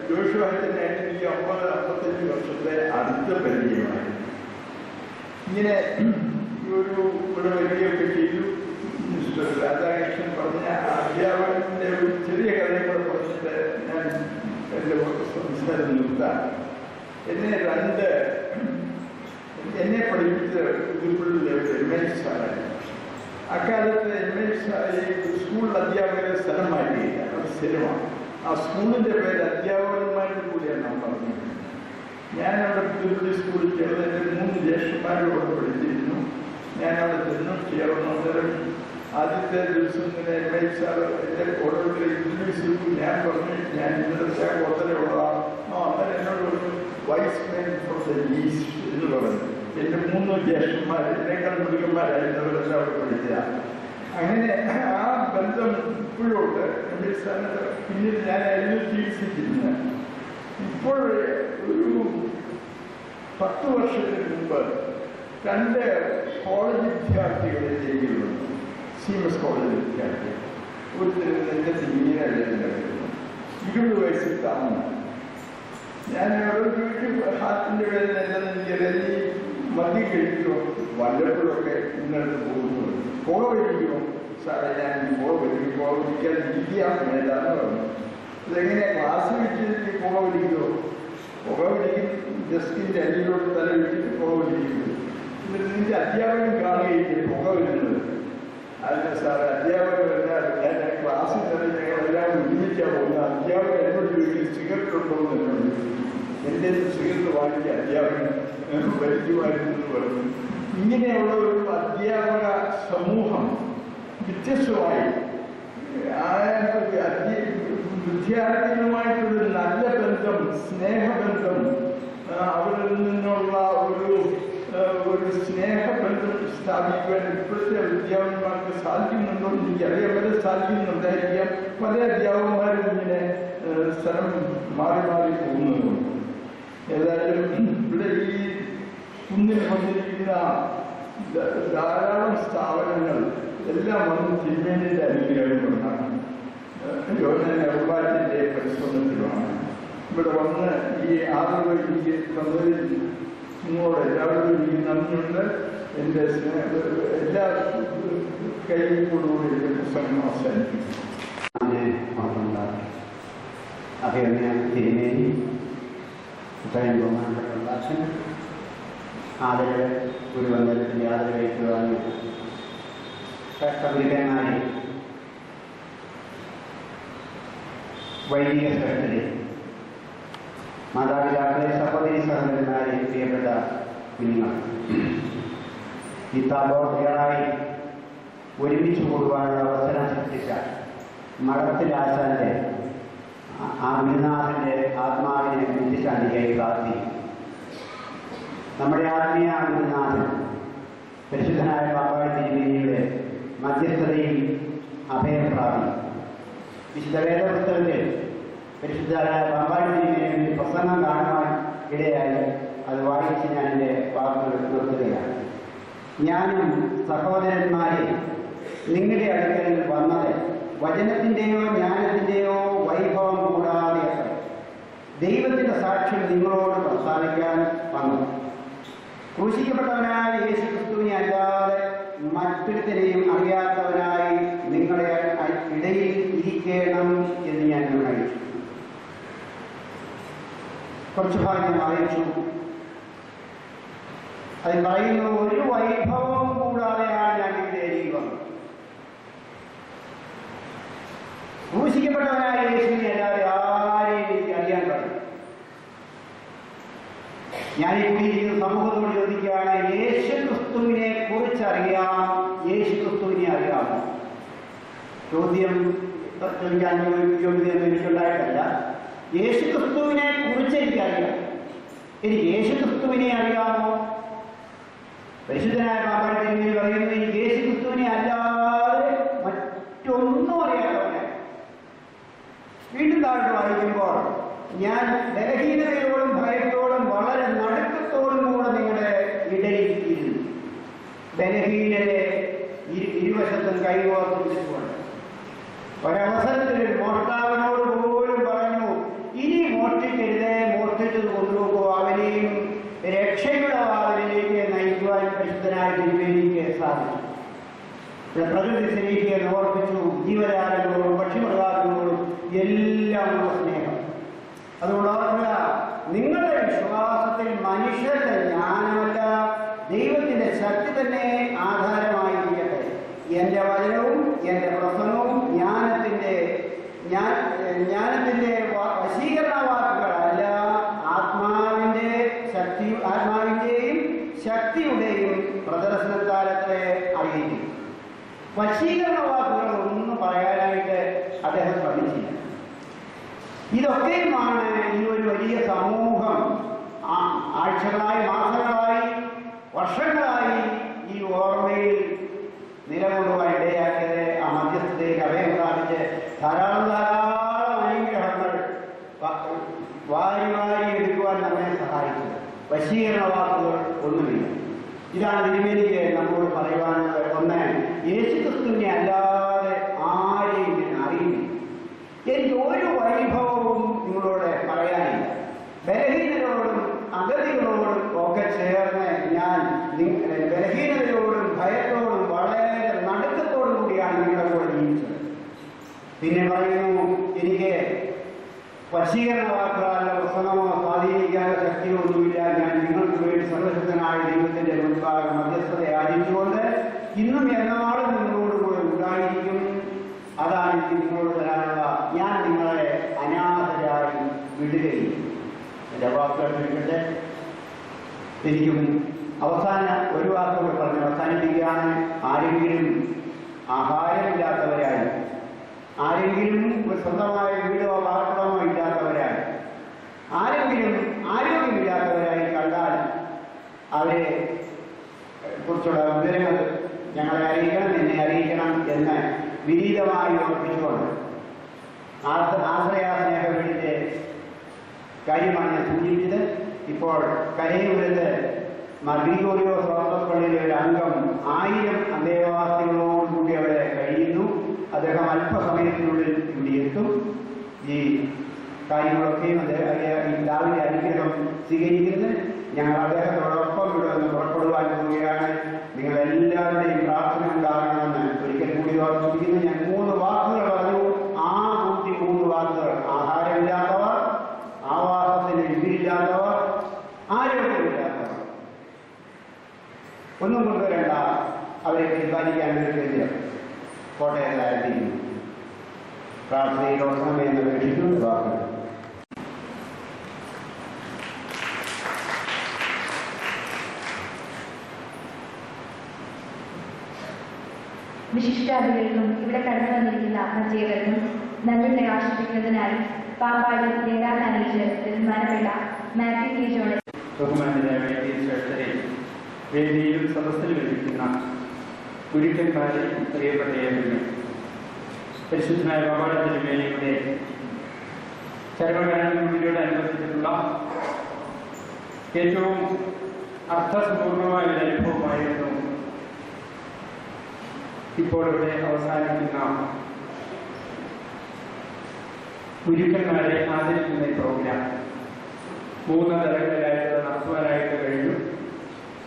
ജോഷുവായിട്ടായിട്ട് എനിക്ക് 50-55 വർഷത്തെ അടുത്ത പരിചയമായി. ഇങ്ങനെ ഒരു ഇവിടെ വരികയൊക്കെ ചെയ്തു. മിസ്റ്റർ രാധാകൃഷ്ണൻ പറഞ്ഞ അധ്യാപകൻ്റെ ഒരു ചെറിയ കഥയും കൂടെ പറഞ്ഞിട്ട് ഞാൻ എൻ്റെ സംസാരം നിർത്താം. എന്നെ പഠിപ്പിച്ച പുതുപ്പള്ളിയിലെ MA സാറായിരുന്നു. അക്കാലത്ത് MA സ്കൂളിൽ അധ്യാപകരെ സ്ഥലം മാറ്റിയില്ല, അത് സ്ഥിരമാണ്. ആ സ്കൂളിൻ്റെ പേര് അധ്യാപകന്മാരുടെ കൂടിയാണ് നാം പറഞ്ഞത്. ഞാൻ അവിടെ പുതുപ്പള്ളി സ്കൂളിൽ ചേർന്ന് എൻ്റെ 3 ജ്യേഷ്ഠന്മാരോട് പഠിച്ചിരുന്നു. ഞാൻ അവിടെ ചെന്നു ചേർന്നു. അന്നേരം ആദ്യത്തെ ദിവസം തന്നെ MA സാർ എൻ്റെ ഓരോരുത്തരെ ഇൻട്രൊഡ്യൂസ് ചെയ്തു. ഞാൻ പറഞ്ഞു ഞാൻ ഇന്നത്തെ കോത്തലയുള്ളതാണ്. അന്നേരം എന്നോട് പറഞ്ഞു wise men from the east എന്ന് പറഞ്ഞു. എൻ്റെ 3 ജ്യേഷ്ഠന്മാർ എന്നേക്കാൾ മിടുക്കന്മാരായിരുന്നവരെല്ലാം അവിടെ പഠിച്ചതാണ്. അങ്ങനെ ആ ബന്ധം ഇപ്പോഴുണ്ട്. MA സാറിന് പിന്നീട് ഞാനായിരുന്നു ചികിത്സിച്ചിരുന്നത്. ഇപ്പോൾ ഒരു 10 വർഷത്തിന് മുമ്പ് 2 കോളേജ് വിദ്യാർത്ഥികളെ ചെയ്യുന്നു. CMS കോളേജ് വിദ്യാർത്ഥികൾ. ഒരു എൻ്റെ സീനിയറായിരുന്നു. 20 വയസ്സിൽ താമസം. ഞാൻ ഒരു വീട്ടിൽ ഹാർട്ടിൻ്റെ വേദന എന്താണെന്ന് എനിക്കറിയാം. ഈ മദ്യം കഴിക്കുമോ, വല്ലപ്പോഴൊക്കെ ഇന്നടുത്ത് പോകുന്നു, പുക വലിക്കുമോ, സാറേ ഞാൻ പുക വലിക്കും, പുക വലിക്കാൻ ഇരിക്കാൻ വേണ്ടാന്ന് പറഞ്ഞു. ഇതെങ്ങനെയാ ക്ലാസ് വെച്ചിട്ട് പുക വലിക്കുമോ? പുക വലിക്കും, ഡെസ്കിൻ്റെ അടിയിലോട്ട് തല വെച്ചിട്ട് പുക വലിക്കുന്നു. എന്നിട്ട് നിന്റെ അധ്യാപകൻ കാണുകയില്ലേ പുക വരുന്നത്? അതിന് സാറ് അധ്യാപകൻ വരാറ് ഞാൻ ക്ലാസ്സിൽ തന്നെ ഞങ്ങളെല്ലാം ഒരുമിച്ചാണ് പോകുന്നത്. അധ്യാപകൻ എന്നോട് ചോദിക്കും സിഗരറ്റ് ഉണ്ടോ എന്നുള്ളത്. എൻ്റെ സിഗരറ്റ് വാങ്ങിച്ച അധ്യാപകൻ വലിക്കുമായിരുന്നു എന്ന് പറഞ്ഞു. ഇങ്ങനെയുള്ള ഒരു അധ്യാപക സമൂഹം വ്യത്യസ്തമായി വിദ്യാർത്ഥികളുമായിട്ടൊരു നല്ല ബന്ധം, സ്നേഹബന്ധം, അവരിൽ നിന്നുള്ള ഒരു സ്നേഹബന്ധം സ്ഥാപിക്കുവാൻ ഇപ്പോഴത്തെ അധ്യാപകന്മാർക്ക് സാധിക്കുന്നുണ്ടോ എന്ന് എനിക്കറിയാം. വരെ സാധിക്കുന്നുണ്ടായിരിക്കാം. പല അധ്യാപകന്മാരും ഇങ്ങനെ സ്ഥലം മാറി മാറി പോകുന്നതുകൊണ്ട്. ഏതായാലും ഇവിടെ ഈ കുന്നിൽ വന്നിരിക്കുന്ന ധാരാളം സ്ഥാപനങ്ങൾ എല്ലാം വന്ന് തിരുമേനിയുടെ അനുഗ്രഹം കൊണ്ടാണ്, യോഹന്നാൻ അറുപാറ്റിൻ്റെ പരിശ്രമത്തിലാണ് ഇവിടെ വന്ന് ഈ ആളുകൾ എനിക്ക് തന്നതിൽ നിങ്ങളോട് എല്ലാവരും എനിക്ക് നന്ദിയുണ്ട്. എൻ്റെ എല്ലാ കൈകളോടുകൂടി എൻ്റെ പുസ്തകം അവസാനിക്കും. അഭിനന്ദ തിരുമേനി ഇത്രയും ബഹുമാനപ്പെട്ട ഉള്ളാസൻ ആദരവ് ഗുരുവന്ദനത്തിൻ്റെ ആദരവ് ഏറ്റുവാങ്ങി ഗുരുക്കന്മാരെ, വൈദിക ശ്രേഷ്ഠരെ, മാതാപിതാക്കളെ, സഹോദരി സഹോദരന്മാരെ, പ്രിയപ്പെട്ട കുഞ്ഞുങ്ങൾ, ഈ താപോധകളായി ഒരുമിച്ച് കൂടുവാനുള്ള അവസരം സൃഷ്ടിച്ച മഠത്തിലാശാന്റെ ആ ഗുരുനാഥന്റെ ആത്മാവിനെ നിത്യശാന്തിയായി പ്രാർത്ഥിക്കും. നമ്മുടെ ആത്മീയ ഗുരുനാഥൻ പരിശുദ്ധനായ പാപ്പാടി തിരുമേനിയുടെ മധ്യസ്ഥതയിൽ അഭയം പ്രാപിക്കും. വിശുദ്ധ വേദപുസ്തകത്തിൽ പരിശുദ്ധനായ പാപ്പാടി തിരുമേനിയുടെ പ്രസംഗം കാണുവാൻ ഇടയായി അത് വായിച്ച് ഞാൻ എൻ്റെ വാക്കുകൾ നിർത്തുകയാണ്. ഞാനും സഹോദരന്മാരെ നിങ്ങളുടെ അടുക്കൽ വന്നത് വചനത്തിൻ്റെയോ ജ്ഞാനത്തിൻ്റെയോ വൈഭവം കൂടാതെ ദൈവത്തിൻ്റെ സാക്ഷ്യം നിങ്ങളോട് പ്രസ്താവിക്കാൻ വന്നു. ക്രൂശിക്കപ്പെട്ടവനായ യേശു ക്രിസ്തുവിനെ അല്ലാതെ മറ്റൊരുത്തരെയും അറിയാത്തവനായി നിങ്ങളെ ഇടയിൽ ഇരിക്കണം എന്ന് ഞാൻ നിർണയിച്ചു. കുറച്ചു ഭാഗം വായിച്ചു. അത് പറയുന്നു, ഒരു വൈഭവം കൂടാതെയാണ് ഞാൻ ഇവിടെ ഇടയിൽ വന്നത്. ക്രൂശിക്കപ്പെട്ടവനായ യേശുവിനെ അല്ലാതെ ആരെയും എനിക്ക് അറിയാൻ കഴിയും. ഞാനിപ്പോൾ ഈ സമൂഹത്തോട് ചോദിക്കുകയാണ്, യേശു ക്രിസ്തുവിനെ കുറിച്ചറിയാം, യേശു ക്രിസ്തുവിനെ അറിയാമോ? ചോദ്യം ചോദിക്കാൻ യോഗ്യത എനിക്കുണ്ടായിട്ടല്ല. യേശു ക്രിസ്തുവിനെ കുറിച്ച് എനിക്കറിയാം. എനിക്ക് യേശു ക്രിസ്തുവിനെ അറിയാമോ? പരിശുദ്ധനായ പാപ്പാടി തിരുമേനി പറയുന്നു, എനിക്ക് യേശു ക്രിസ്തുവിനെ അല്ലാതെ മറ്റൊന്നും അറിയാത്തവനെ. വീണ്ടും താഴ്ത്ത് വായിക്കുമ്പോൾ, ഞാൻ ബലഹീനതയോടും ഭയത്തോടും വളരെ നടുക്കത്തോടും കൂടെ നിങ്ങളുടെ ഇടയിൽ ഇരുന്നു. ബലഹീനരെ ഇരുവശത്തും കൈകോർത്ത് പിടിച്ചുകൊണ്ട് ഒരവസരത്തിൽ മോഷ്ടാവിനോട് പോലും പറഞ്ഞു, ഇനി മോഷ്ടിക്കരുത്, മോഷ്ടിച്ചത് കൊണ്ടുപോകുമോ അവനെയും രക്ഷയുടെ വാതിലിലേക്ക് നയിക്കുവാൻ പരിശുദ്ധനായ തിരുമേനിക്ക് സാധിച്ചു. പ്രകൃതി സ്നേഹിയെ ഓർപ്പിച്ചു. ജീവജാലങ്ങളോടും പക്ഷിമൃഗാദികളോടും എല്ലാമുള്ള സ്നേഹം. അതുകൊണ്ട് ഓർക്കുക, നിങ്ങളുടെ വിശ്വാസത്തിൽ മനുഷ്യരുടെ ജ്ഞാനമല്ല, ദൈവത്തിന്റെ ശക്തി തന്നെ ആധാരമായിരിക്കട്ടെ. എൻ്റെ വചനവും എൻ്റെ പ്രസംഗവും ജ്ഞാനത്തിന്റെ വശീകരണ വാക്കുകളല്ല, ആത്മാവിന്റെയും ശക്തിയുടെയും പ്രദർശനത്താലത്തെ അറിയിക്കും. വശീകരണ വാക്കുകൾ ഒന്നും പറയാനായിട്ട് അദ്ദേഹം ശ്രമിച്ചില്ല. ഇതൊക്കെയുമാണ് ഈ ഒരു വലിയ സമൂഹം ആഴ്ചകളായി, മാസങ്ങളായി, വർഷങ്ങളായി ഈ ഓർമ്മയിൽ നിലകൊള്ളുവാൻ ഇടയാക്കിയത്. ആ മധ്യസ്ഥതയിൽ അഭയം പ്രാപിച്ച് ധാരാളം അനുഗ്രഹങ്ങൾ വാരി എടുക്കുവാൻ നമ്മെ സഹായിക്കുന്നു. വശീകരണ വാക്കുകൾ ഒന്നുമില്ല. ഇതാണ് തിരുമേനിക്ക് നമ്മോട് പറയുവാനുള്ളത്. ഒന്ന്, യേശു ക്രിസ്തുവിനെ അല്ലാതെ ആരെയും ഞാൻ അറിയില്ല. എനിക്ക് ഒരു വൈഭവവും നിങ്ങളോട് പറയാനില്ല. ബലഹീനതയോടും ഭയത്തോടും വളരെ നടുക്കത്തോടും കൂടിയാണ് നിങ്ങളുടെ കൂടെ ജീവിച്ചത്. പിന്നെ പറയുന്നു, എനിക്ക് വശീകരണ വാക്കുകളോ പ്രസംഗമോ സ്വാധീനിക്കാനുള്ള ശക്തിയോ ഒന്നുമില്ല. ഞാൻ നിങ്ങൾക്ക് വേണ്ടി സർവശക്തനായ ദൈവത്തിന്റെ മുൻപാകെ മധ്യസ്ഥത യാചിച്ചുകൊണ്ട് ഇന്നും എന്നാളും നിങ്ങളോടുകൂടെ ഉണ്ടായിരിക്കും. അതാണ് എനിക്ക് നിങ്ങളോട് തരാനുള്ള. ഞാൻ നിങ്ങളെ അനാഥരായി വിടുകയും. എൻ്റെ വാക്കുകൾ കേൾക്കട്ടെ. എനിക്കും അവസാന ഒരു വാക്കുകൾ പറഞ്ഞ് അവസാനിപ്പിക്കുകയാണ്. ആരെങ്കിലും ആഹാരമില്ലാത്തവരായി, ആരെങ്കിലും ഒരു സ്വന്തമായ വീടോ പാർപ്പിടമോ ഇല്ലാത്തവരായി, ആരെങ്കിലും ആരോഗ്യമില്ലാത്തവരായി കണ്ടാൽ അവരെ കുറിച്ചുള്ള വിവരങ്ങൾ ഞങ്ങളെ അറിയിക്കണം, എന്നെ അറിയിക്കണം എന്ന് വിനീതമായി ഓർപ്പിച്ചുകൊണ്ട് ആശ്രയ സ്നേഹ വീടിൻ്റെ കാര്യമാണ് ഞാൻ സൂചിപ്പിച്ചത്. ഇപ്പോൾ കരയൂരത്ത് ഗ്രിഗോറിയോസ് ഓർത്തഡോക്സ് പള്ളിയിലെ ഒരു അംഗം 1000 അന്തേവാസികളോടുകൂടി അവിടെ കഴിയുന്നു. അദ്ദേഹം അല്പസമയത്തിനുള്ളിൽ ഇവിടെ എത്തും. ഈ കാര്യങ്ങളൊക്കെയും രാവിലെ അനുഗ്രഹം സ്വീകരിക്കുന്നത് ഞങ്ങൾ അദ്ദേഹത്തോടൊപ്പം ഇവിടെ നിന്ന് പുറപ്പെടുവാൻ പോവുകയാണ്. നിങ്ങളെല്ലാവരുടെയും പ്രാർത്ഥന ഉണ്ടാകണമെന്ന് ഒരിക്കൽ കൂടി ഓർമ്മിപ്പിക്കുന്നു. ഞാൻ 3 വാക്കുകൾ പറഞ്ഞു. ആ കൂട്ടി 3 വാക്കുകൾ: ആഹാരമില്ലാത്തവർ, ആവാസത്തിന് വീടില്ലാത്തവർ, ആരോഗ്യമില്ലാത്തവർ. ഒന്നും കൊണ്ടുവരേണ്ട, അവരെ പരിപാലിക്കാൻ ഒരു കേന്ദ്രം കോട്ടയത്തായിരിക്കുന്നു. പ്രാർത്ഥനയിലോട്ടം എന്ന് അപേക്ഷിച്ചുകൊണ്ട് വാക്കുകൾ. വിശിഷ്ടാതിഥികൾക്കും ഇവിടെ കടന്നു വന്നിരിക്കുന്ന അഭ്യർത്ഥികൾക്കും നന്ദി ആശംസിക്കുന്നതിനായി പാമ്പാടി ദേവാലയിച്ച് ബഹുമാനപ്പെട്ട മാത്യു കെ ജോൺ ബഹുമാനരായ വേദിയിലും സദസ്സിലും ഇരിക്കുന്ന ഗുരുക്കന്മാരെ, പ്രിയപ്പെട്ടവരുടെ പരിശുദ്ധനായ പാമ്പാടി തിരുമേനിയുടെ ചരമകാലങ്ങളിലൂടെയോടനുബന്ധിച്ചിട്ടുള്ള ഏറ്റവും അർത്ഥസമ്പൂർണമായ ഒരു അനുഭവമായിരുന്നു ഇപ്പോൾ ഇവിടെ അവസാനിക്കുന്ന ഗുരുക്കന്മാരെ ആദരിക്കുന്ന പ്രോഗ്രാം. 3 തലങ്ങളിലായിട്ട് നടത്തുവാനായിട്ട് കഴിഞ്ഞു.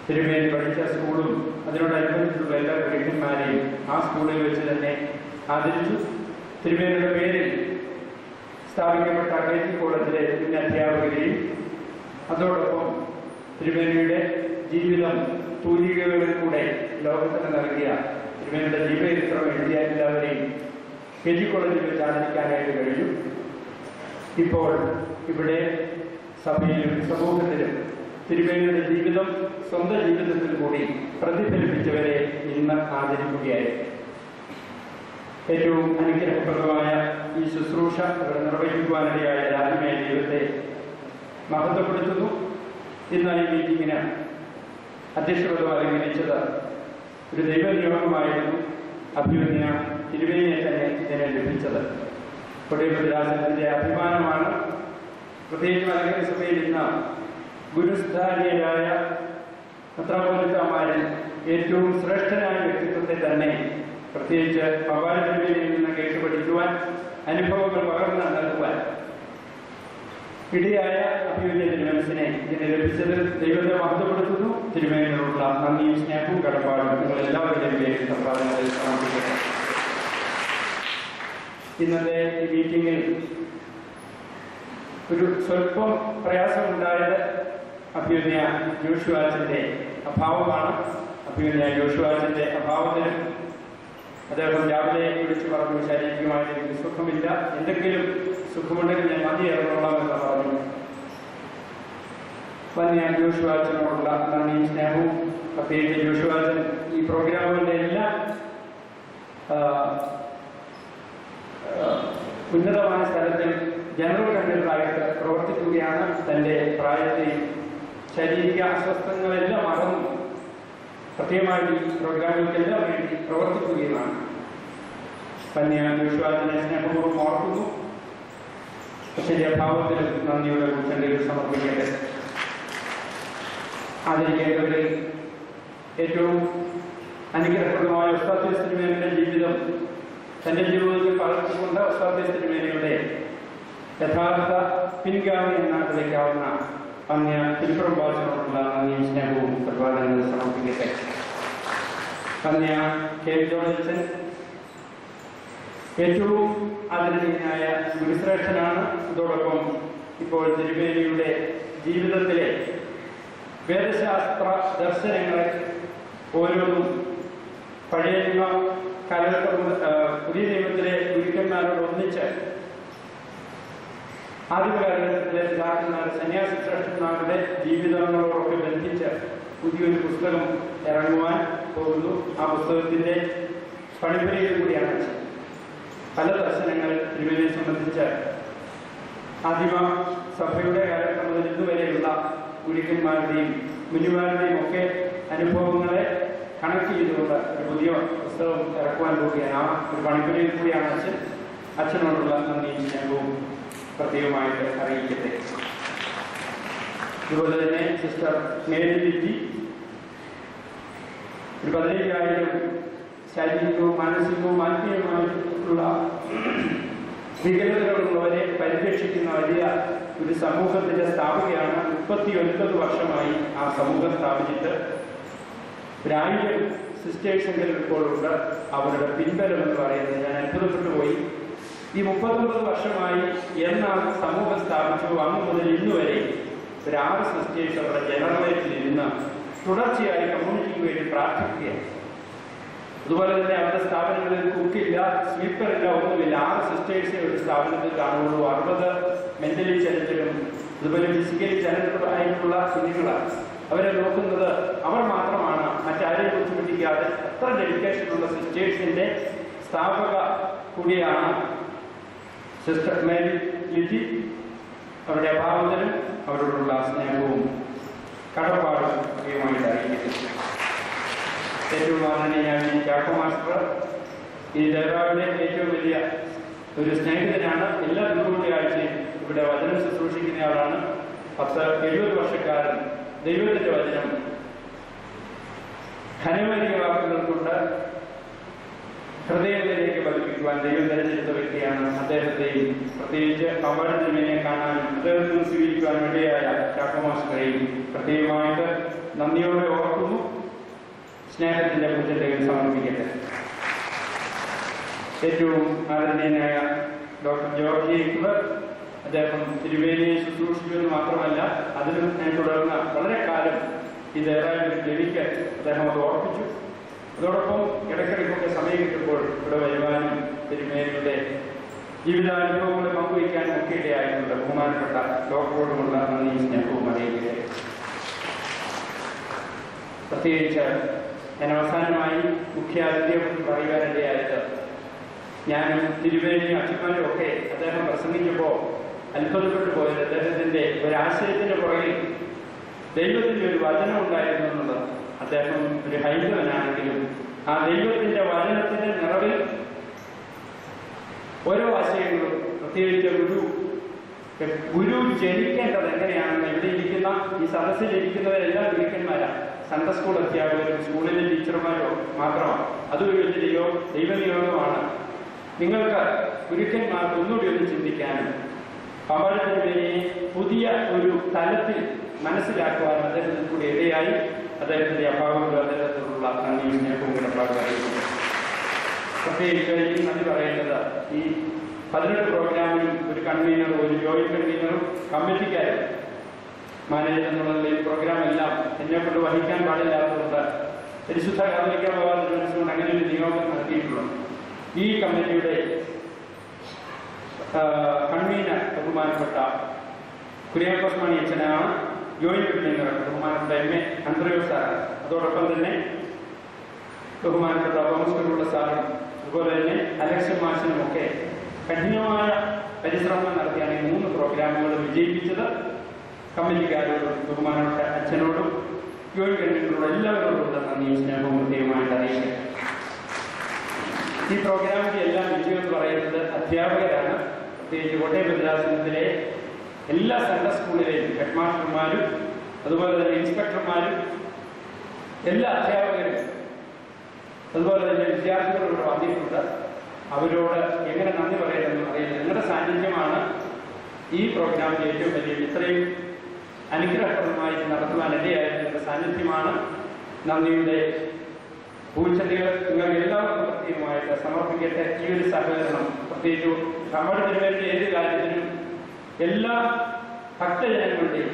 തിരുമേനി പഠിച്ച സ്കൂളും അതിനോടനുബന്ധിച്ചുള്ള എല്ലാ ഗുരുക്കന്മാരെയും ആ സ്കൂളിൽ വെച്ച് തന്നെ ആദരിച്ചു. തിരുമേനിയുടെ പേരിൽ സ്ഥാപിക്കപ്പെട്ട KG കോളേജിലെ മുൻ അധ്യാപകരെയും അതോടൊപ്പം തിരുമേനിയുടെ ജീവിതം തൂലികകളിൽ കൂടെ ലോകത്തിന് നൽകിയ തിരുമേനിയുടെ ജീവചരിത്രം എഴുതിയ എല്ലാവരെയും KG കോളേജിൽ വെച്ച് ആദരിക്കാനായിട്ട് കഴിഞ്ഞു. ഇപ്പോൾ ഇവിടെ സഭയിലും സമൂഹത്തിലും തിരുമേനിയുടെ ജീവിതം സ്വന്തം ജീവിതത്തിൽ കൂടി പ്രതിഫലിപ്പിച്ചവരെ ഇന്ന് ആദരിക്കുകയായി. ഏറ്റവും അനുഗ്രഹപ്രദമായ ഈ ശുശ്രൂഷ ഇവിടെ നിർവഹിക്കുവാനിടയായ രാജ്യമായ ദൈവത്തെ മഹത്വപ്പെടുത്തുന്നു. ഇന്ന് ഈ മീറ്റിങ്ങിന് അധ്യക്ഷപദം അലങ്കരിച്ചത് ഒരു ദൈവനിയോഗമായിരുന്നു. അഭിമന്യ തിരുമേനിയെ തന്നെ ഇതിനെ ലഭിച്ചത് കൊടിയഭദ്രാസനത്തിന്റെ അഭിമാനമാണ്. പ്രത്യേകിച്ച് മലങ്കര സഭയിൽ ഇന്ന് ഗുരുസ്ഥാനീയരായ മെത്രാപ്പോലീത്തമാരിൽ ഏറ്റവും ശ്രേഷ്ഠനായ വ്യക്തിത്വത്തെ തന്നെ പ്രത്യേകിച്ച് പാമ്പാടി തിരുമേനിയിൽ നിന്ന് കേട്ട് പഠിക്കുവാൻ, അനുഭവങ്ങൾ പകർന്ന് നൽകുവാൻ ഇടയായ അഭിമന്യ തിരുമനസിനെ ഇതിനെ ലഭിച്ചത് ദൈവത്തെ മഹത്വപ്പെടുത്തുന്നു. തിരുമേനിയോടുള്ള നന്ദിയും സ്നേഹവും കടപ്പാടും നിങ്ങൾ എല്ലാവരുടെയും പേരിൽ സംഭാവനകളിൽ സമർപ്പിക്കുന്നു. ഇന്നത്തെ ഈ മീറ്റിംഗിൽ ഒരു സ്വല്പം പ്രയാസമുണ്ടായത് അഭിമന്യ ജോഷുവാച്ചന്റെ അഭാവമാണ്. അഭിമന്യ ജോഷുവാച്ചന്റെ അഭാവത്തിന് അദ്ദേഹം രാവിലെ വിളിച്ചു പറഞ്ഞു, ശാരീരികമായിട്ട് എനിക്ക് സുഖമില്ല, എന്തെങ്കിലും സുഖമുണ്ടെങ്കിൽ ഞാൻ മതി ഇറങ്ങോളാം എന്ന് പറഞ്ഞു. വന്യ ജോഷുവാച്ചനോടുള്ള നന്ദിയും സ്നേഹവും, പ്രത്യേകിച്ച് ജോഷുവാച്ചൻ ഈ പ്രോഗ്രാമുകളുടെ എല്ലാം ഉന്നതമായ സ്ഥലത്തിൽ ജനറൽ കൺവീനറായിട്ട് പ്രവർത്തിക്കുകയാണ്. തൻ്റെ പ്രായത്തെയും ശാരീരിക അസ്വസ്ഥങ്ങളെല്ലാം മറന്നു പ്രത്യേകമായിട്ട് ഈ പ്രോഗ്രാമുകൾക്കെല്ലാം വേണ്ടി പ്രവർത്തിക്കുകയുമാണ്. വന്യ ജോഷുവാച്ചനെ സ്നേഹപൂർവ്വം ഓർക്കുന്നു. ശരീരഭാവത്തിലും നന്ദിയുടെ കൂട്ടങ്ങളിൽ സമർപ്പിക്കട്ടെ. ആദരിക്കേണ്ടവരിൽ ഏറ്റവും അനുഗ്രഹപ്രദമായ ഉസ്താദ് തിരുമേനിയുടെ ജീവിതം തൻ്റെ ജീവിതത്തിൽ പകർത്തിക്കൊണ്ട് ഉസ്താദ് തിരുമേനിയുടെ യഥാർത്ഥ പിൻഗാമി എന്ന് വിളിക്കാവുന്ന അന്യ തിരുപ്രഭാഷണമുള്ള നന്ദിയും സ്നേഹവും പരിപാലനങ്ങൾ സമർപ്പിക്കട്ടെ. അന്യ കെ ജോർജൻ ഏറ്റവും ആദരണീയനായ ഗുരുശ്രേഷ്ഠനാണ്. ഇതോടൊപ്പം ഇപ്പോൾ തിരുമേനിയുടെ ജീവിതത്തിലെ വേദശാസ്ത്ര ദർശനങ്ങളെ ഓരോന്നും പഴയ നിയമ കാലഘട്ടം പുതിയ നിയമത്തിലെ ഗുരുക്കന്മാരോട് ഒന്നിച്ച് ആദ്യകാലഘട്ടത്തിലെ പിതാക്കന്മാർ സന്യാസി ശ്രേഷ്ഠന്മാരുടെ ജീവിതങ്ങളോടൊക്കെ ബന്ധിച്ച് പുതിയൊരു പുസ്തകം ഇറങ്ങുവാൻ പോകുന്നു. ആ പുസ്തകത്തിന്റെ പണിപ്പുരയിൽ കൂടിയാണ് പല ദർശനങ്ങൾ തിരുമേനിയെ സംബന്ധിച്ച് ആദിമ സഭയുടെ കാലഘട്ടം മുതൽ ഇന്നുവരെയുള്ള ഗുരുക്കന്മാരുടെയും മുനിമാരുടെയും ഒക്കെ അനുഭവങ്ങളെ കണക്ട് ചെയ്തുകൊണ്ട് ഒരു പുതിയ പുസ്തകം ഇറക്കുവാൻ പോവുകയാണ്. ആ ഒരു പണിപ്പുരയിൽ കൂടിയാണ് അച്ഛനോടുള്ള നന്ദിയും സ്നേഹവും പ്രത്യേകമായിട്ട് അറിയിക്കട്ടെ. അതുപോലെ തന്നെ സിസ്റ്റർ മേരി ലിറ്റി ഒരു 15,000 ശാരീരികവും മാനസികവും ആത്മീയമായിട്ടുള്ള വികലതകളുള്ളവരെ പരിരക്ഷിക്കുന്ന വലിയ ഒരു സമൂഹത്തിന്റെ സ്ഥാപകയാണ്. 39 വർഷമായി ആ സമൂഹം സ്ഥാപിച്ചിട്ട് 1000 സിസ്റ്റേഴ്സെങ്കിലും ഇപ്പോഴുണ്ട്. അവരുടെ പിൻബലം എന്ന് പറയുന്നത് ഞാൻ അത്ഭുതപ്പെട്ടു പോയി. ഈ 39 വർഷമായി എന്നാണ് സമൂഹം സ്ഥാപിച്ചു അന്ന് മുതൽ ഇന്നുവരെ 6 സിസ്റ്റേഴ്സ് അവരുടെ ജനറേറ്റിൽ ഇരുന്ന് തുടർച്ചയായി കമ്മ്യൂണിറ്റിക്ക് വേണ്ടി പ്രാർത്ഥിക്കുകയാണ്. അതുപോലെ തന്നെ അവരുടെ സ്ഥാപനങ്ങളിൽ കുക്കില്ല, സ്വീപ്പറില്ല, ഒന്നുമില്ല. 6 സിസ്റ്റേഴ്സെ ഒരു സ്ഥാപനത്തിൽ കാണുള്ളൂ. 60 മെന്റലി ചലഞ്ചരും അതുപോലെ ഫിസിക്കലി ചലഞ്ചായിട്ടുള്ള കുഞ്ഞുങ്ങളാണ്. അവരെ നോക്കുന്നത് അവർ മാത്രമാണ്, മറ്റാരെയും ബുദ്ധിമുട്ടിക്കാതെ. അത്ര ഡെഡിക്കേഷനുള്ള സിസ്റ്റേഴ്സിന്റെ സ്ഥാപക കൂടിയാണ് സിസ്റ്റർ മേരി ലിറ്റി. അവരുടെ അഭാവത്തിനും അവരോടുള്ള സ്നേഹവും കടപ്പാടും മുഖ്യമായിട്ട് അറിയിക്കുന്നു. ഏറ്റവും ആദരണീയനായ ചാക്കോ മാസ്റ്റർ ഈ ദേവാലയത്തിലെ ഏറ്റവും വലിയ ഒരു സ്നേഹിതനാണ്. എല്ലാ ദുർവ്യാഴ്ചയും ഇവിടെ വചനം ശുശ്രൂഷിക്കുന്നയാളാണ്. 10-70 വർഷക്കാലം ദൈവത്തിന്റെ വചനം ഘനമേറിയ വാക്കുകൾ കൊണ്ട് ഹൃദയത്തിലേക്ക് പഠിപ്പിക്കുവാൻ ദൈവം തെരഞ്ഞെടുത്ത വ്യക്തിയാണ്. അദ്ദേഹത്തെയും പ്രത്യേകിച്ച് അവാർഡിനെ കാണാനും അദ്ദേഹത്തിന് സ്വീകരിക്കുവാൻ വേണ്ടിയായ ചാക്കോ മാസ്റ്ററെയും പ്രത്യേകമായിട്ട് നന്ദിയോടെ ഓർക്കുന്നു. സ്നേഹത്തിന്റെ പൂജകൾ സമർപ്പിക്കട്ടെ. ഏറ്റവും ആദരണീയനായ ഡോക്ടർ ജോർജ് ഇക്ബർ, അദ്ദേഹം തിരുവേലിയെ ശുശ്രൂഷിക്കുമെന്ന് മാത്രമല്ല അതിന് തുടർന്ന് വളരെ കാലം ഈ ദേവാലയത്തിൽ ജനിക്ക് അദ്ദേഹം അത് ഓർപ്പിച്ചു. അതോടൊപ്പം ഇടയ്ക്കിടയ്ക്കൊക്കെ സമയം കിട്ടുമ്പോൾ ഇവിടെ വരുവാനും തിരുമേനിയുടെ ജീവിതാനുഭവങ്ങളെ പങ്കുവയ്ക്കാനും ഒക്കെ ഇടയായിട്ടുണ്ട്. ബഹുമാനപ്പെട്ട ഡോക്ടറോടുമുള്ള നന്ദി സ്നേഹവും അറിയിക്കട്ടെ. പ്രത്യേകിച്ച് ഞാൻ അവസാനമായി മുഖ്യാതിഥ്യം പറയുവാനിടയായത് ഞാനും തിരുവേലിയും അച്ഛന്മാരും ഒക്കെ അദ്ദേഹം പ്രസംഗിക്കുമ്പോൾ അത്ഭുതപ്പെട്ടു പോയത് അദ്ദേഹത്തിന്റെ ഒരാശയത്തിന്റെ പുറകിൽ ദൈവത്തിന്റെ ഒരു വചനം ഉണ്ടായിരുന്നു എന്നുള്ളത്. അദ്ദേഹം ഒരു ഹൈന്ദവനാണെങ്കിലും ആ ദൈവത്തിന്റെ വചനത്തിന്റെ നിറവിൽ ഓരോ ആശയങ്ങളും, പ്രത്യേകിച്ച് ഗുരു ജനിക്കേണ്ടത് എങ്ങനെയാണെന്ന് ഇവിടെ ഇരിക്കുന്ന ഈ സദസ്സിലിരിക്കുന്നവരെല്ലാം ഗുരുക്കന്മാരാണ്. സൺഡേ സ്കൂൾ അധ്യാപകരും സ്കൂളിലെ ടീച്ചർമാരോ മാത്രമാണ്. അതൊരു വലിയ ദൈവനിയോഗമാണ്. നിങ്ങൾക്ക് ഗുരുക്കന്മാർക്ക് ഒന്നുകൂടി ഒന്ന് ചിന്തിക്കാനും പവാഴത്തിനെ പുതിയ ഒരു തലത്തിൽ മനസ്സിലാക്കുവാനും അദ്ദേഹത്തിന് കൂടി ഇടയായി. അദ്ദേഹത്തിന്റെ അഭാവങ്ങൾ അദ്ദേഹത്തോടുള്ള നന്ദിയും സ്നേഹവും കിടപ്പാട് അറിയിക്കുന്നു. പ്രത്യേകിച്ച് ഈ നന്ദി പറയേണ്ടത് ഈ 18 പ്രോഗ്രാമിനും ഒരു കൺവീനറും ഒരു ജോയിന്റ് കൺവീനറും കമ്മിറ്റിക്കാരും മാനേജർ എന്നുള്ള ഈ പ്രോഗ്രാം എല്ലാം എന്നെക്കൊണ്ട് വഹിക്കാൻ പാടില്ലാത്തതുകൊണ്ട് പരിശുദ്ധ കാതോലിക്ക ബാബാ മനസ്സുകൊണ്ട് അങ്ങനെ ഒരു നിയോഗം നടത്തിയിട്ടുള്ളൂ. ഈ കമ്മിറ്റിയുടെ കൺവീനർ ബഹുമാനപ്പെട്ട കുര്യാക്കോസ് മണി അച്ഛനാണ്. ജോയിന്റ് കൺവീനർ ബഹുമാനപ്പെട്ട MA അന്ത്രയോ സാറാണ്. അതോടൊപ്പം തന്നെ ബഹുമാനപ്പെട്ട തോമസ് സാറും അതുപോലെ തന്നെ അലക്ഷൻ മാഷിനുമൊക്കെ കഠിനമായ പരിശ്രമം നടത്തിയാണ് ഈ 3 പ്രോഗ്രാമുകൾ വിജയിപ്പിച്ചത്. കമ്മിറ്റിക്കാരോടും ബഹുമാനപ്പെട്ട അച്ഛനോടും ജോയിന്റ് കൺവീനറോടും എല്ലാവരോടുള്ള നന്ദിയും സ്നേഹവും പ്രത്യേകമായിട്ട് അറിയിക്കുക. ഈ പ്രോഗ്രാമിന്റെ എല്ലാം വിജയം എന്ന് പറയുന്നത് അധ്യാപകരാണ്. പ്രത്യേകിച്ച് കോട്ടയം ഭദ്രാസനത്തിലെ എല്ലാ സൺഡേ സ്കൂളിലെയും ഹെഡ് മാസ്റ്റർമാരും അതുപോലെ തന്നെ ഇൻസ്പെക്ടർമാരും എല്ലാ അധ്യാപകരും അതുപോലെ തന്നെ വിദ്യാർത്ഥികളോട് വന്നിട്ടുണ്ട്. അവരോട് എങ്ങനെ നന്ദി പറയണമെന്ന് അറിയില്ല. നിങ്ങളുടെ സാന്നിധ്യമാണ് ഈ പ്രോഗ്രാമിന്റെ ഏറ്റവും വലിയ ഇത്രയും അനുഗ്രഹപ്രദമായിട്ട് നടത്തുവാൻ ഇടയായിട്ടുള്ള സാന്നിധ്യമാണ്. നന്ദിയുടെ പൂച്ചെടികൾ നിങ്ങൾ എല്ലാവർക്കും പ്രത്യേകമായിട്ട് സമർപ്പിക്കട്ടെ. ഈ ഒരു സഹകരണം പ്രത്യേകിച്ച് നമ്മുടെ തിരുവേണ്ടി ഏത് കാര്യത്തിനും എല്ലാ ഭക്തജനങ്ങളുടെയും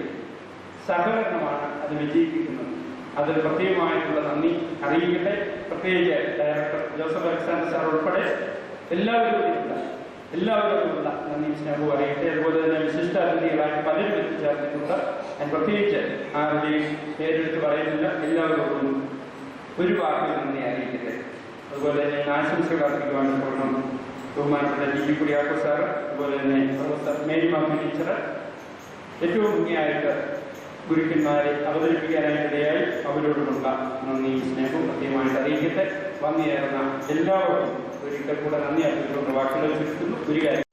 സഹകരണമാണ് അത് വിജയിപ്പിക്കുന്നത്. അതിൽ പ്രത്യേകമായിട്ടുള്ള നന്ദി അറിയിക്കട്ടെ. പ്രത്യേകിച്ച് ഡയറക്ടർ ജോസഫ് അലക്സാണ്ടർ സാർ ഉൾപ്പെടെ എല്ലാവരോടുമുള്ള നന്ദി സ്നേഹവും അറിയട്ടെ. അതുപോലെ തന്നെ വിശിഷ്ടാതിഥികളായിട്ട് പലരും എത്തിച്ചേർന്നിട്ടുണ്ട്. ഞാൻ പ്രത്യേകിച്ച് ആരുടെയും പേരെടുത്ത് പറയുന്നില്ല. എല്ലാവരോടും ഒരു വാക്കിൽ നന്ദി അറിയിക്കട്ടെ. അതുപോലെ തന്നെ ആശംസകൾ അർപ്പിക്കുവാൻ പോകണം ബഹുമാനപ്പെട്ട ടി കുര്യാക്കോ സാർ, അതുപോലെ തന്നെ പ്രൊഫസർ മേരി മാമി ടീച്ചർ ഏറ്റവും ഭംഗിയായിട്ട് ഗുരുക്കന്മാരെ അവതരിപ്പിക്കാനായിട്ടിടയായി അവരോടുമുള്ള നന്ദി സ്നേഹവും പ്രത്യേകമായിട്ട് അറിയിക്കട്ടെ. വന്നിയേറുന്ന എല്ലാവർക്കും ഒരിക്കൽ കൂടെ നന്ദി അർപ്പിച്ചുകൊണ്ട് വാക്കുകൾ ചുരുക്കുന്നു. ഒരു കാര്യം